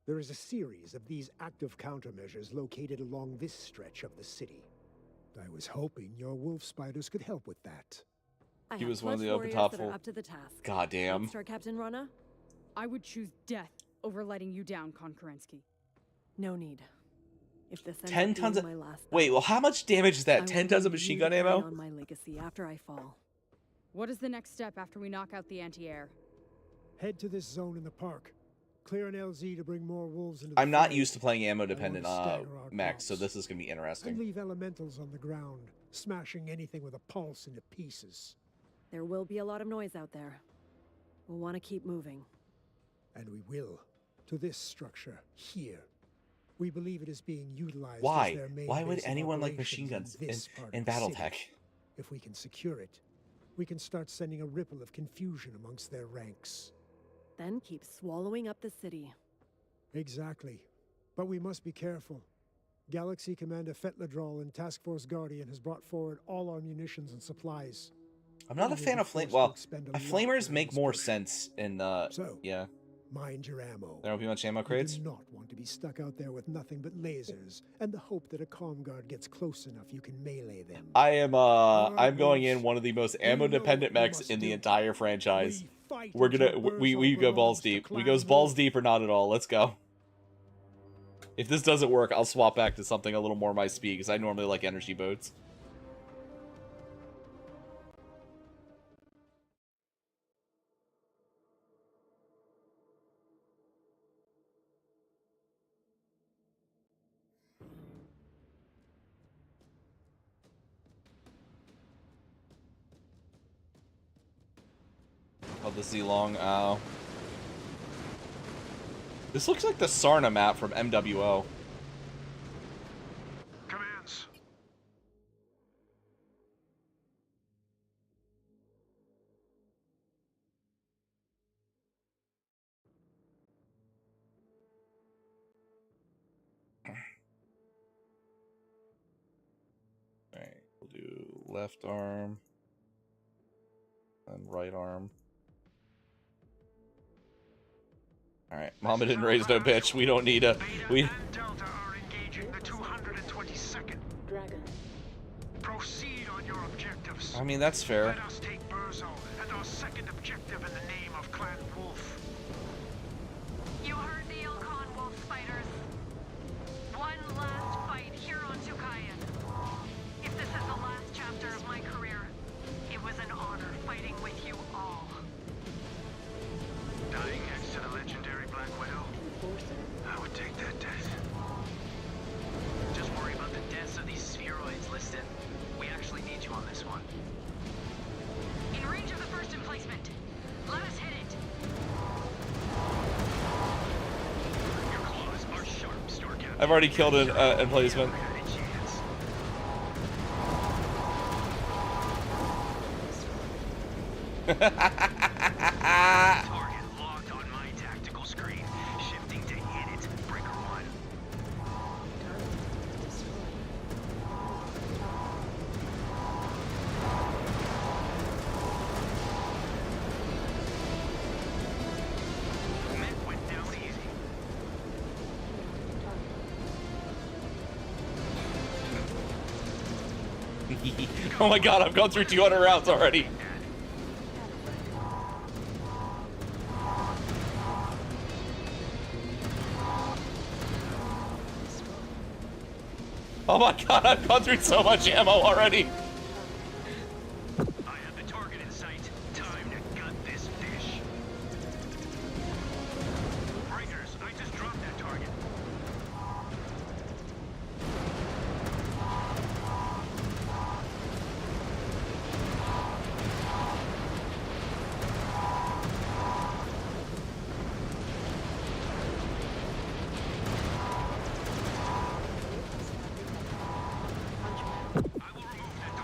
There is a series of these active countermeasures located along this stretch of the city. I was hoping your wolf spiders could help with that. He was one of the warriors that powerful. are up to the task. Goddamn. Star Captain Rana? I would choose death over letting you down, Konkurensky. No need. If this ends 10 up tons of. being my last Wait, well, how much damage is that? I 10 will tons of leave machine you gun to carry ammo? on my legacy after I fall. What is the next step after we knock out the anti-air? Head to this zone in the park. Clear an LZ to bring more wolves into the I'm not fray. used to playing ammo dependent stagger our mechs, so drops. this is gonna be And interesting. leave elementals on the ground, smashing anything with a pulse into pieces. There will be a lot of noise out there. We'll want to keep moving. And we will. To this structure, here. We believe it is being utilized as Why? their main Why would base of anyone like machine operations guns this part in of the battle city. tech? If we can secure it, we can start sending a ripple of confusion amongst their ranks. Then keep swallowing up the city. Exactly. But we must be careful. Galaxy Commander Fetladrol and Task Force Guardian has brought forward all our munitions and supplies. I'm not a We will fan be of flame. forced to Well, expend a lot flamers during make this more push. sense in So, yeah. mind your ammo. There won't be much ammo crates. You do not want to be stuck out there with nothing but lasers and the hope that a comm guard gets close enough you can melee them. I'm going in one of the most ammo dependent mechs in the entire franchise. We're gonna we go balls deep. We goes balls deep or not at all. Let's go. If this doesn't work, I'll swap back to something a little more my speed because I normally like energy boats. Oh, the Z-Long, ow. This looks like the Sarna map from MWO. Commands. Alright, we'll do left arm. And right arm. Alright, Mama didn't raise no bitch. We don't need a... We... Delta are engaging the 222nd. Dragon. Proceed on your objectives. I mean, that's fair. Let us take Burzo and our second objective in the name of Clan Wolf. You heard the Ilkhan wolf spiders. One last fight here on Tukayyid. If this is the last chapter of my career, it was an honor fighting with you all. Dying next to the legendary Black Widow? I would take that death. Just worry about the deaths of these spheroids listed. We actually need you on this one. In range of the first emplacement. Let us hit it. Your claws are sharp, Star Captain. I've already killed an emplacement. Target locked on my tactical screen. Shifting to hit it. Breaker 1. Mech went down easy. Oh my god, I've gone through 200 rounds already. Oh my god, I've gone through so much ammo already. I have the target in sight. Time to gut this fish. Breakers, I just dropped that target. I will remove that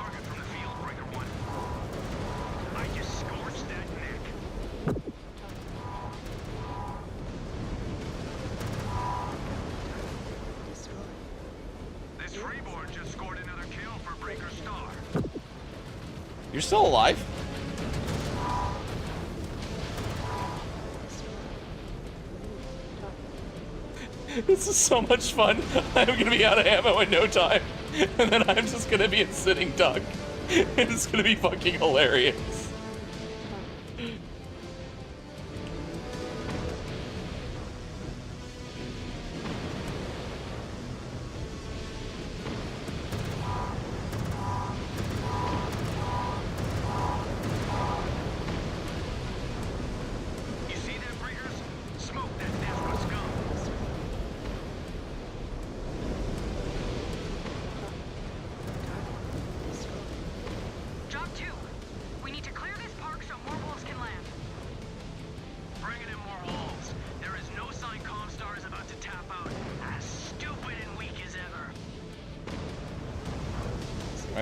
You're still alive? This is so much fun. I'm gonna be out of ammo in no time. And then I'm just gonna be a sitting duck. It's gonna be fucking hilarious.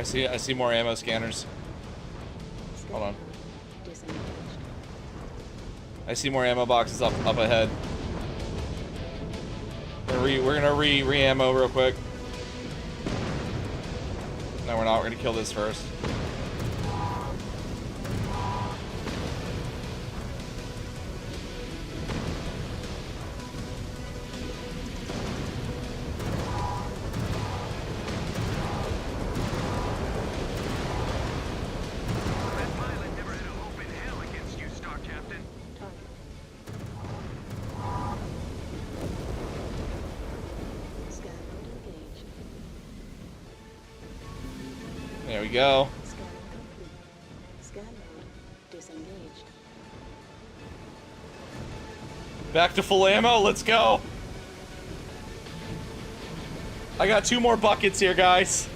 I see more ammo scanners. Hold on. I see more ammo boxes up ahead. We're gonna re-ammo real quick. No, we're not. We're gonna kill this first. There we go. Scan mode disengaged. Back to full ammo. Let's go. I got 2 more buckets here, guys.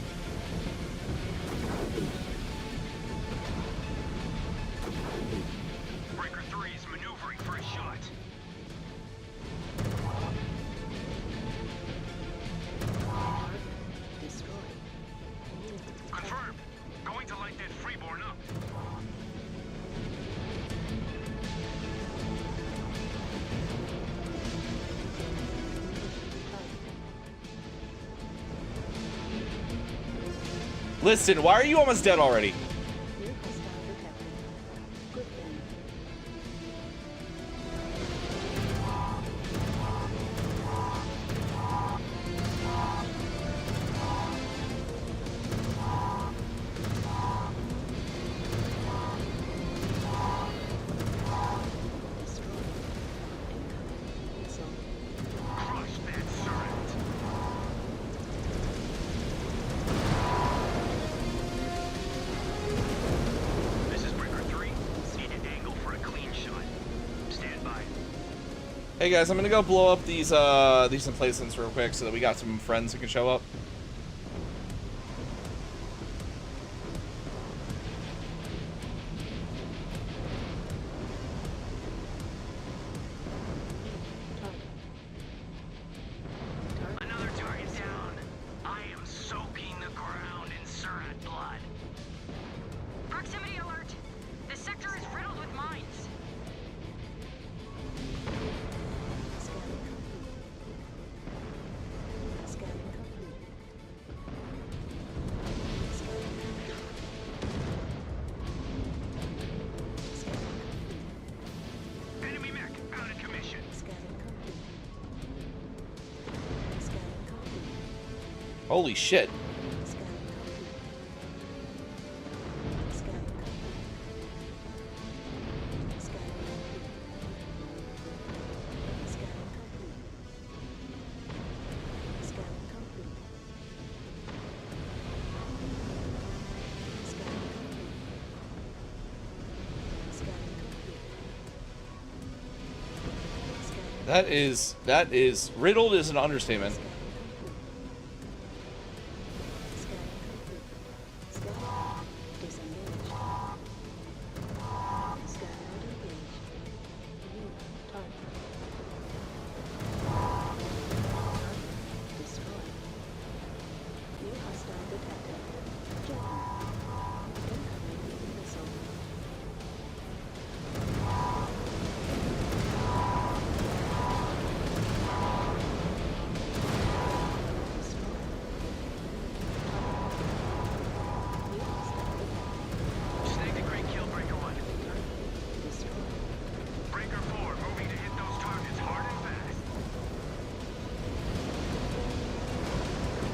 Breaker 3 is maneuvering for a shot. Confirmed. Going to light that freeborn up. Listen, why are you almost dead already? Hey guys, I'm gonna go blow up these emplacements real quick so that we got some friends who can show up. Another target down. I am soaking the ground in Surat blood. Proximity alert! This sector is riddled with mines. Enemy mech out of commission. Holy shit. That is riddled is an understatement.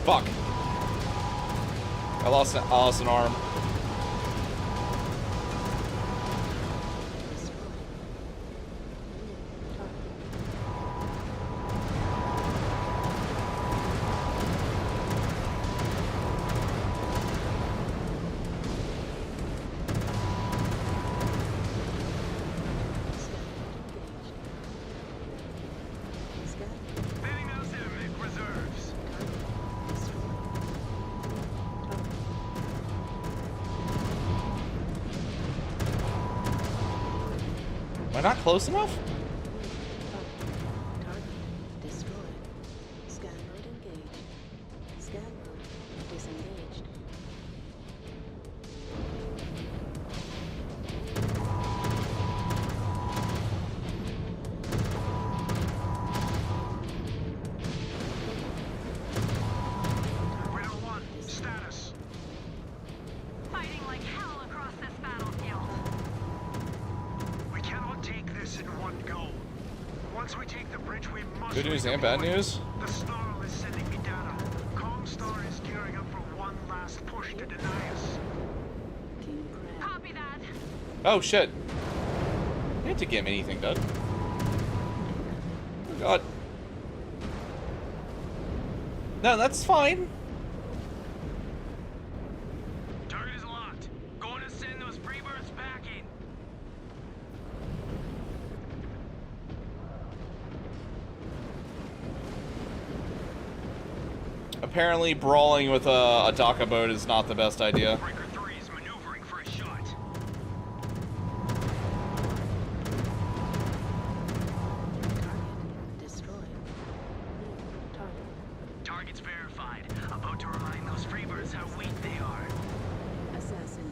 Fuck. I lost an arm. Am I not close enough? Target destroyed. Scan mode engaged. Scan mode disengaged. Riddle 1, status. Fighting like hell across this battlefield. We cannot take this in one go. Once we take the bridge, we must. Good news and bad news? The Snarl is sending me data. Comstar is gearing up for one last push to deny us. Copy that. Oh shit. You didn't give me anything, bud. Oh god. No, that's fine. Target is locked. Going to send those freebirds packing. Apparently, brawling with a Daka boat is not the best idea. Breaker 3 is maneuvering for a shot. Destroyed. Target. Target's verified. About to remind those freebirds how weak they are. Assassin.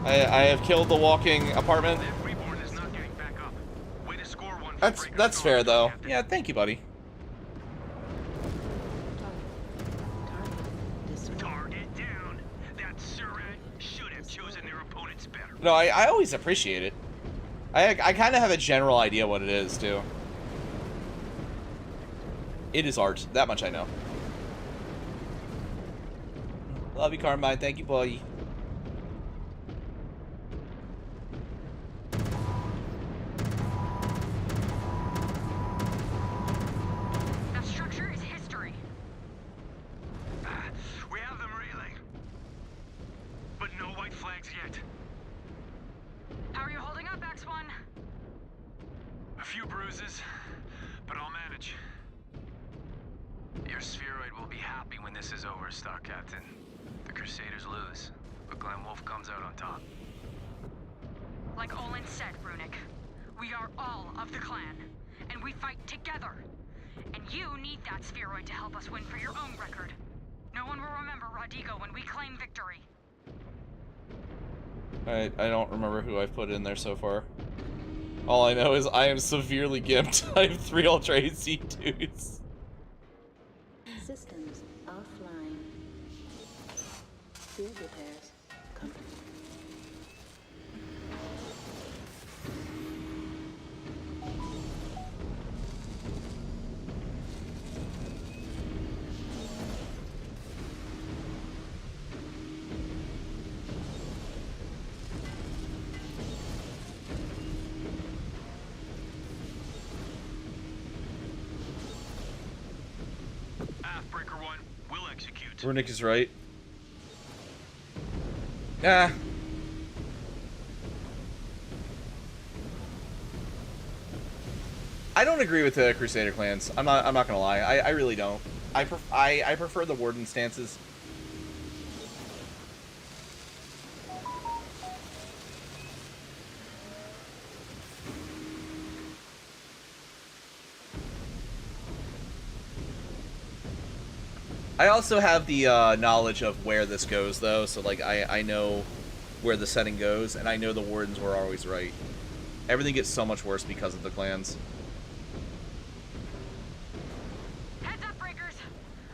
I have killed the walking apartment. That reborn is not getting back up. Way to score one. That's fair though. Yeah, thank you, buddy. Target down. That Surrey should have chosen their opponents better. No, I always appreciate it. I kind of have a general idea what it is too. It is art. That much I know. Love you, Carmine. Thank you, buddy. That structure is history. We have them reeling. But no white flags yet. How are you holding up, X1? A few bruises, but I'll manage. Your spheroid will be happy when this is over, Star Captain. The Crusaders lose, but Glen Wolf comes out on top. Like Olin said, Runic, we are all of the clan, and we fight together. And you need that spheroid to help us win for your own record. No one will remember Rodigo when we claim victory. I don't remember who I've put in there so far. All I know is I am severely gimped. I have 3 Ultra AC dudes. Systems offline. Field repairs complete. Breaker 1, will execute. Runic is right. Nah. I don't agree with the Crusader clans. I'm not gonna lie. I really don't. I prefer the Warden stances. I also have the knowledge of where this goes, though, so like I know where the setting goes, and I know the Wardens were always right. Everything gets so much worse because of the clans. Heads up, Breakers!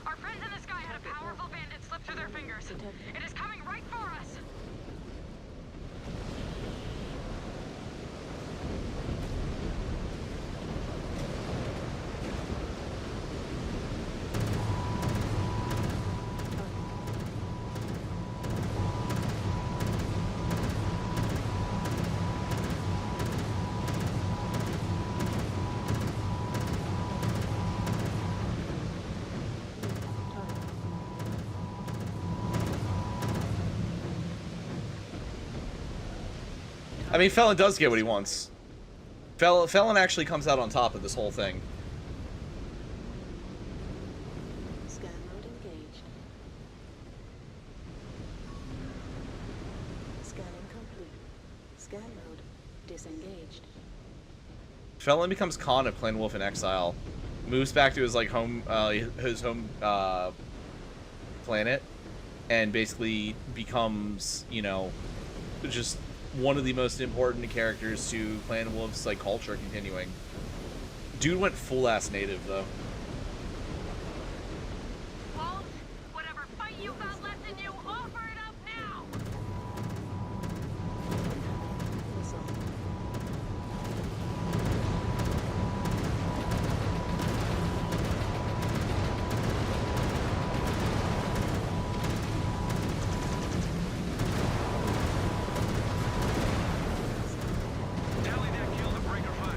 Our friends in the sky had a powerful bandit slip through their fingers. It is coming right for us! I mean, Felon does get what he wants. Felon actually comes out on top of this whole thing. Scan mode engaged. Scanning complete. Scan mode disengaged. Felon becomes Khan of Clan Wolf in Exile, moves back to his like home planet, and basically becomes, you know, just one of the most important characters to Clan Wolf's like culture continuing. Dude went full ass native though. Wolves, whatever fight you got left in you, offer it up now. Tally that kill to Breaker 5.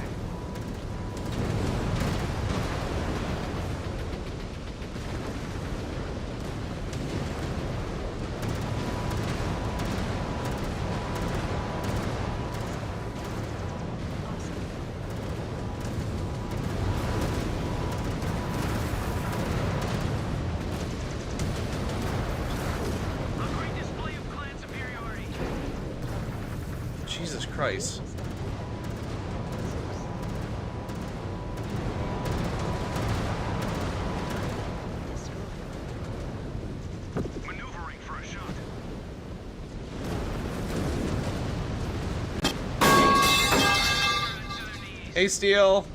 A great display of clan superiority. Jesus Christ. Maneuvering for a shot. Hey, Steel.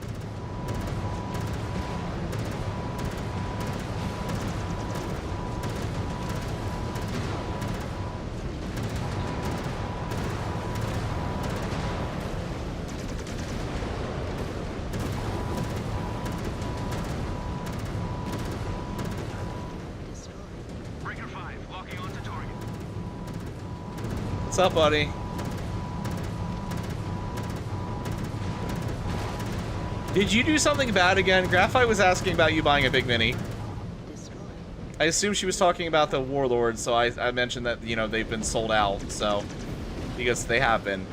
Breaker 5, locking onto target. What's up, buddy? Did you do something bad again? Graphite was asking about you buying a big mini. I assume she was talking about the Warlords, so I mentioned that, you know, they've been sold out, so... Because they have been.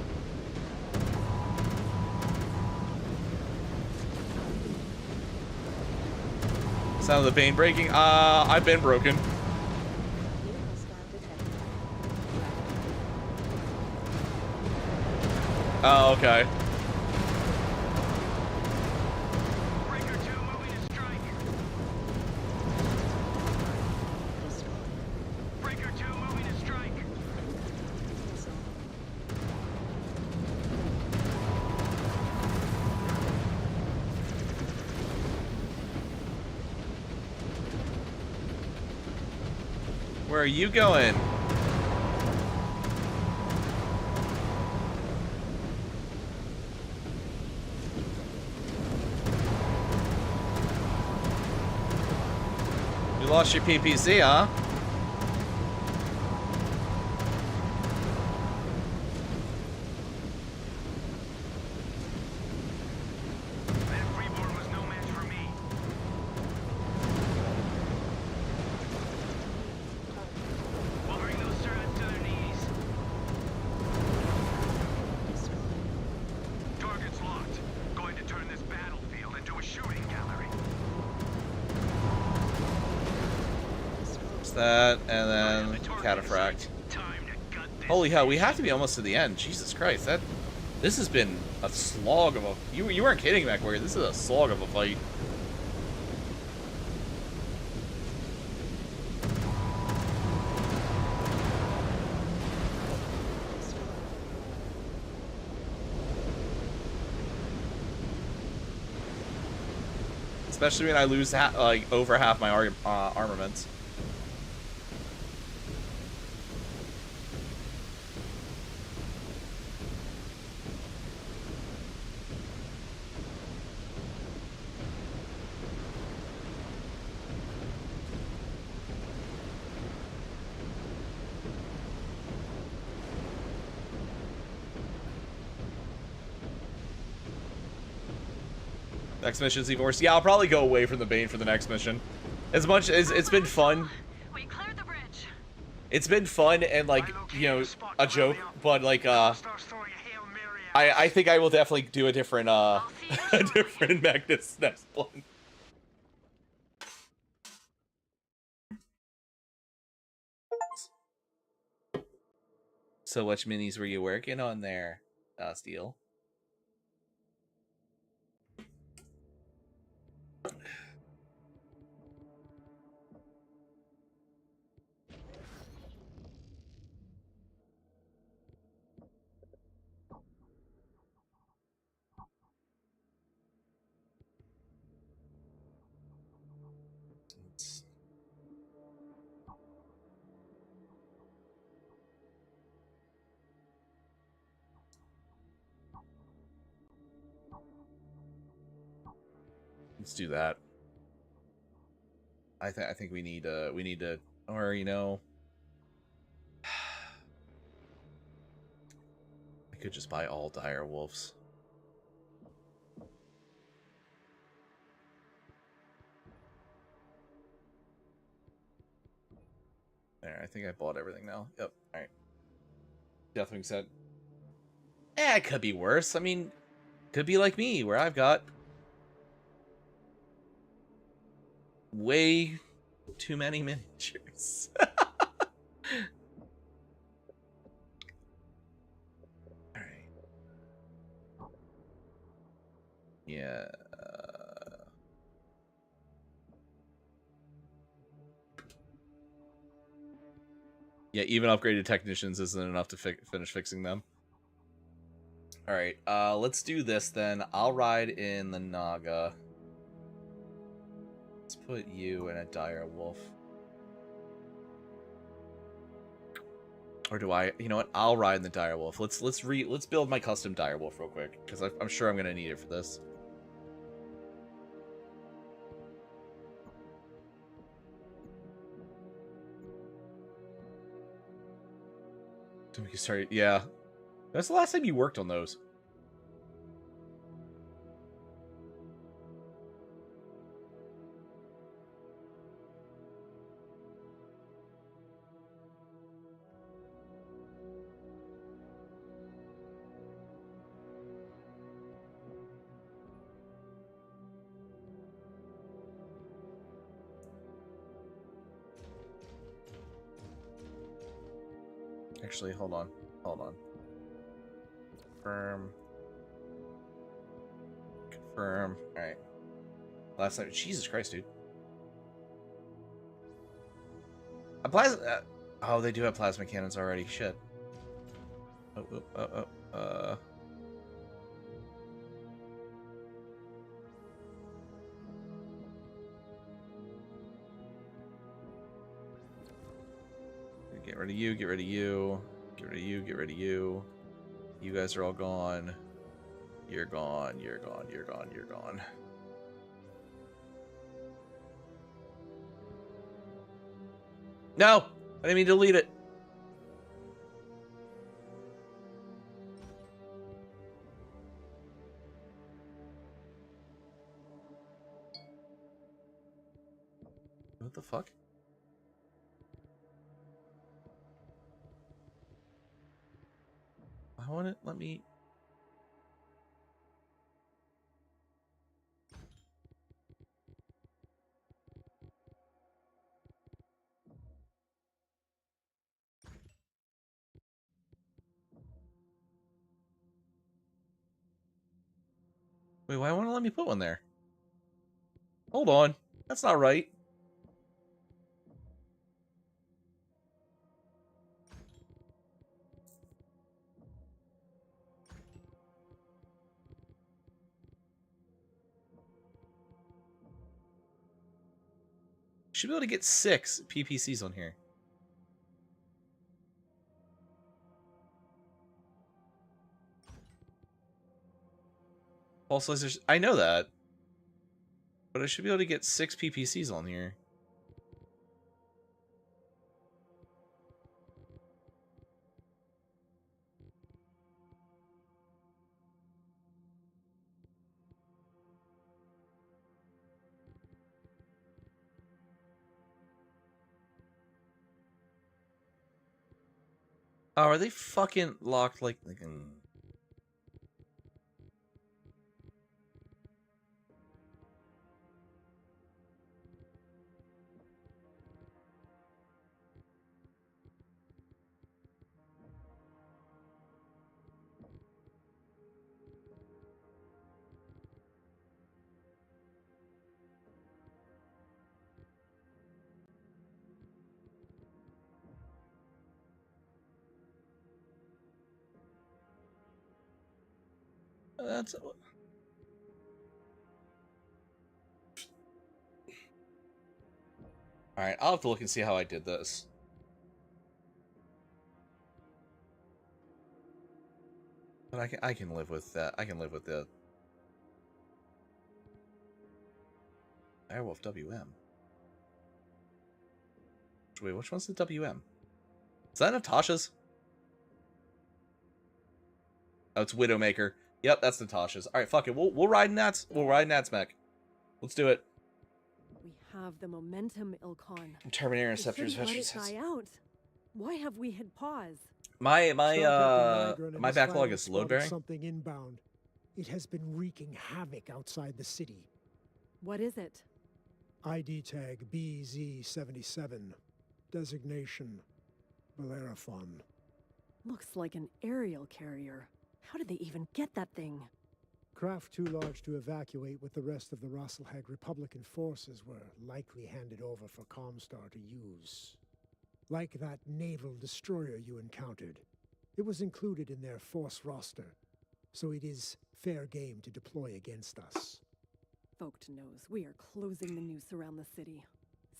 Sound of the Bane breaking? I've been broken. Oh, okay. Breaker 2 moving to strike. Breaker 2 moving to strike. Where are you going? You lost your PPC, huh? That freeborn was no match for me. Lowering those servants to their knees. Target's locked. Going to turn this battlefield into a shooting gallery. It's that, and then Cataphract. Holy hell, we have to be almost to the end. Jesus Christ, this has been a slog of a... You weren't kidding, Mechwarrior. This is a slog of a fight. Especially when I lose like over half my armaments. Next mission's even worse. Yeah, I'll probably go away from the Bane for the next mission. As much as it's been fun. We cleared the bridge. It's been fun and like, you know, a joke, but like I think I will definitely do a different a different Magnus next one. So which minis were you working on there, Steel? Let's do that. I think we need to, or you know, I could just buy all dire wolves. There, I think I bought everything now. Yep. All right. Deathwing said, it could be worse. I mean, could be like me, where I've got way too many miniatures. Alright. Yeah. Yeah, even upgraded technicians isn't enough to finish fixing them. Alright, let's do this then. I'll ride in the Naga. Let's put you in a dire wolf. Or do I? You know what? I'll ride in the dire wolf. Let's build my custom dire wolf real quick, because I'm sure I'm gonna need it for this. So we can start. Yeah, that's the last time you worked on those. Actually, hold on. Confirm. Alright. Last time. Jesus Christ, dude. A plasma. Oh, they do have plasma cannons already. Shit. Get rid of you, get rid of you, get rid of you, get rid of you. You guys are all gone. You're gone, you're gone, you're gone, you're gone. No! I didn't mean to delete it. What the fuck? I want it. Let me. Wait, why won't it let me put one there? Hold on. That's not right. Should be able to get 6 PPCs on here. Pulse lasers. I know that. But I should be able to get 6 PPCs on here. Oh, are they fucking locked like... That's... Alright, I'll have to look and see how I did this. But I can live with that. I can live with the Airwolf WM. Wait, which one's the WM? Is that Natasha's? Oh, it's Widowmaker. Yep, that's Natasha's. Alright, fuck it. We'll ride Nat's. We'll ride Nat's mech. Let's do it. We have the momentum, Ilkhan. Terminator Interceptors Let it Veterans. die out. Why have we hit pause? My backlog is load bearing. Something inbound. It has been wreaking havoc outside the city. What is it? ID tag BZ77. Designation Bellerophon. Looks like an aerial carrier. How did they even get that thing? Craft too large to evacuate with the rest of the Rosselhag Republican forces were likely handed over for Comstar to use. Like that naval destroyer you encountered. It was included in their force roster, so it is fair game to deploy against us. Vogt knows we are closing the noose around the city,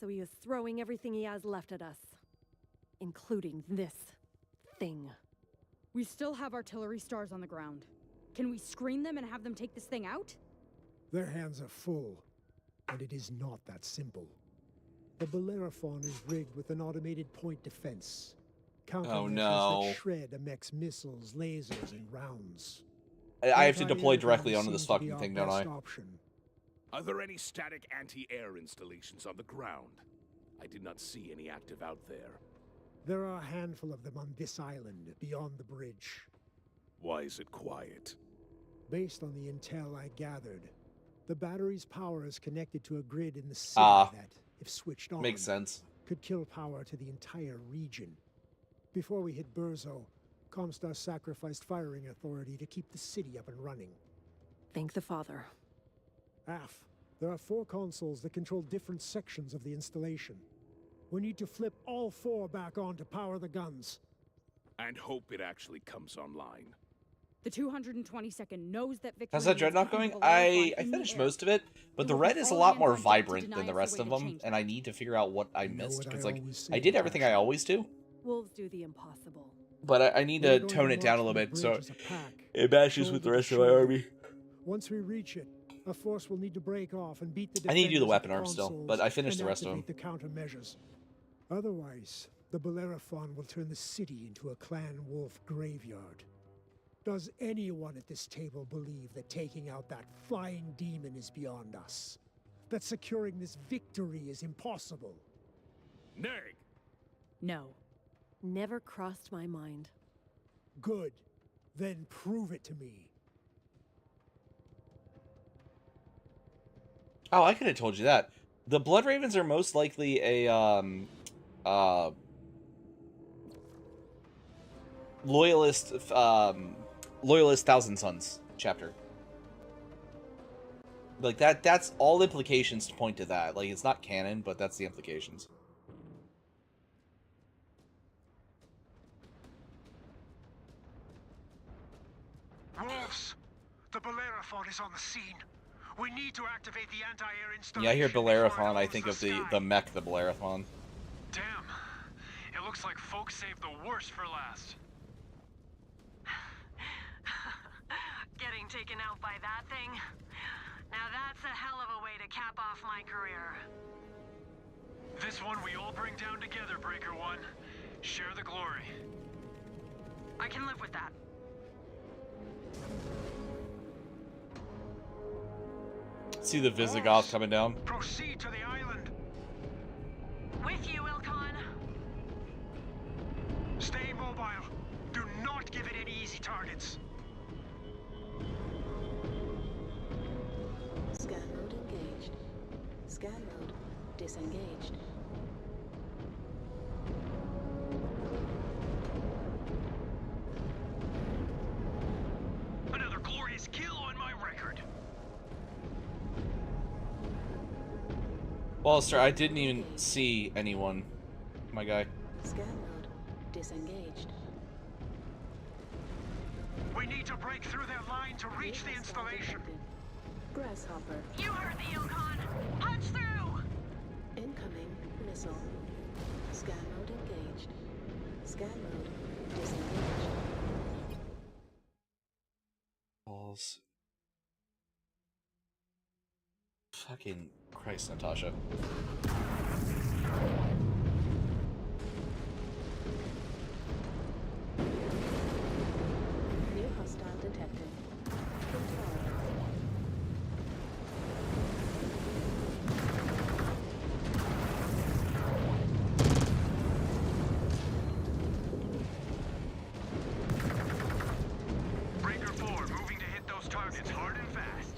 so he is throwing everything he has left at us. Including this thing. We still have artillery stars on the ground. Can we screen them and have them take this thing out? Their hands are full, and it is not that simple. The Bellerophon is rigged with an automated point defense. Countermeasures that shred a mech's missiles, lasers, and rounds. I have to deploy directly onto this fucking thing, don't I? Are there any static anti-air installations on the ground? I did not see any active out there. There are a handful of them on this island, beyond the bridge. Why is it quiet? Based on the intel I gathered, the battery's power is connected to a grid in the city that, if switched on, makes sense. Could kill power to the entire region. Before we hit Burzo, Comstar sacrificed firing authority to keep the city up and running. Thank the Father. Af, there are 4 consoles that control different sections of the installation. We need to flip all 4 back on to power the guns. And hope it actually comes online. The 222nd knows that victory. How's that Dreadnought going? I finished most of it, but the red is a lot more vibrant than the rest of them, and I need to figure out what I missed, because like I did everything I always do. Wolves do the impossible. But I need to tone it down a little bit so it matches with the rest of my army. Once we reach it, a force will need to break off and beat the I need to do the weapon arm still, but I finished the rest of them. The countermeasures. Otherwise, the Bellerophon will turn the city into a clan wolf graveyard. Does anyone at this table believe that taking out that flying demon is beyond us? That securing this victory is impossible? Neg! No. Never crossed my mind. Good. Then prove it to me. Oh, I could have told you that. The Blood Ravens are most likely a loyalist Thousand Sons chapter. Like that's all implications to point to that. Like it's not canon, but that's the implications. Wolves! The Bellerophon is on the scene. We need to activate the anti-air installation. Yeah, I hear Bellerophon, I think of the mech, the Bellerophon. Damn. It looks like folks saved the worst for last. Getting taken out by that thing? Now that's a hell of a way to cap off my career. This one we all bring down together, Breaker One. Share the glory. I can live with that. See the Visigoth coming down. Proceed to the island. With you, Ilkhan. Stay mobile. Do not give it any easy targets. Scan mode engaged. Scan mode disengaged. Another glorious kill on my record. Well, sir, I didn't even see anyone, my guy. Scan mode disengaged. We We need to break through their line to reach the installation. Grasshopper. You heard the Yukon. Punch through! Incoming missile. Scan mode engaged. Scan mode disengaged. Balls. Fucking Christ, Natasha. New hostile detected. Control. Breaker 4, moving to hit those targets hard and fast.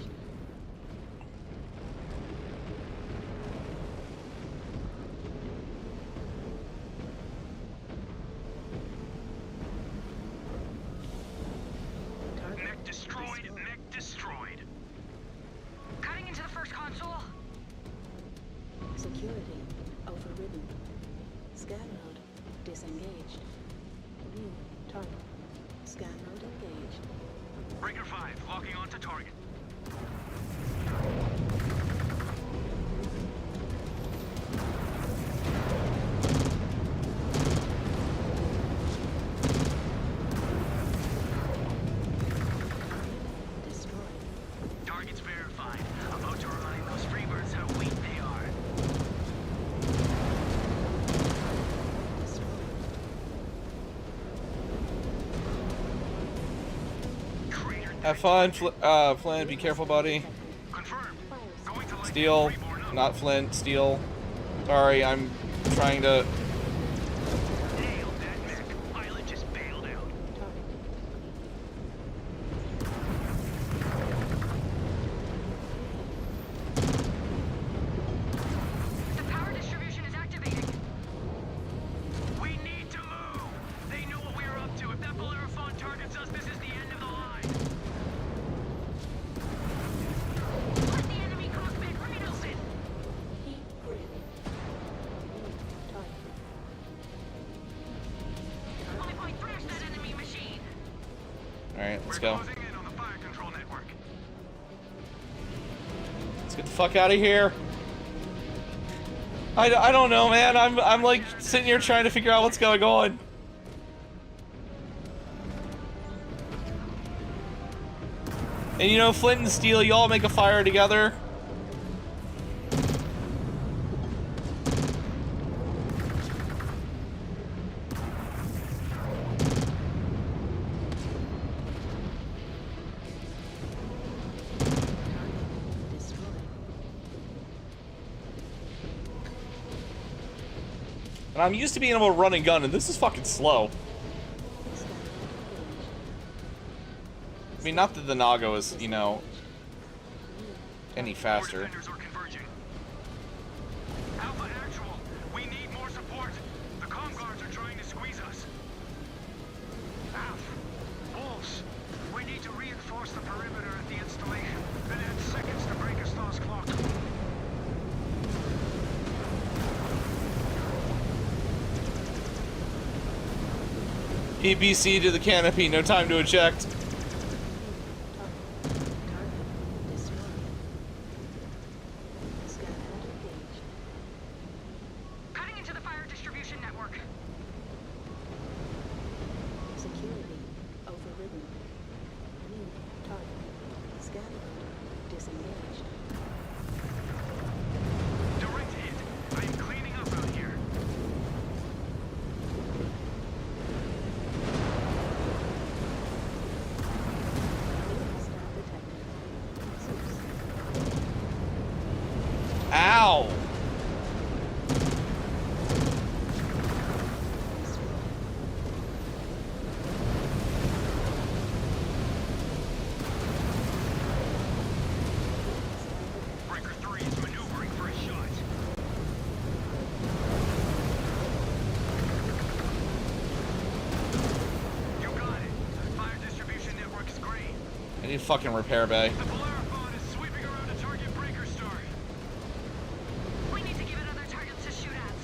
Mech destroyed, mech destroyed. Cutting into the first console. Security overridden. Scan mode disengaged. New target. Scan mode engaged. Breaker 5, locking onto target. Destroyed. Targets verified. About to remind those freebirds how weak they are. Have fun, Flint. Be careful, buddy. Steel, not Flint. Steel. Sorry, I'm trying to. Nailed that mech. Pilot just bailed out. The power distribution is activating. We need to move. They knew what we were up to. If that Bellerophon targets us, this is the end of the line. Let the enemy cockpit remain open. Heat grid. Target. Only point thrash that enemy machine. Alright, let's go. Closing in on the fire control network. Let's get the fuck out of here. I don't know, man. I'm like sitting here trying to figure out what's going on. And you know, Flint and Steel, you all make a fire together. And I'm used to being able to run and gun, and this is fucking slow. I mean, not that the Nago is, you know, any faster. Defenders are converging. Alpha Actual, we need more support. The comm guards are trying to squeeze us. Alpha, Wolves, we need to reinforce the perimeter at the installation. Then add seconds to break a star's clock. PBC to the canopy, no time to eject. Cutting into the fire distribution network. Security overridden. New target. Scan mode disengaged. Direct hit. I am cleaning up out here. Ow! Breaker 3 is maneuvering for a shot. You got it. Fire distribution network is green. I need a fucking repair bay. The Bellerophon is sweeping around a target breaker star. We need to give it other targets to shoot at.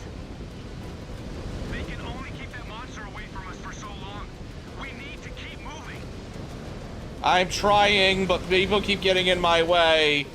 They can only keep that monster away from us for so long. We need to keep moving. I'm trying, but people keep getting in my way.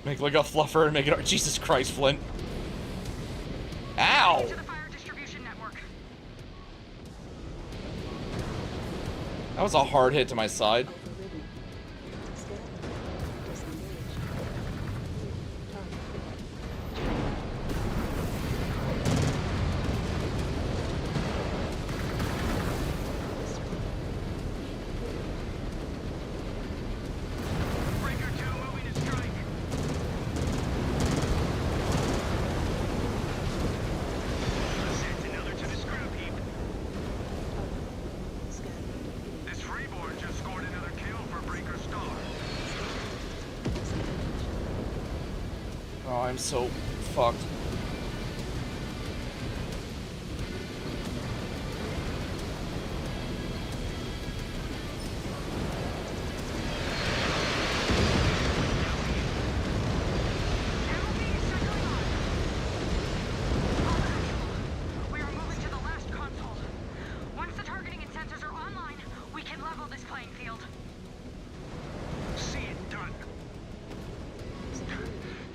Make like a fluffer and make it. Jesus Christ, Flint. Ow! That was a hard hit to my side. I'm so fucked. We are moving to the last console. Once the targeting and sensors are online, we can level this playing field. See it done.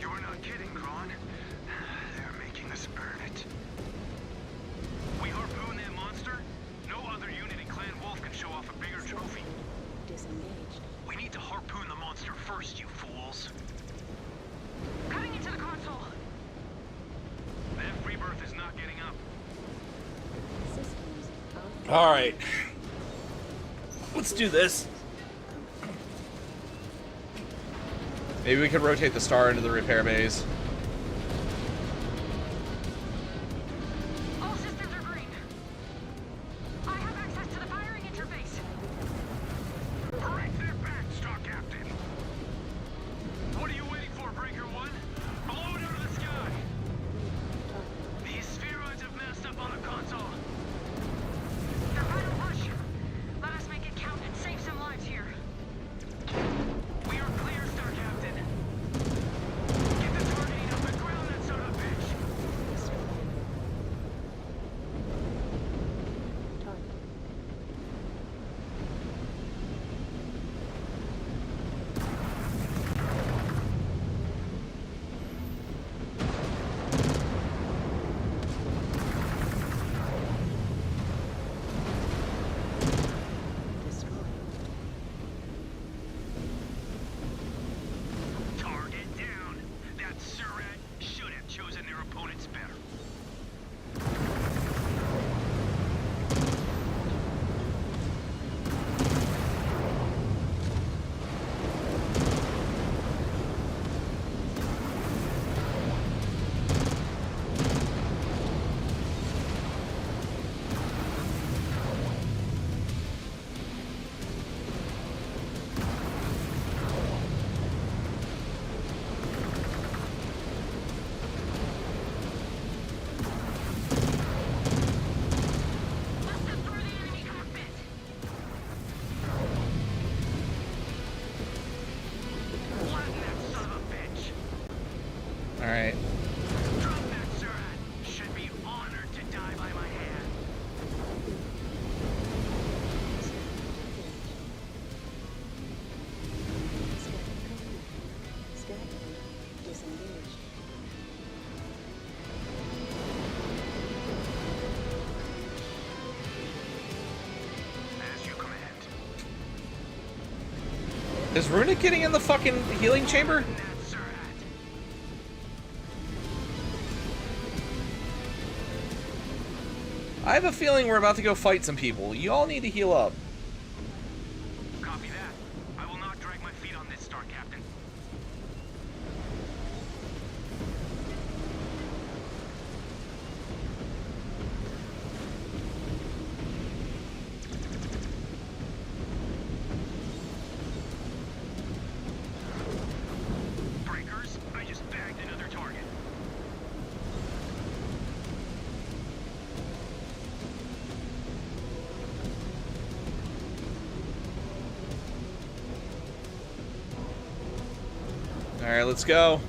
You were not kidding, Kron. They're making us earn it. We harpoon that monster? No other unit in Clan Wolf can show off a bigger trophy. Disengaged. We need to harpoon the monster first, you fools. Cutting into the console. That rebirth is not getting up. All right. Let's do this. Maybe we could rotate the star into the repair bays. All systems are green. I have access to the firing interface. Break their back, Star Captain. What are you waiting for, Breaker 1? Blow it out of the sky. These spheroids have messed up on the console. Their final push. Let us make it count and save some lives here. We are clear, Star Captain. Get the targeting up and ground that son of a bitch. Target down. That Surat should have chosen their opponents better. Busted through the enemy cockpit. Flatten that son of a bitch. All right. Drop that Surat. Should be honored to die by my hand. Scan. Disengaged. As you command. Is Runic getting in the fucking healing chamber? I have a feeling we're about to go fight some people. You all need to heal up. Copy that. I will not drag my feet on this, Star Captain. Breakers, I just bagged another target. All right, let's go.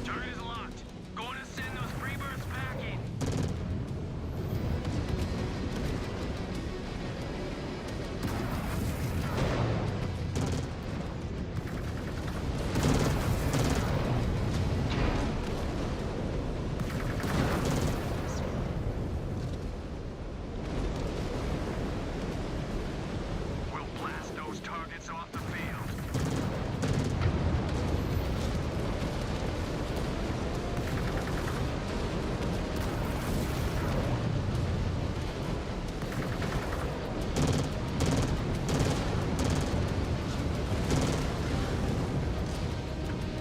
Target is locked. Going to send those freebirds packing. We'll blast those targets off the field.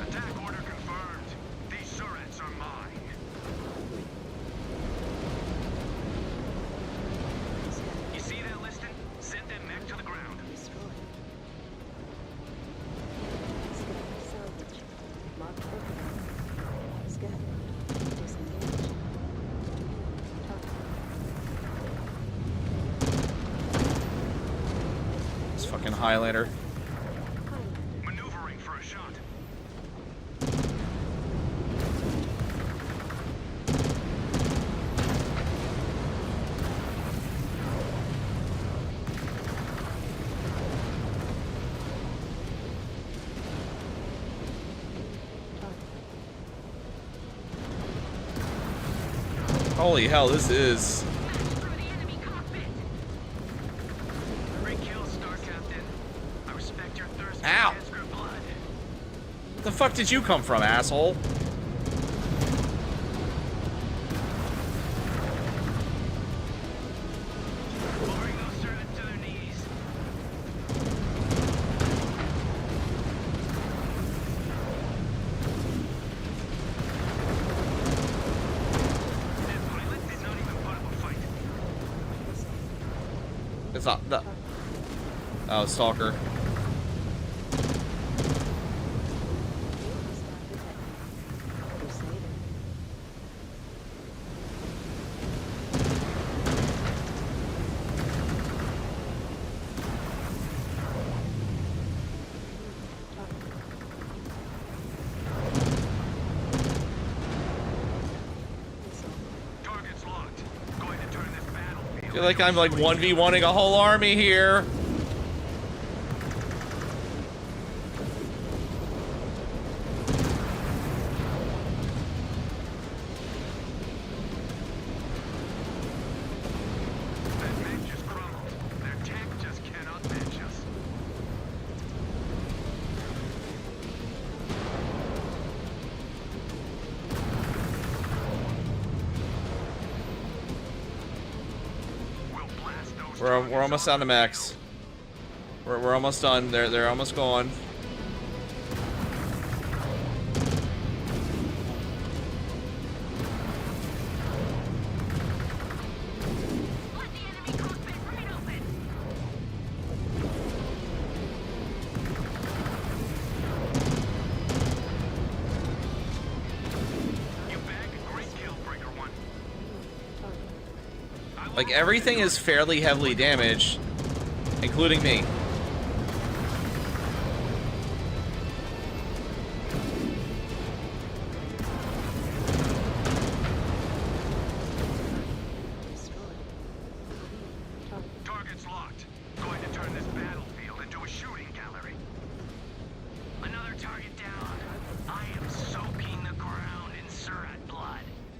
Attack order confirmed. These turrets are mine. You see that, Liston? Send them mech to the ground. Salvage. Mark override. Scan mode. Disengaged. This fucking Highlander. Maneuvering for a shot. Holy hell, this is... Great kill, Star Captain. I respect your thirst for Ow! Ezra blood. Where the fuck did you come from, asshole? Lowering those turrets to their knees. That pilot did not even put up a fight. It's not... No. Oh, Stalker. Target's locked. Going to turn this battlefield. I feel like I'm like 1v1ing a whole army here. That mech just crumbled. Their tech just cannot match us. We'll blast those We're almost down to max. We're almost done. They're almost gone. Split the enemy cockpit right open. You bagged a great kill, Breaker One. Like, everything is fairly heavily damaged, including me. Target's locked.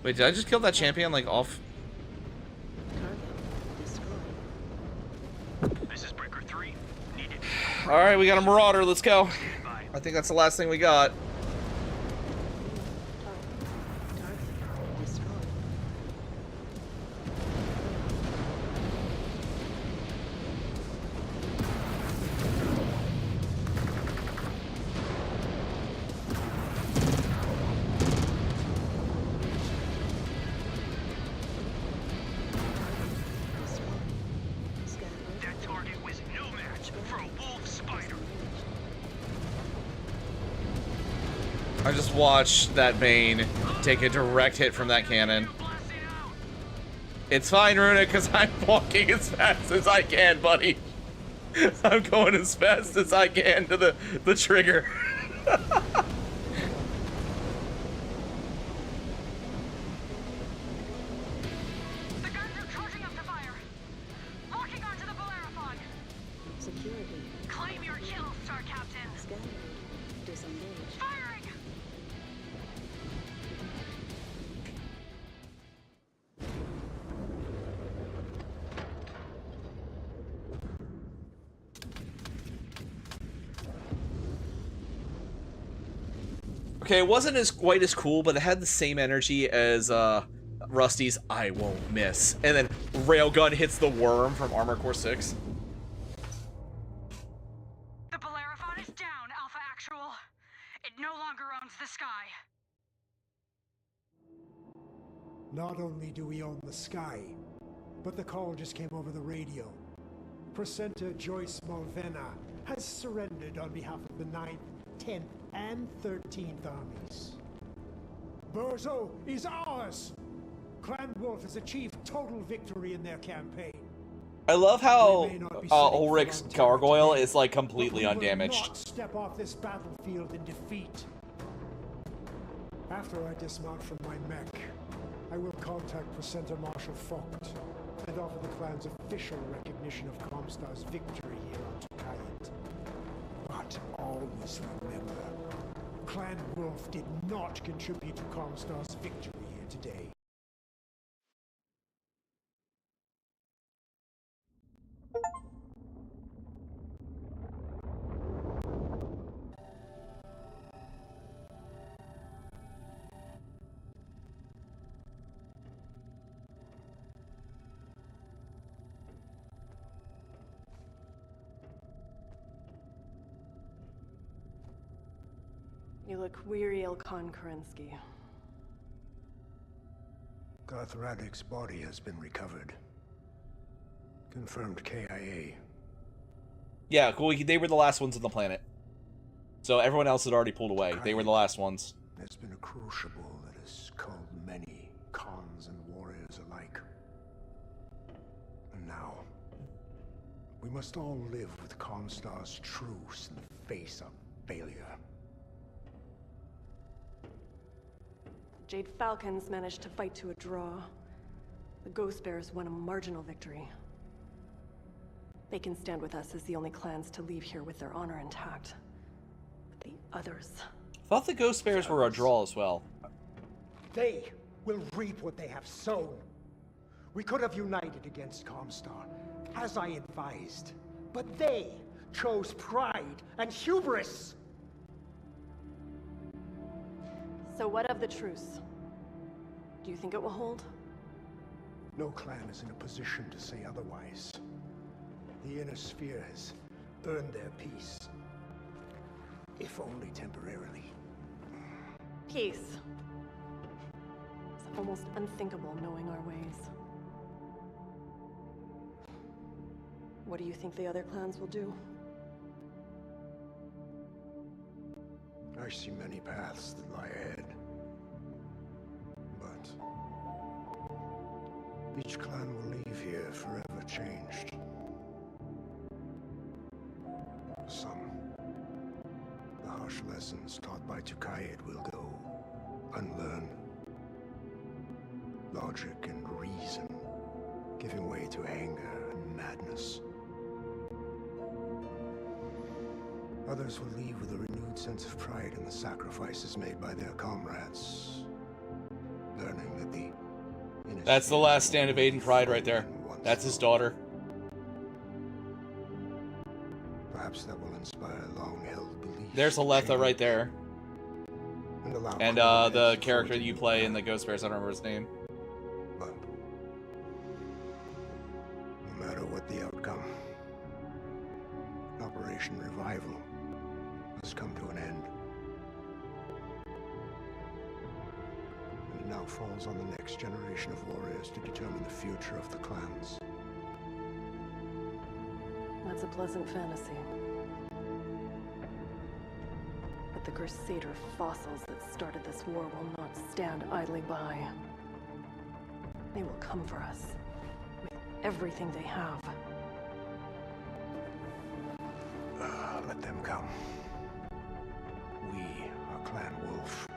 Wait, did I just kill that champion, like, off? This is Breaker 3. Needed. Alright, we got a Marauder. Let's go. I think that's the last thing we got. That target was no match for a wolf spider. I just watched that Bane take a direct hit from that cannon. It's fine, Runa, because I'm walking as fast as I can, buddy. I'm going as fast as I can to the trigger. Security. Claim your kill, Star Captain. Scan mode. Disengaged. Firing! Okay, it wasn't as quite as cool, but it had the same energy as Rusty's I Won't Miss. And then Railgun hits the worm from Armor Core 6. The Bellerophon is down, Alpha Actual. It no longer owns the sky. Not only do we own the sky, but the call just came over the radio. Presenter Joyce Mulvena has surrendered on behalf of the 9th, 10th, and 13th armies. Bozo is ours! Clan Wolf has achieved total victory in their campaign. I love how Ulrich's gargoyle is like completely undamaged. Not step off this battlefield in defeat. After I dismount from my mech, I will contact Presenter Marshal Vogt and offer the clan's official recognition of Comstar's victory here on Tukayyid. But always remember, Clan Wolf did not contribute to Comstar's victory here today. You look weary, Ilkhan Kerensky. Garth Radek's body has been recovered. Confirmed KIA. Yeah, cool. They were the last ones on the planet. So everyone else had already pulled away. They were the last ones. There's been a crucible that has culled many Khans and warriors alike. And now, we must all live with Comstar's truce in the face of failure. Jade Falcons managed to fight to a draw. The Ghost Bears won a marginal victory. They can stand with us as the only clans to leave here with their honor intact. But the others... I thought the Ghost Bears were a draw as well. They will reap what they have sown. We could have united against Comstar, as I advised. But they chose pride and hubris! So what of the truce? Do you think it will hold? No clan is in a position to say otherwise. The Inner Sphere has earned their peace. If only temporarily. Peace. It's almost unthinkable knowing our ways. What do you think the other clans will do? I see many paths that lie ahead. But each clan will leave here forever changed. Some, the harsh lessons taught by Tukayyid will go unlearned. Logic and reason giving way to anger and madness. Others will leave with a renewed sense of pride in the sacrifices made by their comrades, learning that the That's the last stand of Aiden Pride right there. That's his daughter. Perhaps that will inspire long-held beliefs. There's Aletha right there. And the character that you play in the Ghost Bears, I don't remember his name. But no matter what the outcome, Operation Revival has come to an end. And it now falls on the next generation of warriors to determine the future of the clans. That's a pleasant fantasy. But the Crusader fossils that started this war will not stand idly by. They will come for us, with everything they have. Let them come. We are Clan Wolf,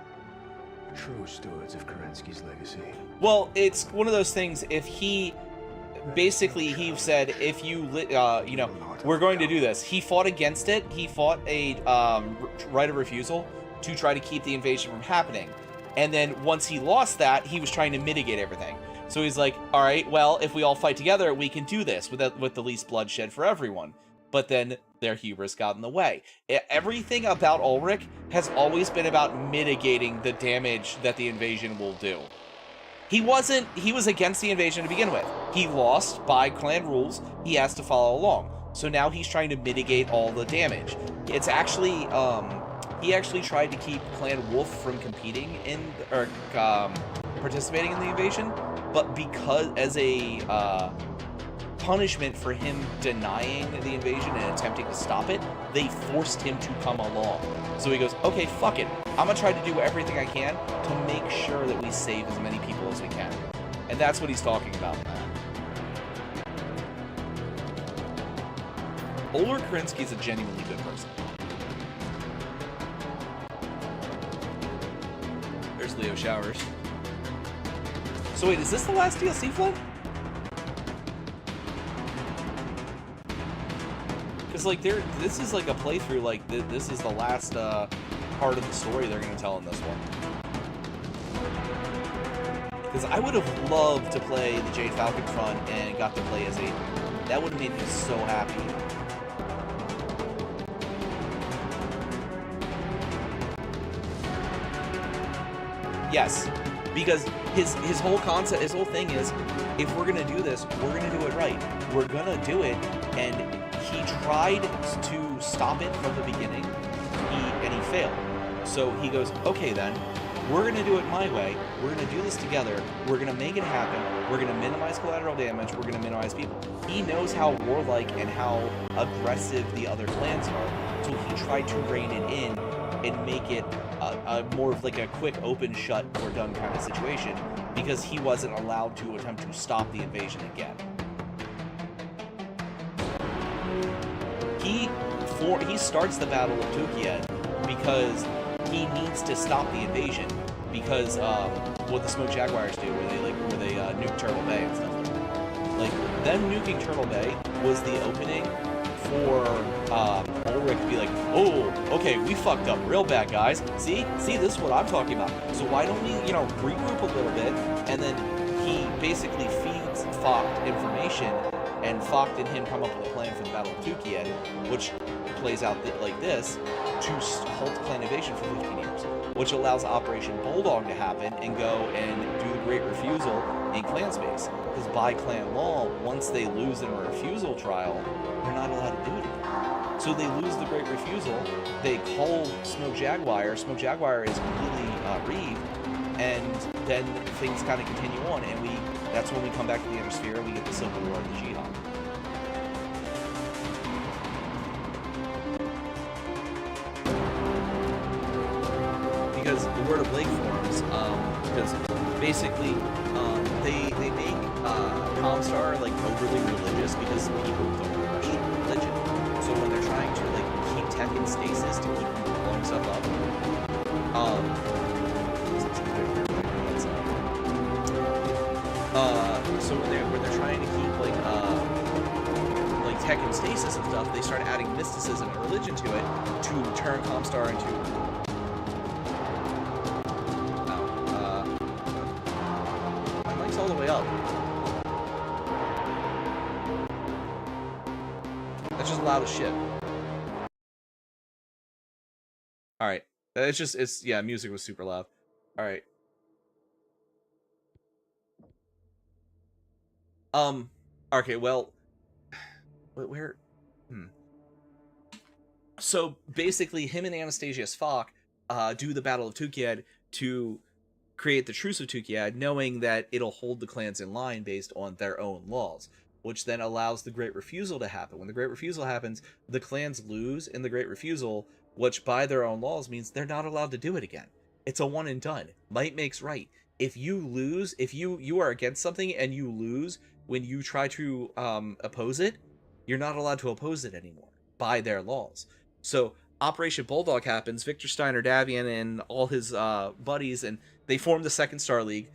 true stewards of Kerensky's legacy. Well, it's one of those things, if he... Basically, he said, if you, you know, we're going to do this. He fought against it. He fought a right of refusal to try to keep the invasion from happening. And then once he lost that, he was trying to mitigate everything. So he's like, all right, well, if we all fight together, we can do this with the least bloodshed for everyone. But then their hubris got in the way. Everything about Ulrich has always been about mitigating the damage that the invasion will do. He was against the invasion to begin with. He lost by clan rules. He has to follow along. So now he's trying to mitigate all the damage. It's actually, he actually tried to keep Clan Wolf from competing in, or participating in the invasion, but because, as a punishment for him denying the invasion and attempting to stop it, they forced him to come along. So he goes, okay, fuck it. I'm gonna try to do everything I can to make sure that we save as many people as we can. And that's what he's talking about in that. Ulrich Kerensky's a genuinely good person. There's Leo Showers. So wait, is this the last DLC, Flynn? Because, like, this is like a playthrough, like, this is the last part of the story they're going to tell in this one. Because I would have loved to play the Jade Falcon front and got to play as Aiden. That would have made me so happy. Yes, because his whole concept, his whole thing is, if we're going to do this, we're going to do it right. We're going to do it, and he tried to stop it from the beginning, and he failed. So he goes, okay then, we're going to do it my way, we're going to do this together, we're going to make it happen, we're going to minimize collateral damage, we're going to minimize people. He knows how warlike and how aggressive the other clans are, so he tried to rein it in and make it a more of like a quick open shut or done kind of situation, because he wasn't allowed to attempt to stop the invasion again. He starts the Battle of Tukayyid because he needs to stop the invasion, because what the Smoke Jaguars do, where they nuke Turtle Bay and stuff like that. Like, them nuking Turtle Bay was the opening for Ulrich to be like, oh, okay, we fucked up real bad, guys. See, this is what I'm talking about. So why don't we, regroup a little bit? And then he basically feeds Focht information, and Focht and him come up with a plan for the Battle of Tukayyid, which plays out like this, to halt clan invasion for 15 years, which allows Operation Bulldog to happen and go and do the Great Refusal in clan space. Because by clan law, once they lose in a refusal trial, they're not allowed to do it again. So they lose the Great Refusal, they call Smoke Jaguar is completely reaved, and then things kind of continue on, and that's when we come back to the Inner Sphere and we get the Civil War and the Jihad. Because the Word of Lake forms, because basically they make Comstar like overly religious because people don't question religion. So when they're trying to like keep tech in stasis to keep them from blowing stuff up, so when they're trying to keep like tech in stasis and stuff, they start adding mysticism and religion to it to turn Comstar into. My mic's all the way up. loud as shit. All right, yeah, music was super loud. All right. Okay, well, where? So basically, him and Anastasius Falk do the Battle of Tukayyid to create the Truce of Tukayyid, knowing that it'll hold the clans in line based on their own laws, which then allows the Great Refusal to happen. When the Great Refusal happens, the clans lose in the Great Refusal, which by their own laws means they're not allowed to do it again. It's a one and done. Might makes right. If you lose, if you are against something and you lose when you try to oppose it, you're not allowed to oppose it anymore by their laws. So Operation Bulldog happens. Victor Steiner Davian and all his buddies, and they form the Second Star League.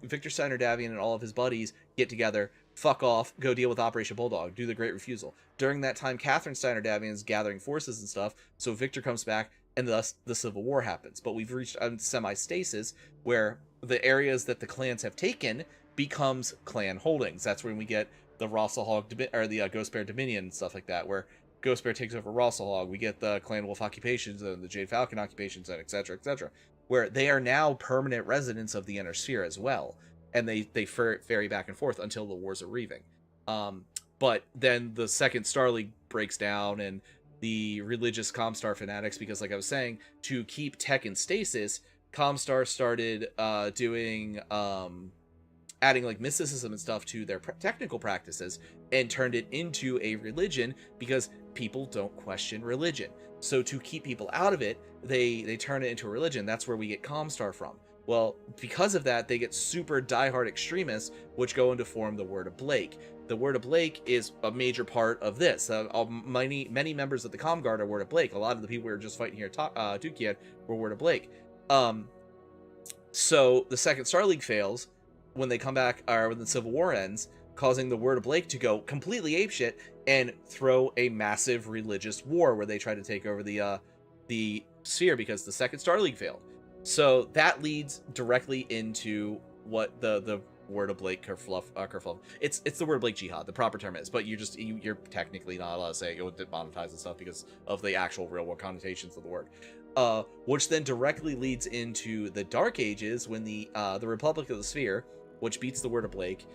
Victor Steiner Davian and all of his buddies get together, fuck off, go deal with Operation Bulldog, do the Great Refusal. During that time, Catherine Steiner Davian is gathering forces and stuff, so Victor comes back, and thus the Civil War happens. But we've reached a semi-stasis where the areas that the clans have taken becomes clan holdings. That's when we get the Rossalhog, or the Ghost Bear Dominion and stuff like that, where Ghost Bear takes over Rossalhog. We get the Clan Wolf occupations and the Jade Falcon occupations, and etc., etc., where they are now permanent residents of the Inner Sphere as well, and they ferry back and forth until the Wars of Reaving. But then the Second Star League breaks down, and the religious Comstar fanatics, because like I was saying, to keep tech in stasis, Comstar started doing adding like mysticism and stuff to their technical practices, and turned it into a religion because people don't question religion. So to keep people out of it, they turn it into a religion. That's where we get Comstar from. Well, because of that, they get super diehard extremists, which go into form the Word of Blake. The Word of Blake is a major part of this. Many members of the Comguard are Word of Blake. A lot of the people we were just fighting here at Tukayyid were Word of Blake. So the Second Star League fails when they come back, or when the Civil War ends, causing the Word of Blake to go completely apeshit and throw a massive religious war where they try to take over the sphere because the Second Star League failed. So that leads directly into what the Word of Blake kerfluff. It's the Word of Blake jihad. The proper term is, but you're technically not allowed to say it would demonetize and stuff because of the actual real world connotations of the word. Which then directly leads into the Dark Ages when the Republic of the Sphere, which beats the Word of Blake,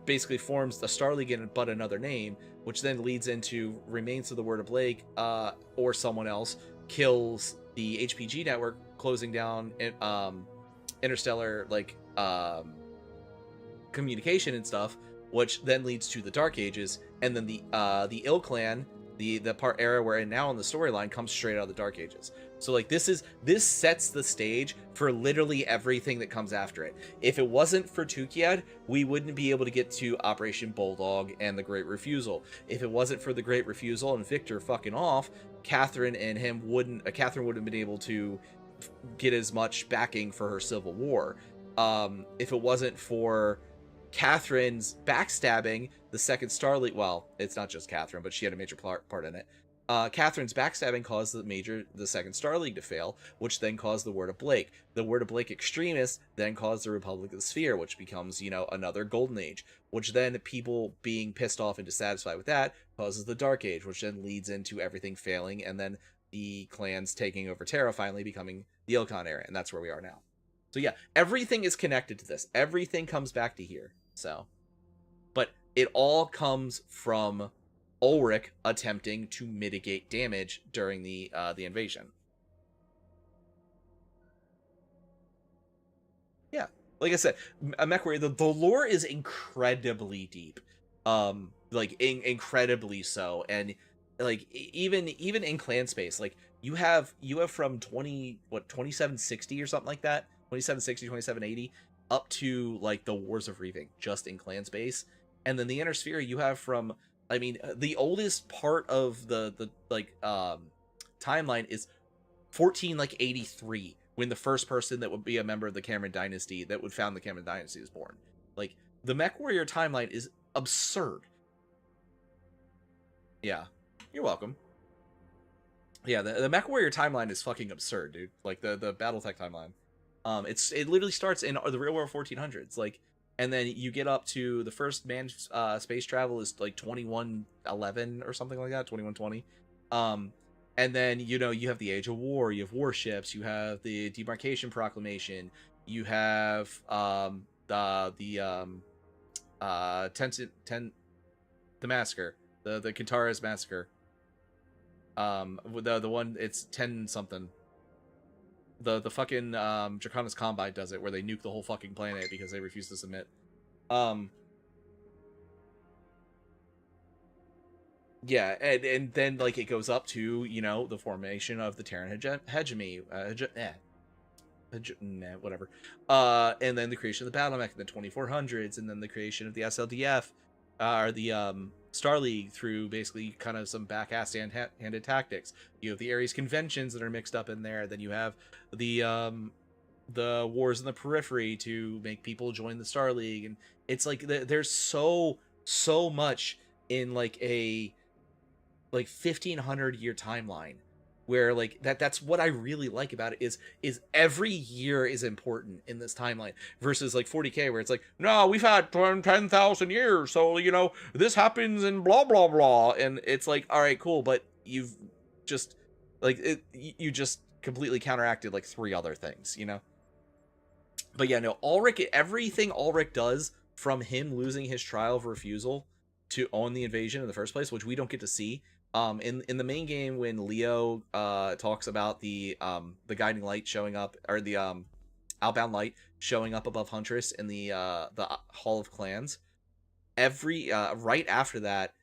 basically forms the Star League in but another name, which then leads into remains of the Word of Blake, or someone else kills the HPG network, closing down interstellar communication and stuff, which then leads to the Dark Ages, and then the Ill Clan, the part era we're in now in the storyline, comes straight out of the Dark Ages. So like this sets the stage for literally everything that comes after it. If it wasn't for Tukayyid, we wouldn't be able to get to Operation Bulldog and the Great Refusal. If it wasn't for the Great Refusal and Victor fucking off, Catherine wouldn't have been able to get as much backing for her Civil War. If it wasn't for Catherine's backstabbing, the Second Star League, well, it's not just Catherine, but she had a major part in it. Catherine's backstabbing caused the Second Star League to fail, which then caused the Word of Blake. The Word of Blake extremists then caused the Republic of the Sphere, which becomes, another Golden Age, which then people being pissed off and dissatisfied with that causes the Dark Age, which then leads into everything failing, and then the clans taking over Terra, finally becoming the Ilkhan era, and that's where we are now. So yeah, everything is connected to this. Everything comes back to here. So, but it all comes from Ulrich attempting to mitigate damage during the invasion. Yeah, like I said, Mechwarrior, the lore is incredibly deep, incredibly so, and like even in clan space, like you have from 2760 or something like that, 2760, 2780, up to like the Wars of Reaving, just in clan space, and then the Inner Sphere you have from, I mean, the oldest part of the timeline is 1483, when the first person that would be a member of the Cameron Dynasty that would found the Cameron Dynasty is born. Like, the Mechwarrior timeline is absurd. Yeah, you're welcome. Yeah, the Mechwarrior timeline is fucking absurd, dude. Like the BattleTech timeline. It literally starts in the real world 1400s. Like, and then you get up to the first manned space travel is like 2111 or something like that, 2120. And then, you know, you have the Age of War, you have warships, you have the Demarcation Proclamation, you have the massacre, the Kintara's massacre. The one, it's 10 something. The fucking Draconis Combine does it, where they nuke the whole fucking planet because they refuse to submit. Yeah, and then like it goes up to, you know, the formation of the Terran hegemony, whatever. And then the creation of the battle mech in the 2400s, and then the creation of the SLDF, or the Star League, through basically kind of some back-handed tactics. You have the Ares conventions that are mixed up in there. Then you have the wars in the periphery to make people join the Star League, and it's like there's so much in like a 1500 year timeline, where like that's what I really like about it, is every year is important in this timeline, versus like 40K where it's like, no, we've had 10,000 years, so you know this happens in blah blah blah, and it's like, all right, cool, but you've just you just completely counteracted like 3 other things, you know. But yeah, no, Ulrich, everything Ulrich does, from him losing his trial of refusal to own the invasion in the first place, which we don't get to see. In the main game, when Leo talks about the guiding light showing up, or the outbound light showing up above Huntress in the Hall of Clans, every right after that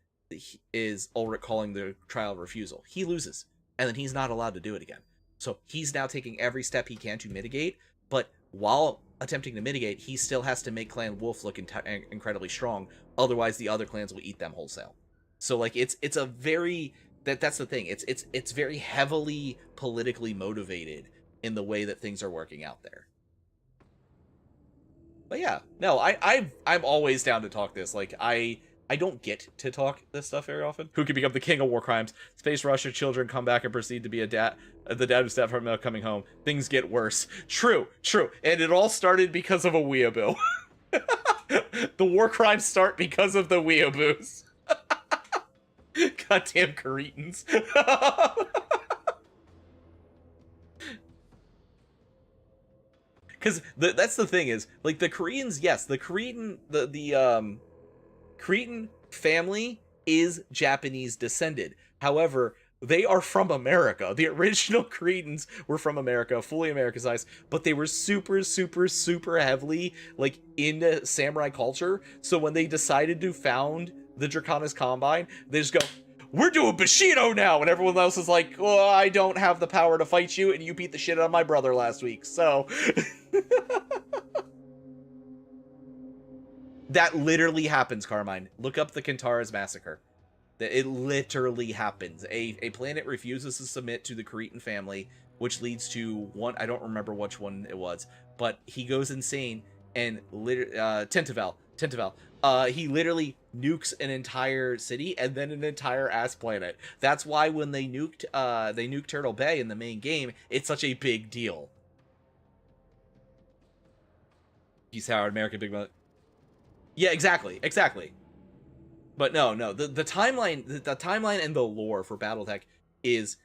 is Ulrich calling the trial of refusal. He loses, and then he's not allowed to do it again. So he's now taking every step he can to mitigate, but while attempting to mitigate, he still has to make Clan Wolf look incredibly strong. Otherwise, the other clans will eat them wholesale. So like it's a very that's the thing. It's very heavily politically motivated in the way that things are working out there. But yeah, no, I'm always down to talk this. Like I don't get to talk this stuff very often. Who can become the king of war crimes? Space Russia children come back and proceed to be the dad who's dead from coming home. Things get worse. True. And it all started because of a weeaboo. The war crimes start because of the weeaboos. Goddamn Cretans. Because that's the thing is, like, the Koreans, yes, the Cretan, the Cretan family is Japanese descended. However, they are from America. The original Cretans were from America, fully Americanized, but they were super heavily, like, into samurai culture. So when they decided to found the Draconis Combine, they just go, we're doing Bushido now! And everyone else is like, oh, I don't have the power to fight you, and you beat the shit out of my brother last week, so... That literally happens, Carmine. Look up the Kintara's massacre. It literally happens. A planet refuses to submit to the Cretan family, which leads to one, I don't remember which one it was, but he goes insane, and Tentavel, he literally nukes an entire city and then an entire ass planet. That's why when they nuked Turtle Bay in the main game, it's such a big deal. Peace out, American Big Mother. Yeah, exactly. But no, the timeline and the lore for BattleTech is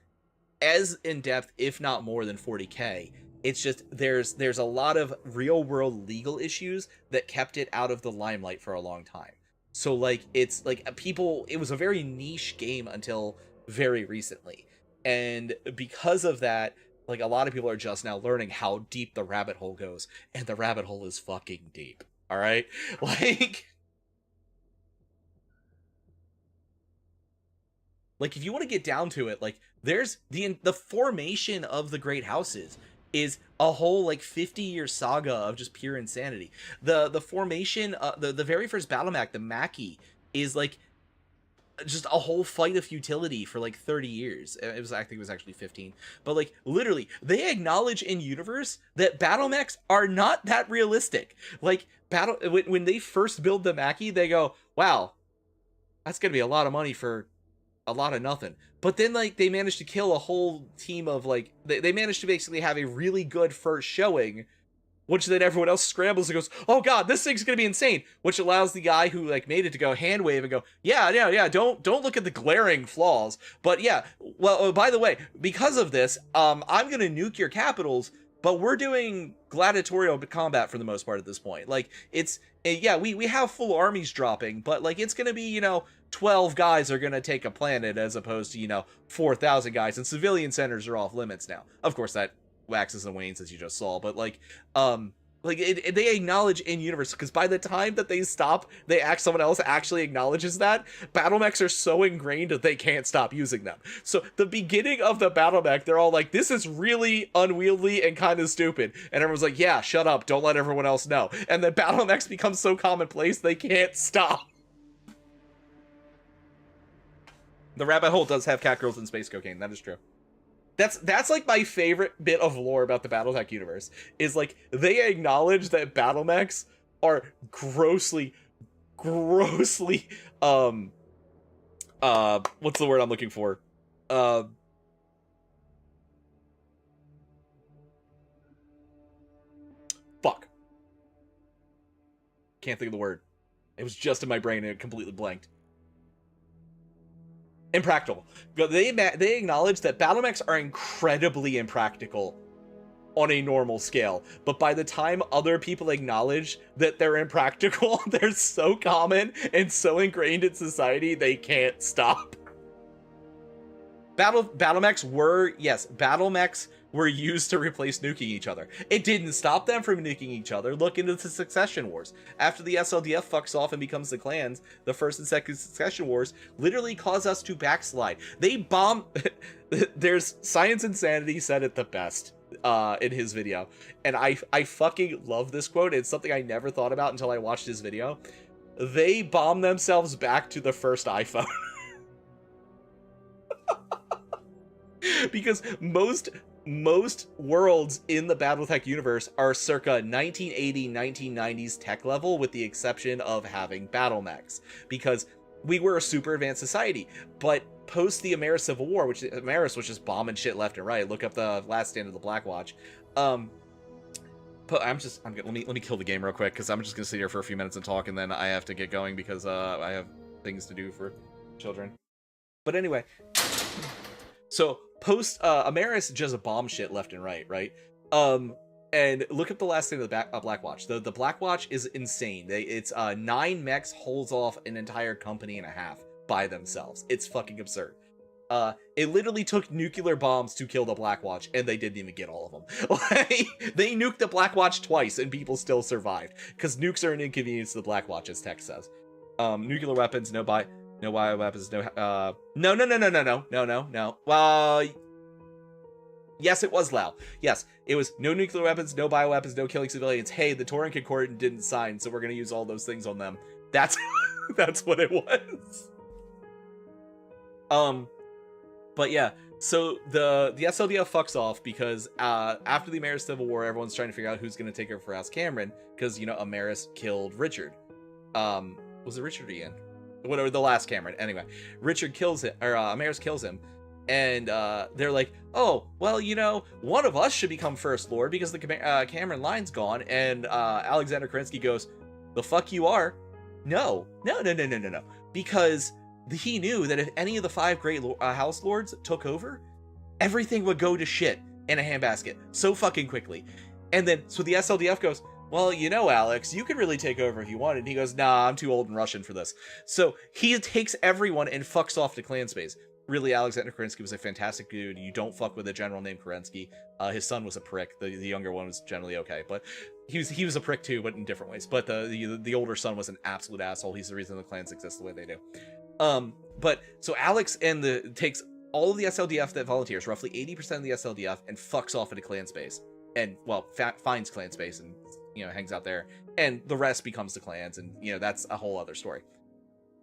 as in depth, if not more, than 40K. It's just there's a lot of real world legal issues that kept it out of the limelight for a long time. So like it's like it was a very niche game until very recently, and because of that, like a lot of people are just now learning how deep the rabbit hole goes, and the rabbit hole is fucking deep. All right, like if you want to get down to it, like there's the formation of the great houses is a whole like 50-year saga of just pure insanity. The formation, the very first battle mech, the Mackie, is like just a whole fight of futility for like 30 years. I think it was actually 15. But like literally, they acknowledge in universe that battle mechs are not that realistic. Like when they first build the Mackie, they go, "Wow, that's gonna be a lot of money for a lot of nothing." But then like they managed to kill a whole team of like they managed to basically have a really good first showing which then everyone else scrambles and goes, oh god, this thing's gonna be insane, which allows the guy who like made it to go hand wave and go, yeah, don't look at the glaring flaws, but yeah, well, oh, by the way, because of this, I'm gonna nuke your capitals, but we're doing gladiatorial combat for the most part at this point. Like, it's, yeah, we have full armies dropping, but like, it's gonna be, you know, 12 guys are gonna take a planet as opposed to, you know, 4,000 guys, and civilian centers are off limits now. Of course, that waxes and wanes, as you just saw, but like they acknowledge in universe, because by the time that they stop, someone else actually acknowledges that battle mechs are so ingrained that they can't stop using them. So the beginning of the battle mech, they're all like, this is really unwieldy and kind of stupid, and everyone's like, yeah, shut up, don't let everyone else know. And then battle mechs become so commonplace they can't stop. The rabbit hole does have cat girls and space cocaine, that is true. That's like my favorite bit of lore about the BattleTech universe, is like they acknowledge that battle mechs are grossly what's the word I'm looking for? Fuck. Can't think of the word. It was just in my brain and it completely blanked. Impractical. They acknowledge that battle mechs are incredibly impractical on a normal scale, but by the time other people acknowledge that they're impractical, they're so common and so ingrained in society they can't stop. Battle mechs were used to replace nuking each other. It didn't stop them from nuking each other. Look into the Succession Wars. After the SLDF fucks off and becomes the clans, the first and second Succession Wars literally cause us to backslide. They bomb... There's Science Insanity said it the best in his video, and I fucking love this quote. It's something I never thought about until I watched his video. They bomb themselves back to the first iPhone. Because most worlds in the BattleTech universe are circa 1980, 1990s tech level, with the exception of having battle mechs, because we were a super advanced society. But post the Ameris Civil War, which Ameris was just bombing shit left and right. Look up the Last Stand of the Black Watch. Let me kill the game real quick, because I'm just gonna sit here for a few minutes and talk, and then I have to get going because I have things to do for children. But anyway, so post Ameris just bomb shit left and right? And look up the Last Stand of the Black Watch. The Black Watch is insane. It's 9 mechs holds off an entire company and a half by themselves. It's fucking absurd. It literally took nuclear bombs to kill the Black Watch, and they didn't even get all of them. They nuked the Black Watch twice, and people still survived, because nukes are an inconvenience to the Black Watch, as tech says. Nuclear weapons, no bioweapons, no. Yes, it was Lao. Yes, it was no nuclear weapons, no bioweapons, no killing civilians. Hey, the Torin Concordant didn't sign, so we're gonna use all those things on them. That's that's what it was. But yeah, so the SLDF fucks off because after the Ameris Civil War, everyone's trying to figure out who's gonna take over for House Cameron, because, you know, Ameris killed Richard. Was it Richard or Ian? Whatever, the last Cameron. Anyway, Richard kills him, or Ameris kills him, and they're like, oh, well, you know, one of us should become First Lord because the Cameron line's gone. And Alexander Kerensky goes, the fuck you are? No, because he knew that if any of the 5 great House Lords took over, everything would go to shit in a handbasket so fucking quickly. And then, so the SLDF goes, well, you know, Alex, you could really take over if you wanted. And he goes, nah, I'm too old and Russian for this. So he takes everyone and fucks off to clan space. Really, Alexander Kerensky was a fantastic dude. You don't fuck with a general named Kerensky. His son was a prick. The younger one was generally okay, but he was a prick too, but in different ways. But the older son was an absolute asshole. He's the reason the clans exist the way they do. But so Alex takes all of the SLDF that volunteers, roughly 80% of the SLDF, and fucks off into clan space. And, well, finds clan space and, you know, hangs out there. And the rest becomes the clans, and, you know, that's a whole other story.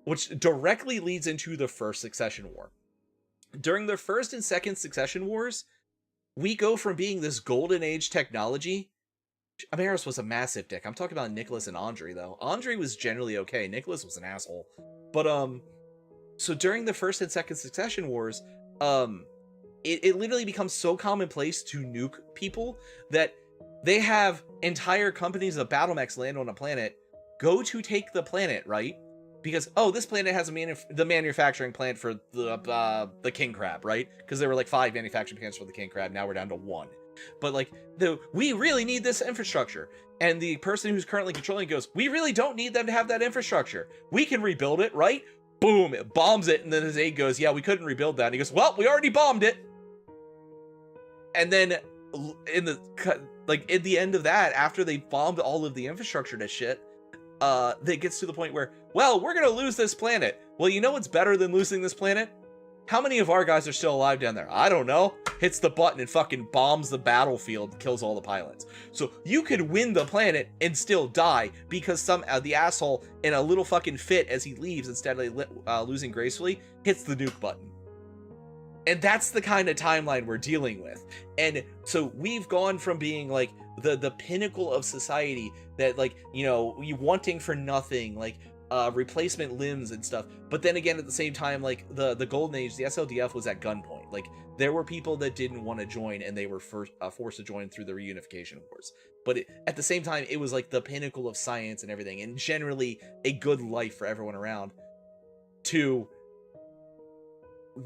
Which directly leads into the first Succession War. During the first and second Succession Wars, we go from being this golden age technology. Ameris was a massive dick. I'm talking about Nicholas and Andre, though. Andre was generally okay. Nicholas was an asshole. But, so during the first and second Succession Wars, it literally becomes so commonplace to nuke people that They have entire companies of battle mechs land on a planet, go to take the planet, right? Because, oh, this planet has the manufacturing plant for the king crab, right? Because there were like 5 manufacturing plants for the king crab. Now we're down to 1. But like, we really need this infrastructure. And the person who's currently controlling goes, we really don't need them to have that infrastructure. We can rebuild it, right? Boom, it bombs it. And then his aide goes, yeah, we couldn't rebuild that. And he goes, well, we already bombed it. And then in the end of that, after they bombed all of the infrastructure to shit, that gets to the point where, well, we're gonna lose this planet. Well, you know what's better than losing this planet? How many of our guys are still alive down there? I don't know. Hits the button and fucking bombs the battlefield, kills all the pilots. So you could win the planet and still die because the asshole, in a little fucking fit as he leaves, instead of losing gracefully, hits the nuke button. And that's the kind of timeline we're dealing with. And so we've gone from being like the pinnacle of society that, like, you know, you wanting for nothing, like replacement limbs and stuff. But then again, at the same time, like the golden age, the SLDF was at gunpoint. Like there were people that didn't want to join and they were forced to join through the reunification wars. But at the same time, it was like the pinnacle of science and everything, and generally a good life for everyone around. To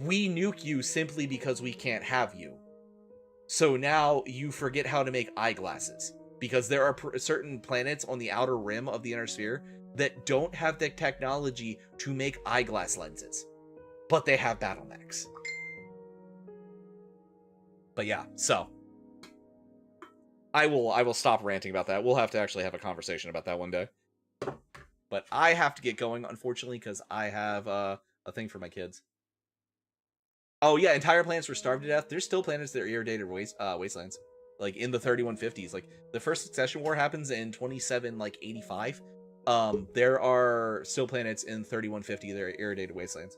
we nuke you simply because we can't have you. So now you forget how to make eyeglasses, because there are certain planets on the outer rim of the inner sphere that don't have the technology to make eyeglass lenses, but they have battle mechs. But yeah, so I will stop ranting about that. We'll have to actually have a conversation about that one day. But I have to get going, unfortunately, because I have a thing for my kids. Oh yeah, entire planets were starved to death. There's still planets that are irradiated wastelands, like in the 3150s. Like the first succession war happens in 85. There are still planets in 3150 that are irradiated wastelands.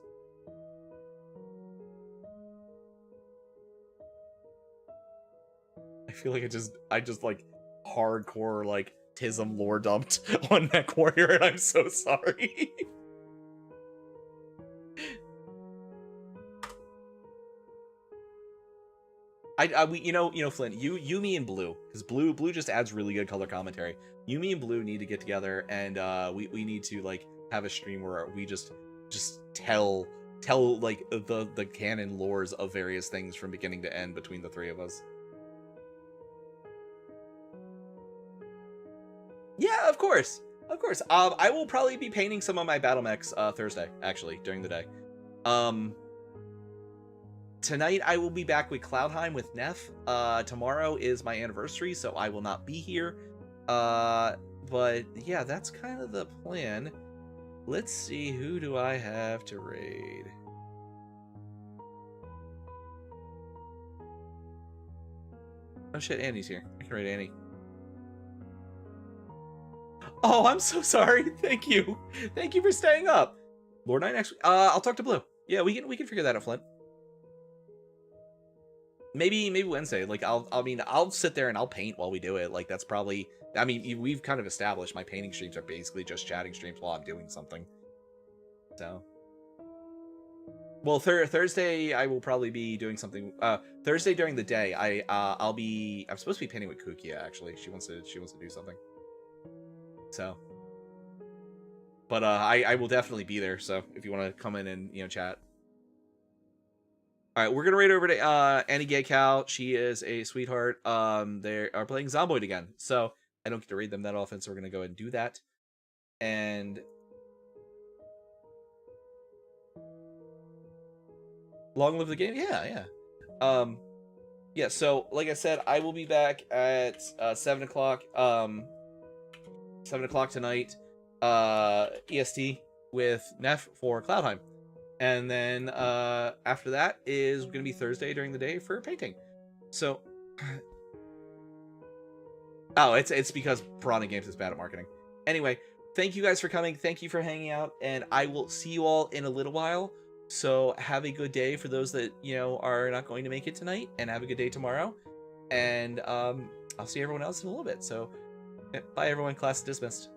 I feel like I just like hardcore like Tism lore dumped on Mechwarrior, and I'm so sorry. You know, Flint, you, me, and Blue, because Blue just adds really good color commentary. You, me, and Blue need to get together, and we need to like have a stream where we just tell like the canon lores of various things from beginning to end between the 3 of us. Yeah, of course. I will probably be painting some of my battle mechs Thursday, actually, during the day. Tonight I will be back with Cloudheim with Neff. Tomorrow is my anniversary, so I will not be here. But yeah, that's kind of the plan. Let's see, who do I have to raid? Oh shit, Annie's here. I can raid Annie. Oh, I'm so sorry. Thank you for staying up. Lord Knight next week. I'll talk to Blue. Yeah, we can figure that out, Flint. Maybe Wednesday. Like I'll sit there and I'll paint while we do it. Like that's probably, I mean, we've kind of established my painting streams are basically just chatting streams while I'm doing something. So, well, Thursday I will probably be doing something. Thursday during the day I'm supposed to be painting with Kukia, actually. She wants to do something. So, but I will definitely be there. So if you want to come in and chat. All right, we're gonna raid over to Annie Gay Cow. She is a sweetheart. They are playing Zomboid again, so I don't get to raid them that often. So we're gonna go ahead and do that. And long live the game. Yeah. Yeah. So like I said, I will be back at 7 o'clock. 7 o'clock tonight, EST with Neff for Cloudheim. And then after that is going to be Thursday during the day for painting. So, oh, it's because Piranha Games is bad at marketing. Anyway, thank you guys for coming. Thank you for hanging out, and I will see you all in a little while. So have a good day for those that are not going to make it tonight, and have a good day tomorrow. And I'll see everyone else in a little bit. So, bye everyone. Class dismissed.